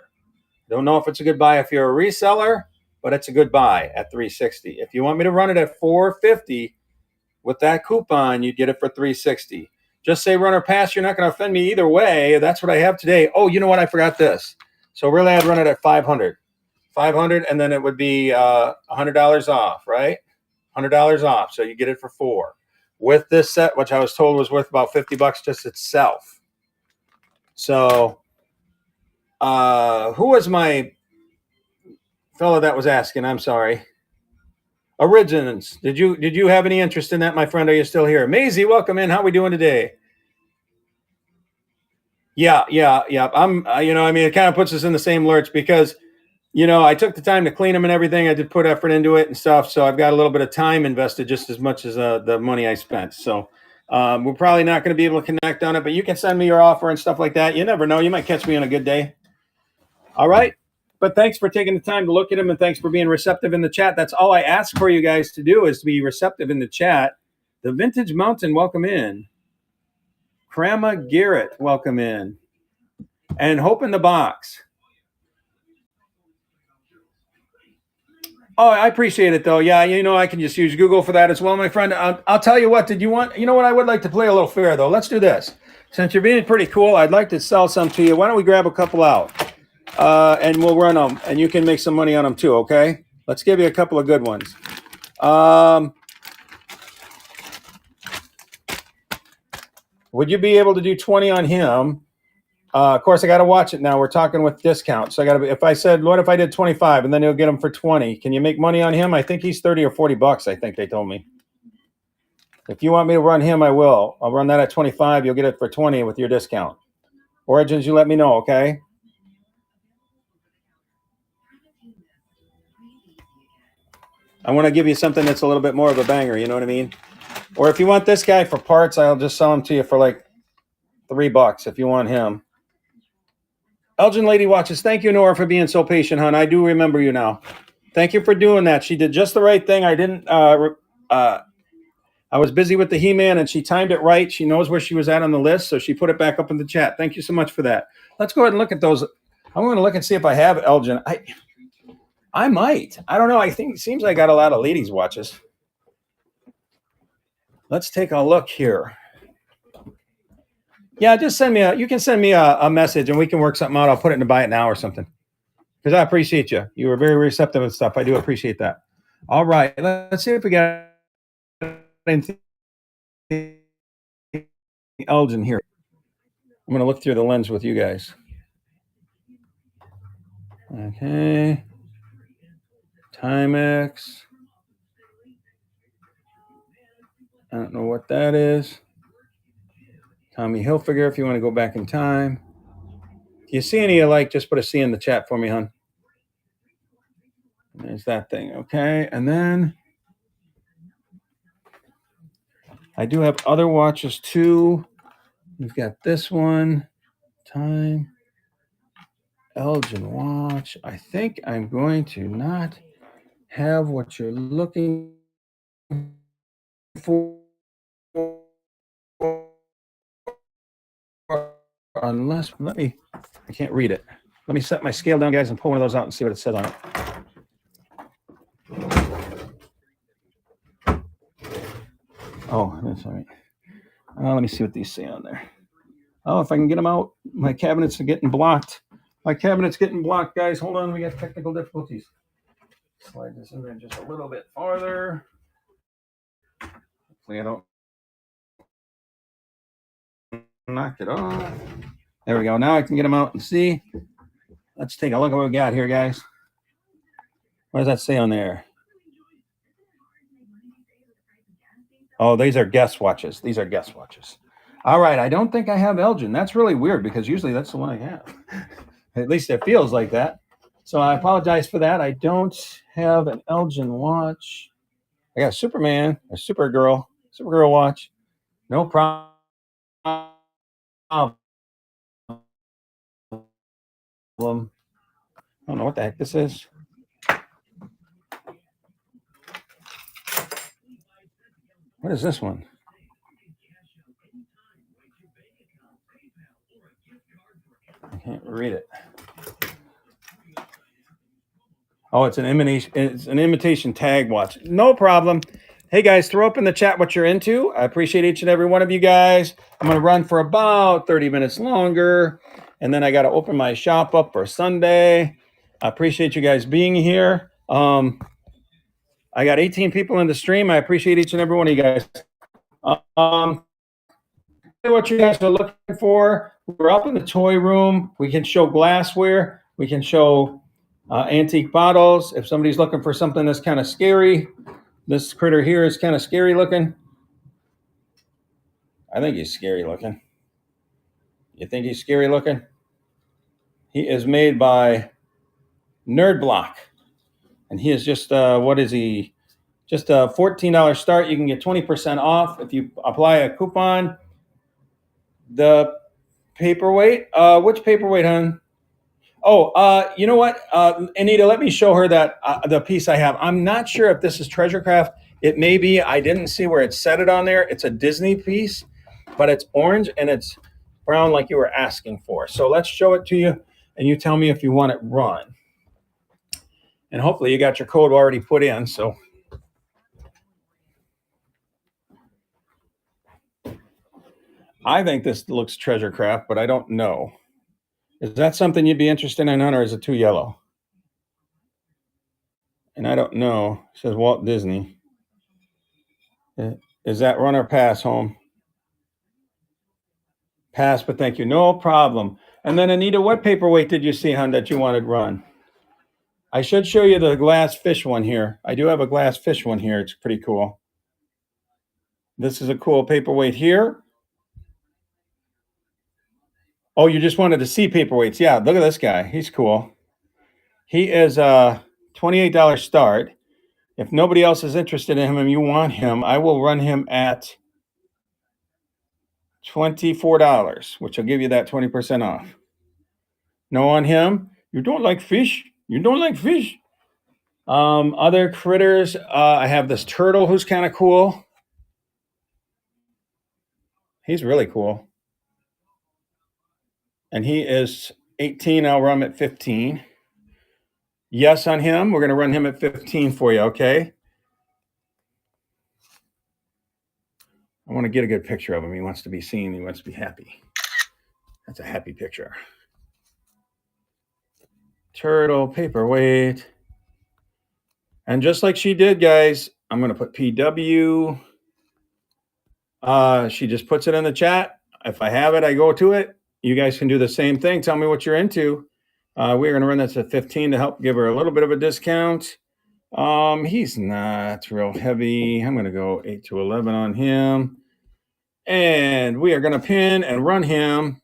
Don't know if it's a good buy if you're a reseller, but it's a good buy at $360. If you want me to run it at $450 with that coupon, you'd get it for $360. Just say run or pass. You're not going to offend me either way. That's what I have today. Oh, you know what? I forgot this. So really, I'd run it at $500. $500, and then it would be $100 off, right? $100 off. So you get it for $4. With this set, which I was told was worth about $50 just itself. So who was my fellow that was asking? I'm sorry. Origins. Did you have any interest in that, my friend? Are you still here? Maisie, welcome in. How are we doing today? Yeah. I'm, I mean, it kind of puts us in the same lurch because, I took the time to clean them and everything. I did put effort into it and stuff. So I've got a little bit of time invested just as much as the money I spent. So we're probably not going to be able to connect on it, but you can send me your offer and stuff like that. You never know. You might catch me on a good day. All right. But thanks for taking the time to look at them, and thanks for being receptive in the chat. That's all I ask for you guys to do is to be receptive in the chat. The Vintage Mountain, welcome in. Krama Garrett, welcome in. And Hope in the Box. Oh, I appreciate it, though. Yeah, I can just use Google for that as well, my friend. I'll tell you what, I would like to play a little fair, though. Let's do this. Since you're being pretty cool, I'd like to sell some to you. Why don't we grab a couple out? and we'll run them, and you can make some money on them too. Okay, let's give you a couple of good ones. Would you be able to do 20 on him? Of course, I got to watch it now. We're talking with discounts. So I got to. If I said, what if I did 25, and then he'll get him for 20? Can you make money on him? I think he's 30 or 40 bucks. I think they told me. If you want me to run him, I will. I'll run that at 25. You'll get it for 20 with your discount. Origins, you let me know, okay? I want to give you something that's a little bit more of a banger. You know what I mean? Or if you want this guy for parts, I'll just sell him to you for like $3 if you want him. Elgin Lady Watches, thank you, Nora, for being so patient, hon. I do remember you now. Thank you for doing that. She did just the right thing. I didn't. I was busy with the He-Man, and she timed it right. She knows where she was at on the list, so she put it back up in the chat. Thank you so much for that. Let's go ahead and look at those. I'm going to look and see if I have Elgin. I might. I don't know. I think it seems I got a lot of ladies' watches. Let's take a look here. Yeah, just send me you can send me a message and we can work something out. I'll put it in to buy it now or something. Because I appreciate you. You were very receptive and stuff. I do appreciate that. All right. Let's see if we got anything Elgin here. I'm going to look through the lens with you guys. Okay. Timex. I don't know what that is. Tommy Hilfiger, if you want to go back in time. Do you see any you like? Just put a C in the chat for me, hon. There's that thing. Okay. And then I do have other watches too. We've got this one. Time. Elgin watch. I think I'm going to not have what you're looking for unless I can't read it. Let me set my scale down, guys, and pull one of those out and see what it says on it. Oh, that's all right. Let me see what these say on there. Oh, if I can get them out. My cabinets are getting blocked. My cabinet's getting blocked, guys. Hold on. We got technical difficulties. Slide this in there just a little bit farther. Hopefully I don't knock it off. There we go. Now I can get them out and see. Let's take a look at what we got here, guys. What does that say on there? Oh, these are guest watches. These are guest watches. All right. I don't think I have Elgin. That's really weird because usually that's the one I have. At least it feels like that. So I apologize for that. I don't have an Elgin watch. I got a Superman, a Supergirl watch. No problem. I don't know what the heck this is. What is this one? I can't read it. Oh, it's an imitation tag watch. No problem. Hey guys, throw up in the chat what you're into. I appreciate each and every one of you guys. I'm going to run for about 30 minutes longer, and then I got to open my shop up for Sunday. I appreciate you guys being here. I got 18 people in the stream. I appreciate each and every one of you guys. What you guys are looking for, we're up in the toy room. We can show glassware. We can show antique bottles. If somebody's looking for something that's kind of scary, this critter here is kind of scary looking. I think he's scary looking. You think he's scary looking? He is made by Nerd Block. And he is just, what is he? Just a $14 start. You can get 20% off if you apply a coupon. The paperweight, which paperweight, hon? Oh, you know what? Anita, let me show her that the piece I have. I'm not sure if this is Treasure Craft. It may be. I didn't see where it said it on there. It's a Disney piece, but it's orange and it's brown like you were asking for. So let's show it to you, and you tell me if you want it run. And hopefully you got your code already put in. So I think this looks Treasure Craft, but I don't know. Is that something you'd be interested in, or is it too yellow? And I don't know. It says Walt Disney. Is that run or pass, home? Pass, but thank you. No problem. And then, Anita, what paperweight did you see, hon, that you wanted run? I should show you the glass fish one here. I do have a glass fish one here. It's pretty cool. This is a cool paperweight here. Oh, you just wanted to see paperweights. Yeah, look at this guy. He's cool. He is a $28 start. If nobody else is interested in him and you want him, I will run him at $24, which will give you that 20% off. No on him? You don't like fish? You don't like fish? Other critters, I have this turtle who's kind of cool. He's really cool. And he is 18. I'll run him at 15. Yes on him. We're going to run him at 15 for you, okay? I want to get a good picture of him. He wants to be seen. He wants to be happy. That's a happy picture. Turtle, paperweight. And just like she did, guys, I'm going to put PW. She just puts it in the chat. If I have it, I go to it. You guys can do the same thing. Tell me what you're into. We're going to run this at 15 to help give her a little bit of a discount. He's not real heavy. I'm going to go 8 to 11 on him. And we are going to pin and run him.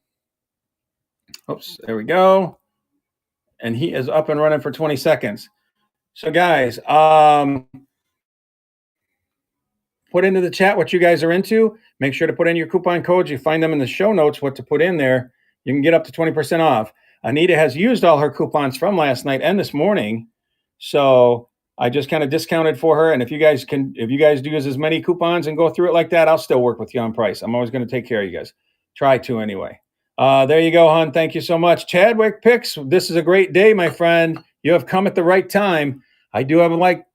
Oops, there we go. And he is up and running for 20 seconds. So, guys, put into the chat what you guys are into. Make sure to put in your coupon codes. You find them in the show notes, what to put in there. You can get up to 20% off. Anita has used all her coupons from last night and this morning. So I just kind of discounted for her. And if you guys do use as many coupons and go through it like that, I'll still work with you on price. I'm always going to take care of you guys. Try to anyway. There you go, hon. Thank you so much. Chadwick Picks, this is a great day, my friend. You have come at the right time. I do have like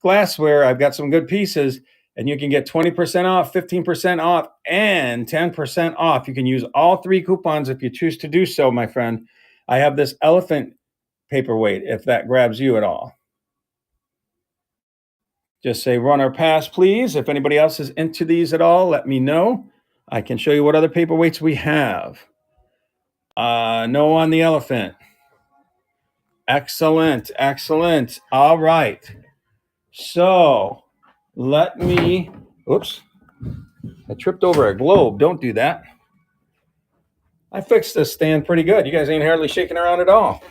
glassware. I've got some good pieces. And you can get 20% off, 15% off, and 10% off. You can use all 3 coupons if you choose to do so, my friend. I have this elephant paperweight, if that grabs you at all. Just say run or pass, please. If anybody else is into these at all, let me know. I can show you what other paperweights we have. No on the elephant. Excellent, excellent. All right. So let me, oops, I tripped over a globe. Don't do that. I fixed this stand pretty good. You guys ain't hardly shaking around at all.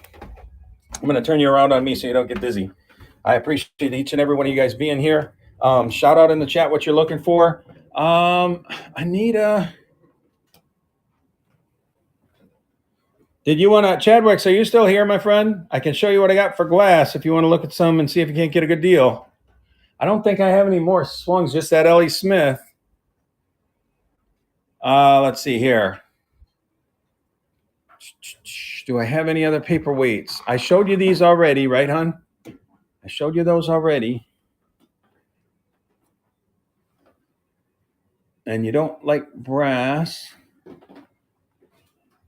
I'm going to turn you around on me so you don't get dizzy. I appreciate each and every one of you guys being here. Shout out in the chat what you're looking for. Anita. Did you want to, Chadwick, are you still here, my friend? I can show you what I got for glass if you want to look at some and see if you can't get a good deal. I don't think I have any more swungs, just that Ellie Smith. Let's see here. Do I have any other paperweights? I showed you these already, right, hon? I showed you those already. And you don't like brass.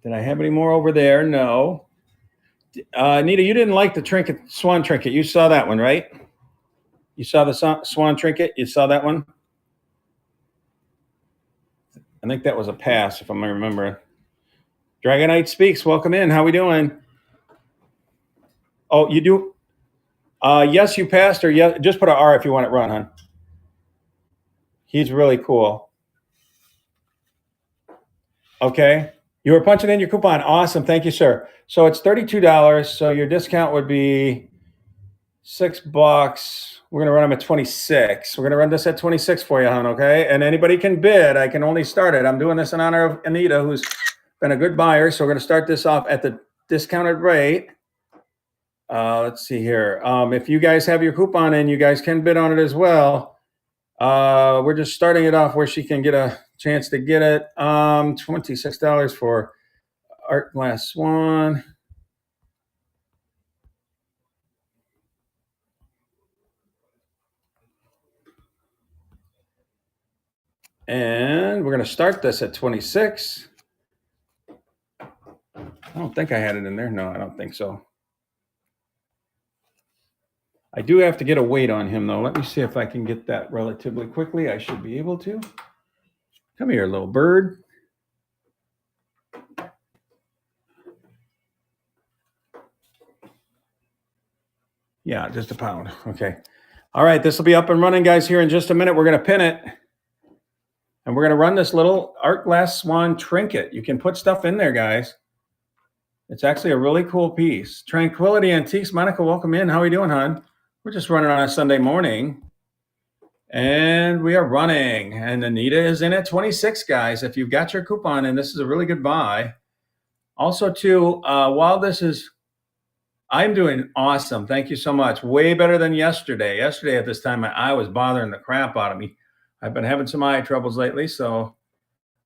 Did I have any more over there? No. Anita, you didn't like the trinket, swan trinket. You saw that one, right? You saw the swan trinket? You saw that one? I think that was a pass, if I'm remembering. Dragonite Speaks, welcome in. How we doing? Oh, you do? Yes, you passed, or yes, just put an R if you want it run, hon. He's really cool. Okay. You were punching in your coupon. Awesome. Thank you, sir. So it's $32. So your discount would be $6. We're going to run them at 26. We're going to run this at 26 for you, hon. Okay. And anybody can bid. I can only start it. I'm doing this in honor of Anita, who's been a good buyer. So we're going to start this off at the discounted rate. Let's see here. If you guys have your coupon in, you guys can bid on it as well. We're just starting it off where she can get a chance to get it. $26 for Art Glass Swan. And we're going to start this at 26. don't think I had it in there. No, I don't think so. I do have to get a weight on him, though. Let me see if I can get that relatively quickly. I should be able to. Come here, little bird. Yeah, just a pound. Okay. All right, this will be up and running, guys, here in just a minute. We're going to pin it. And we're going to run this little Art Glass Swan trinket. You can put stuff in there, guys. It's actually a really cool piece. Tranquility Antiques. Monica, welcome in. How are you doing, hon? We're just running on a Sunday morning. And we are running. And Anita is in at 26, guys. If you've got your coupon, and this is a really good buy. Also, too, while this is, I'm doing awesome. Thank you so much. Way better than yesterday. Yesterday at this time, my eye was bothering the crap out of me. I've been having some eye troubles lately, so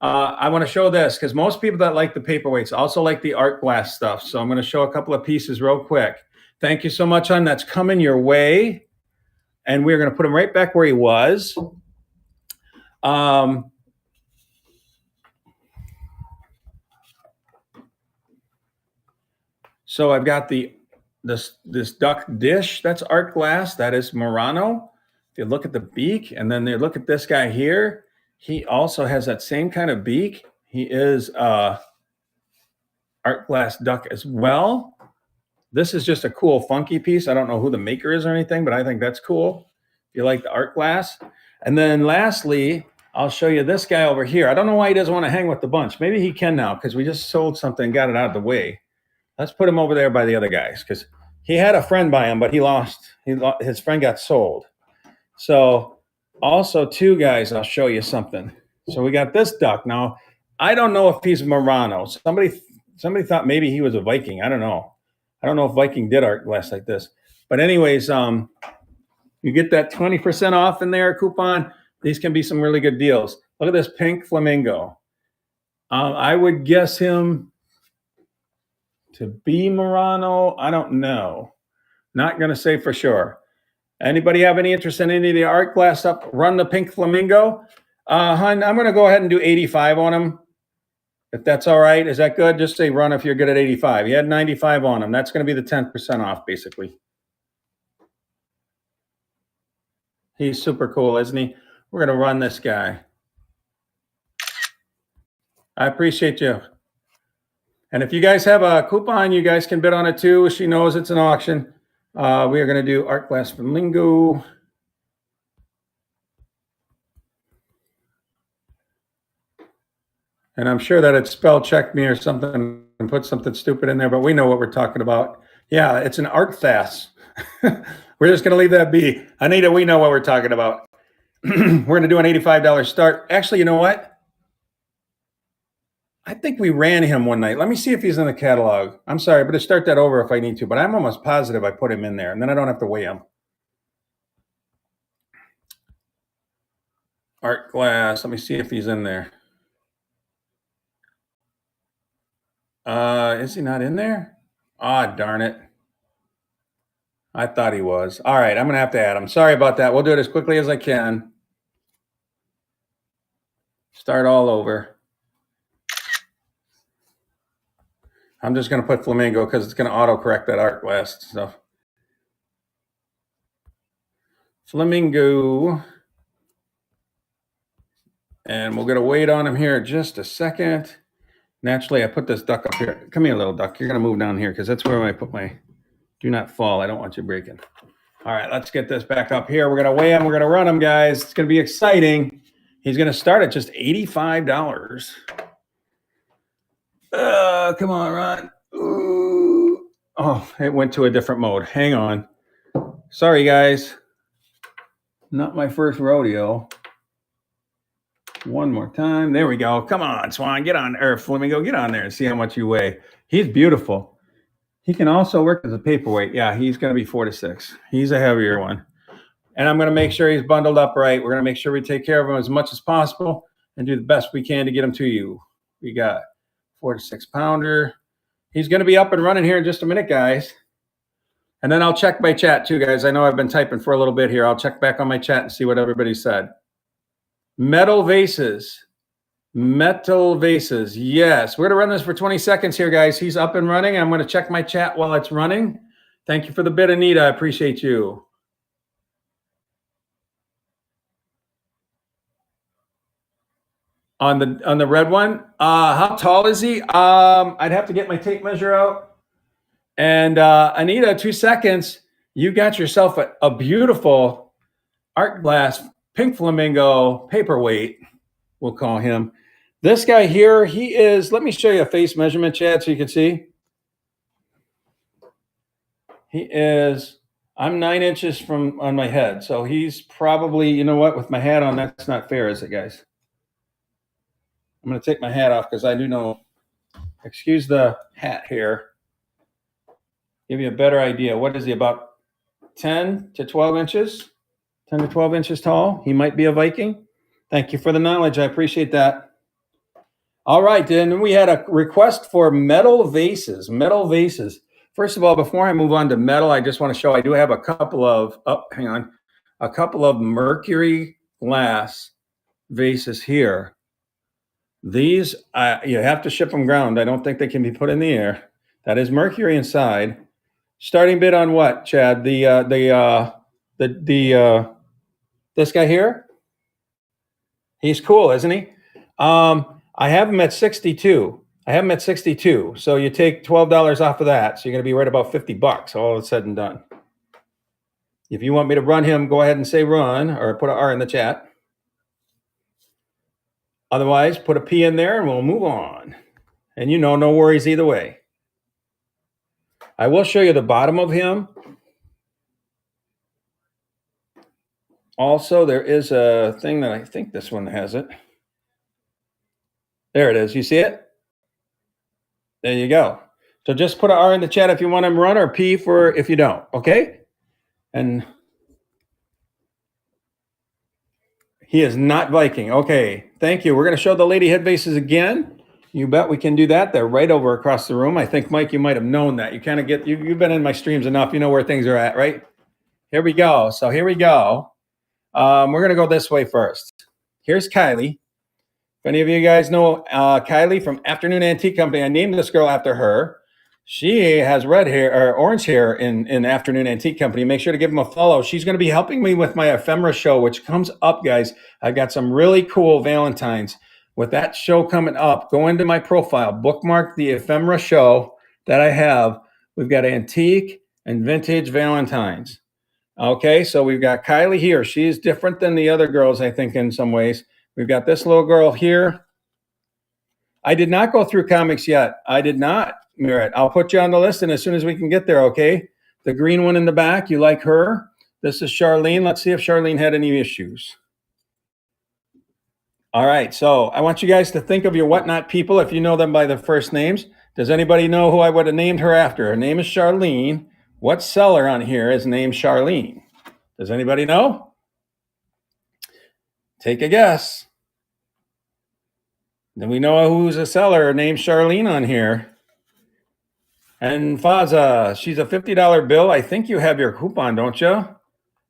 I want to show this because most people that like the paperweights also like the art glass stuff. So I'm going to show a couple of pieces real quick. Thank you so much, hon. That's coming your way. And we're going to put him right back where he was. So I've got this duck dish. That's art glass. That is Murano. If you look at the beak, and then you look at this guy here, he also has that same kind of beak. He is art glass duck as well. This is just a cool, funky piece. I don't know who the maker is or anything, but I think that's cool. If you like the art glass. And then lastly, I'll show you this guy over here. I don't know why he doesn't want to hang with the bunch. Maybe he can now because we just sold something, got it out of the way. Let's put him over there by the other guys because he had a friend by him, but he lost. His friend got sold. So also, too, guys, I'll show you something. So we got this duck. Now, I don't know if he's Murano. Somebody thought maybe he was a Viking. I don't know. I don't know if Viking did art glass like this. But anyways, you get that 20% off in there coupon. These can be some really good deals. Look at this pink flamingo. I would guess him to be Murano. I don't know. Not going to say for sure. Anybody have any interest in any of the art glass stuff? Run the pink flamingo. Hun, I'm going to go ahead and do 85 on him. If that's all right. Is that good? Just say run if you're good at 85. He had 95 on him. That's going to be the 10% off, basically. He's super cool, isn't he? We're going to run this guy. I appreciate you. And if you guys have a coupon, you guys can bid on it too. She knows it's an auction. We are going to do art glass flamingo. And I'm sure that it spell checked me or something and put something stupid in there, but we know what we're talking about. Yeah, it's an art glass. We're just going to leave that be. Anita, we know what we're talking about. We're going to do an $85 start. Actually, you know what? I think we ran him one night. Let me see if he's in the catalog. I'm sorry, but to start that over if I need to, but I'm almost positive I put him in there, and then I don't have to weigh him. Art glass. Let me see if he's in there. Is he not in there? Ah, darn it. I thought he was. All right, I'm going to have to add him. Sorry about that. We'll do it as quickly as I can. Start all over. I'm just going to put flamingo because it's going to auto-correct that art glass stuff. Flamingo. And we'll get a weight on him here in just a second. Naturally, I put this duck up here. Come here, little duck. You're going to move down here because that's where I put my do not fall. I don't want you breaking. All right, let's get this back up here. We're going to weigh him. We're going to run him, guys. It's going to be exciting. He's going to start at just $85. Come on, Ron. Ooh. Oh, it went to a different mode. Hang on. Sorry, guys. Not my first rodeo. One more time. There we go. Come on, Swan. Get on, or Flamingo. Get on there and see how much you weigh. He's beautiful. He can also work as a paperweight. Yeah, he's going to be 4 to 6. He's a heavier one. And I'm going to make sure he's bundled up right. We're going to make sure we take care of him as much as possible and do the best we can to get him to you. We got 4 to 6 pounder. He's going to be up and running here in just a minute, guys. And then I'll check my chat too, guys. I know I've been typing for a little bit here. I'll check back on my chat and see what everybody said. Metal vases. Metal vases. Yes. We're going to run this for 20 seconds here, guys. He's up and running. I'm going to check my chat while it's running. Thank you for the bid, Anita. I appreciate you. On the red one, how tall is he? I'd have to get my tape measure out. And Anita, 2 seconds. You got yourself a beautiful art glass pink flamingo paperweight. We'll call him. This guy here, he is. Let me show you a face measurement, Chad, so you can see. He is. I'm 9 inches from on my head, so he's probably. You know what? With my hat on, that's not fair, is it, guys? I'm going to take my hat off because I do know. Excuse the hat here. Give you a better idea. What is he, about 10 to 12 inches? 10 to 12 inches tall. He might be a Viking. Thank you for the knowledge. I appreciate that. All right, then we had a request for metal vases. Metal vases. First of all, before I move on to metal, I just want to show I do have a couple of, a couple of mercury glass vases here. These, you have to ship them ground. I don't think they can be put in the air. That is mercury inside. Starting bid on what, Chad? This guy here? He's cool, isn't he? I have him at 62. So you take $12 off of that. So you're going to be right about $50 all said and done. If you want me to run him, go ahead and say run or put an R in the chat. Otherwise, put a P in there and we'll move on. And no worries either way. I will show you the bottom of him. Also, there is a thing that I think this one has it. There it is. You see it? There you go. So just put an R in the chat if you want him to run or P for if you don't. Okay? And he is not Viking. Okay. Thank you. We're going to show the lady head vases again. You bet we can do that. They're right over across the room. I think, Mike, you might have known that. You kind of get, you've been in my streams enough. You know where things are at, right? Here we go. So here we go. We're going to go this way first. Here's Kylie. If any of you guys know Kylie from Afternoon Antique Company, I named this girl after her. She has red hair or orange hair in Afternoon Antique Company. Make sure to give them a follow. She's going to be helping me with my ephemera show, which comes up, guys. I've got some really cool Valentines. With that show coming up, go into my profile, bookmark the ephemera show that I have. We've got antique and vintage Valentines. Okay, so we've got Kylie here. She's different than the other girls, I think, in some ways. We've got this little girl here. I did not go through comics yet. I did not, Merritt. I'll put you on the list, and as soon as we can get there, okay? The green one in the back, you like her? This is Charlene. Let's see if Charlene had any issues. All right, so I want you guys to think of your whatnot people if you know them by their first names. Does anybody know who I would have named her after? Her name is Charlene. What seller on here is named Charlene? Does anybody know? Take a guess. Then we know who's a seller named Charlene on here. And Faza, she's a $50 bill. I think you have your coupon, don't you?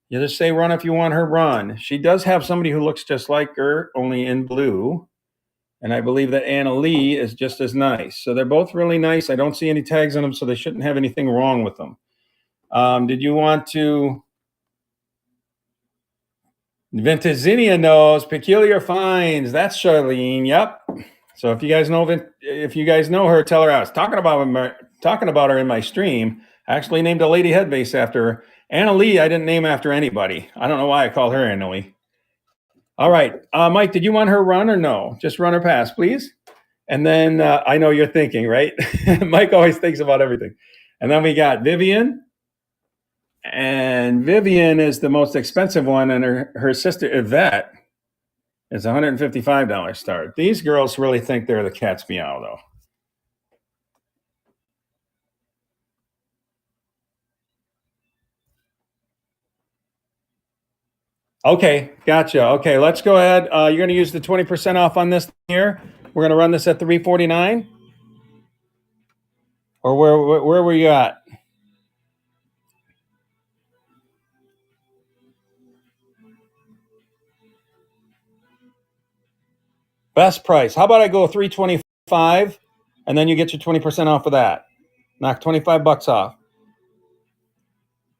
You just say run if you want her run. She does have somebody who looks just like her, only in blue. And I believe that Anna Lee is just as nice. So they're both really nice. I don't see any tags on them, so they shouldn't have anything wrong with them. Did you want to... Vintazinia knows Peculiar Finds. That's Charlene. Yep. So if you guys know her, tell her I was talking about her in my stream. I actually named a lady head vase after her. Anna Lee, I didn't name after anybody. I don't know why I called her Anna Lee. All right, Mike, did you want her run or no? Just run or pass, please. And then I know you're thinking, right? Mike always thinks about everything. And then we got Vivian. And Vivian is the most expensive one, and her sister Yvette is $155 start. These girls really think they're the cat's meow, though. Okay, gotcha. Okay, let's go ahead. You're going to use the 20% off on this here. We're going to run this at $349, or where were you at? Best price. How about I go $325 and then you get your 20% off of that. Knock 25 bucks off.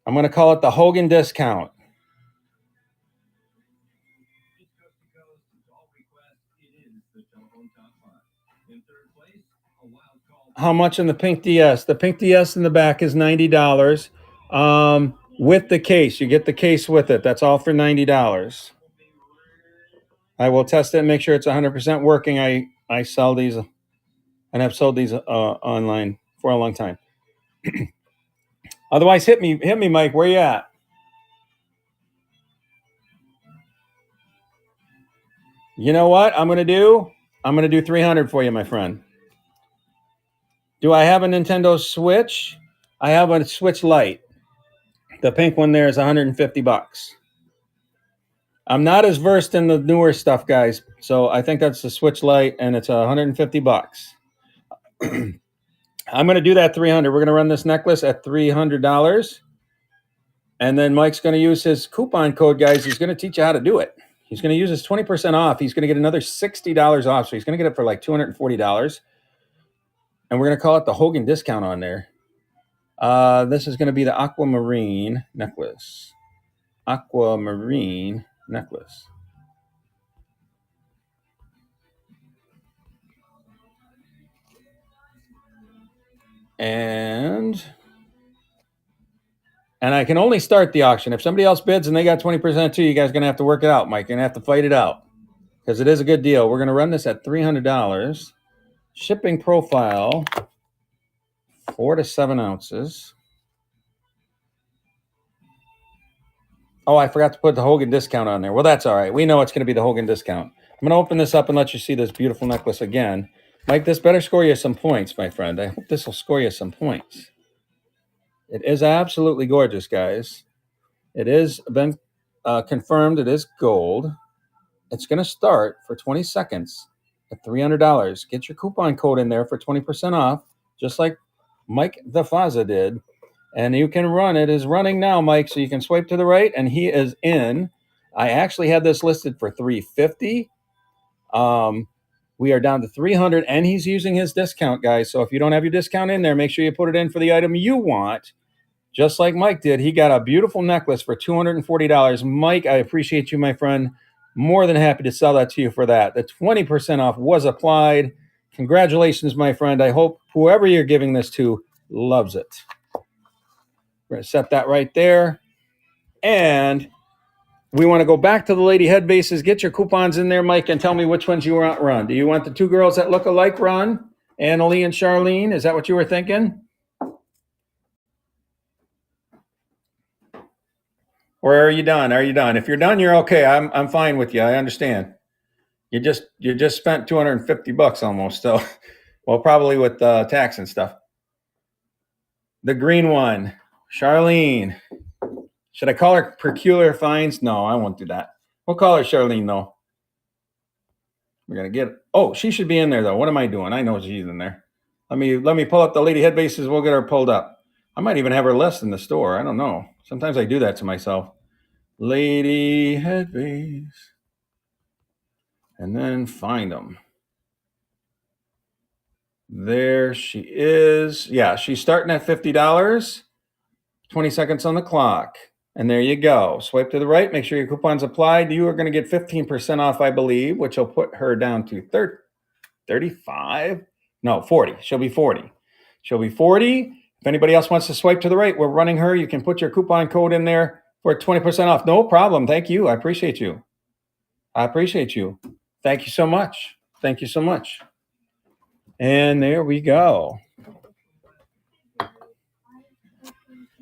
I'm going to call it the Hogan discount. How much in the Pink DS? The Pink DS in the back is $90. With the case, you get the case with it. That's all for $90. I will test it and make sure it's 100% working. I sell these and I've sold these online for a long time. Otherwise, hit me, Mike. Where you at? You know what I'm going to do? I'm going to do 300 for you, my friend. Do I have a Nintendo Switch? I have a Switch Lite. The pink one there is 150 bucks. I'm not as versed in the newer stuff, guys. So I think that's the Switch Lite, and it's 150 bucks. I'm going to do that 300. We're going to run this necklace at $300. And then Mike's going to use his coupon code, guys. He's going to teach you how to do it. He's going to use his 20% off. He's going to get another $60 off. So he's going to get it for like $240. And we're going to call it the Hogan discount on there. This is going to be the Aquamarine necklace. Aquamarine necklace. And I can only start the auction. If somebody else bids and they got 20% too, you guys are going to have to work it out, Mike. You're going to have to fight it out because it is a good deal. We're going to run this at $300. Shipping profile, 4 to 7 ounces. Oh, I forgot to put the Hogan discount on there. Well, that's all right. We know it's going to be the Hogan discount. I'm going to open this up and let you see this beautiful necklace again. Mike, this better score you some points, my friend. I hope this will score you some points. It is absolutely gorgeous, guys. It has been confirmed. It is gold. It's going to start for 20 seconds at $300. Get your coupon code in there for 20% off, just like Mike the Faza did. And you can run. It is running now, Mike, so you can swipe to the right, and he is in. I actually had this listed for $350. We are down to $300, and he's using his discount, guys. So if you don't have your discount in there, make sure you put it in for the item you want. Just like Mike did, he got a beautiful necklace for $240. Mike, I appreciate you, my friend. More than happy to sell that to you for that. The 20% off was applied. Congratulations, my friend. I hope whoever you're giving this to loves it. We're going to set that right there. And we want to go back to the lady head bases. Get your coupons in there, Mike, and tell me which ones you want run. Do you want the two girls that look alike run? Annalie and Charlene? Is that what you were thinking? Or are you done? Are you done? If you're done, you're okay. I'm fine with you. I understand. You just spent $250 almost. So, well, probably with tax and stuff. The green one, Charlene. Should I call her Peculiar Finds? No, I won't do that. We'll call her Charlene though. We're gonna get. Oh, she should be in there though. What am I doing? I know she's in there. Let me pull up the lady head bases. We'll get her pulled up. I might even have her list in the store. I don't know. Sometimes I do that to myself. Lady head base. And then find them. There she is. Yeah, she's starting at $50. 20 seconds on the clock. And there you go. Swipe to the right. Make sure your coupon's applied. You are going to get 15% off, I believe, which will put her down to 35. No, 40. She'll be 40. She'll be 40. If anybody else wants to swipe to the right, we're running her. You can put your coupon code in there for 20% off. No problem. Thank you. I appreciate you. I appreciate you. Thank you so much. Thank you so much. And there we go.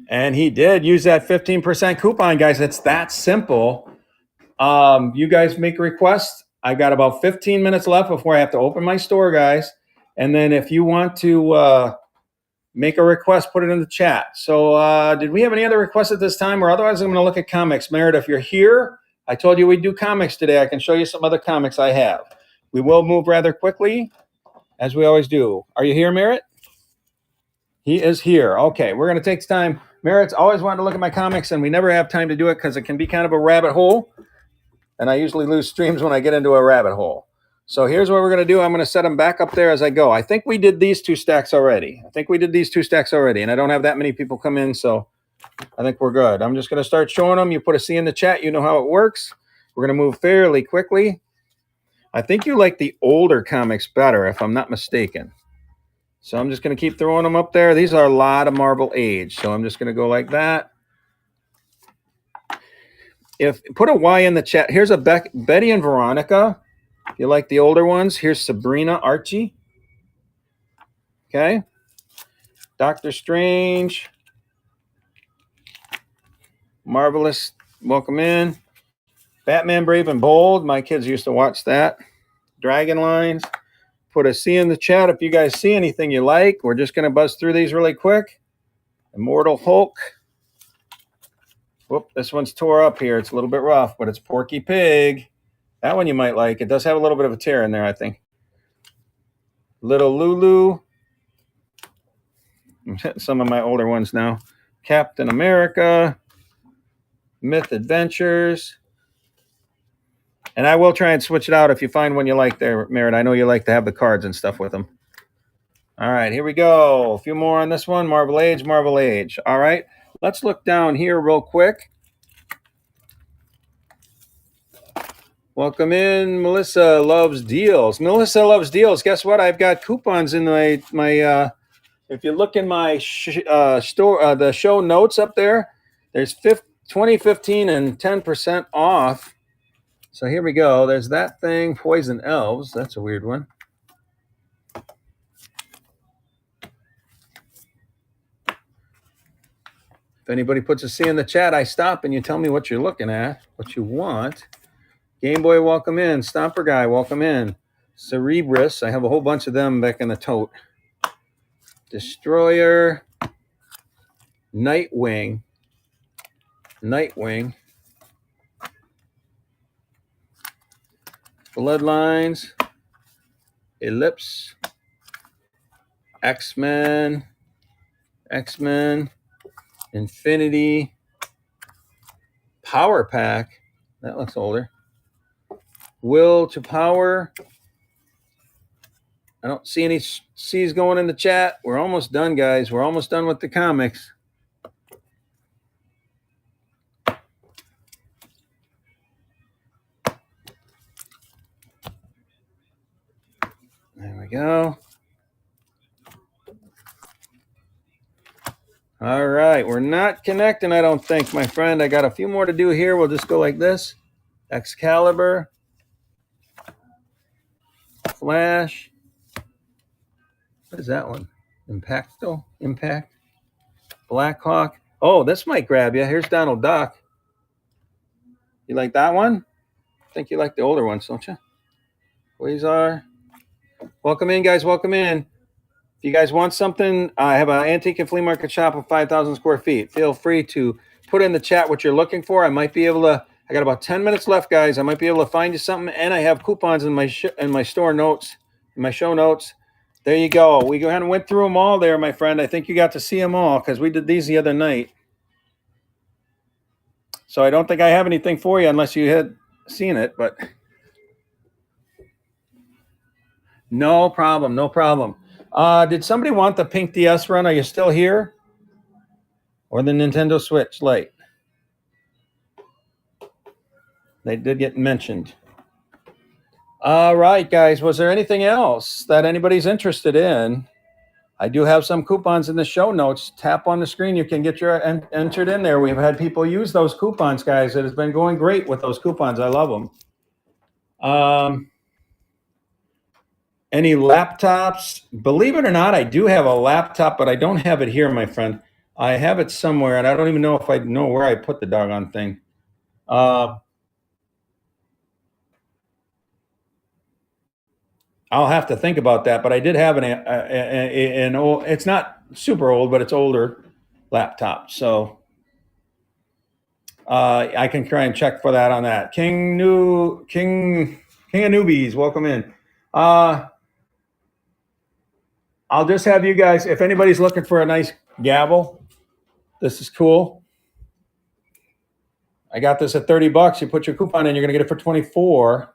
And he did use that 15% coupon, guys. It's that simple. You guys make a request. I've got about 15 minutes left before I have to open my store, guys. And then if you want to make a request, put it in the chat. So did we have any other requests at this time? Or otherwise, I'm going to look at comics. Merritt, if you're here, I told you we'd do comics today. I can show you some other comics I have. We will move rather quickly, as we always do. Are you here, Merritt? He is here. Okay, we're going to take time. Merritt's always wanted to look at my comics, and we never have time to do it because it can be kind of a rabbit hole. And I usually lose streams when I get into a rabbit hole. So here's what we're going to do. I'm going to set them back up there as I go. I think we did these 2 stacks already. And I don't have that many people come in, so I think we're good. I'm just going to start showing them. You put a C in the chat. You know how it works. We're going to move fairly quickly. I think you like the older comics better, if I'm not mistaken. So I'm just going to keep throwing them up there. These are a lot of Marvel Age, so I'm just going to go like that. Put a Y in the chat. Here's a Betty and Veronica. If you like the older ones, here's Sabrina Archie. Okay. Doctor Strange. Marvelous. Welcome in. Batman Brave and Bold. My kids used to watch that. Dragon Lines. Put a C in the chat if you guys see anything you like. We're just going to buzz through these really quick. Immortal Hulk. Whoop, this one's tore up here. It's a little bit rough, but it's Porky Pig. That one you might like. It does have a little bit of a tear in there, I think. Little Lulu. I'm hitting some of my older ones now. Captain America. Myth Adventures. And I will try and switch it out if you find one you like there, Merritt. I know you like to have the cards and stuff with them. All right, here we go. A few more on this one. Marvel Age, Marvel Age. All right, let's look down here real quick. Welcome in, Melissa Loves Deals. Melissa Loves Deals. Guess what? I've got coupons in my if you look in my store, the show notes up there, there's 20, 15, and 10% off. So here we go. There's that thing, Poison Elves. That's a weird one. If anybody puts a C in the chat, I stop and you tell me what you're looking at, what you want. Game Boy, welcome in. Stomper Guy, welcome in. Cerebrus, I have a whole bunch of them back in the tote. Destroyer. Nightwing. Bloodlines. Ellipse. X-Men. Infinity. Power Pack. That looks older. Will to Power. I don't see any C's going in the chat. We're almost done, guys. We're almost done with the comics. There we go. All right. We're not connecting, I don't think, my friend. I got a few more to do here. We'll just go like this. Excalibur. Flash. What is that one? Impact. Blackhawk. Oh, this might grab you. Here's Donald Duck. You like that one? I think you like the older ones, don't you? Quasar. Welcome in, guys. Welcome in. If you guys want something, I have an antique and flea market shop of 5,000 square feet. Feel free to put in the chat what you're looking for. I might be able to. I got about 10 minutes left, guys. I might be able to find you something, and I have coupons in my store notes, in my show notes. There you go. We kind of went through them all there, my friend. I think you got to see them all because we did these the other night. So I don't think I have anything for you unless you had seen it, but no problem. Did somebody want the Pink DS run? Are you still here? Or the Nintendo Switch Lite? They did get mentioned. All right, guys. Was there anything else that anybody's interested in? I do have some coupons in the show notes. Tap on the screen. You can get your entered in there. We've had people use those coupons, guys. It has been going great with those coupons. I love them. Any laptops? Believe it or not, I do have a laptop, but I don't have it here, my friend. I have it somewhere, and I don't even know if I know where I put the doggone thing. I'll have to think about that, but I did have an old, it's not super old, but it's older laptop. So I can try and check for that on that. King of Newbies, welcome in. I'll just have you guys, if anybody's looking for a nice gavel, this is cool. I got this at $30. You put your coupon in, you're going to get it for 24.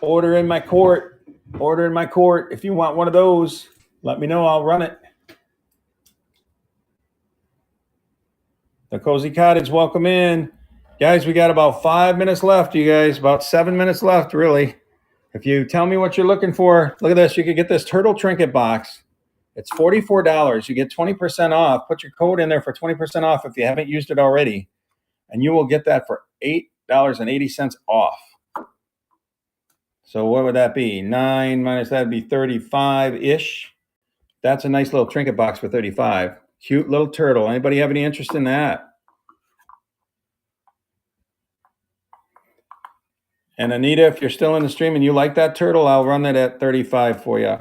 Order in my court. Order in my court. If you want one of those, let me know. I'll run it. The Cozy Cottage, welcome in. Guys, we got about 5 minutes left, you guys. About 7 minutes left, really. If you tell me what you're looking for, look at this. You could get this turtle trinket box. It's $44. You get 20% off. Put your code in there for 20% off if you haven't used it already. And you will get that for $8.80 off. So what would that be? 9 minus that would be 35-ish. That's a nice little trinket box for 35. Cute little turtle. Anybody have any interest in that? And Anita, if you're still in the stream and you like that turtle, I'll run it at 35 for you.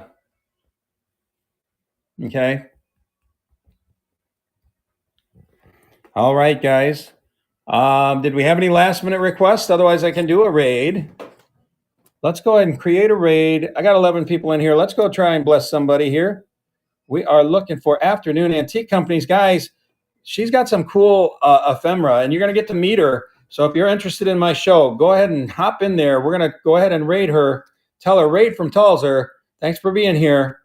Okay. All right, guys. Did we have any last minute requests? Otherwise, I can do a raid. Let's go ahead and create a raid. I got 11 people in here. Let's go try and bless somebody here. We are looking for Afternoon Antique Companies. Guys, she's got some cool ephemera, and you're going to get to meet her. So if you're interested in my show, go ahead and hop in there. We're going to go ahead and raid her. Tell her, Raid from Talzer. Thanks for being here.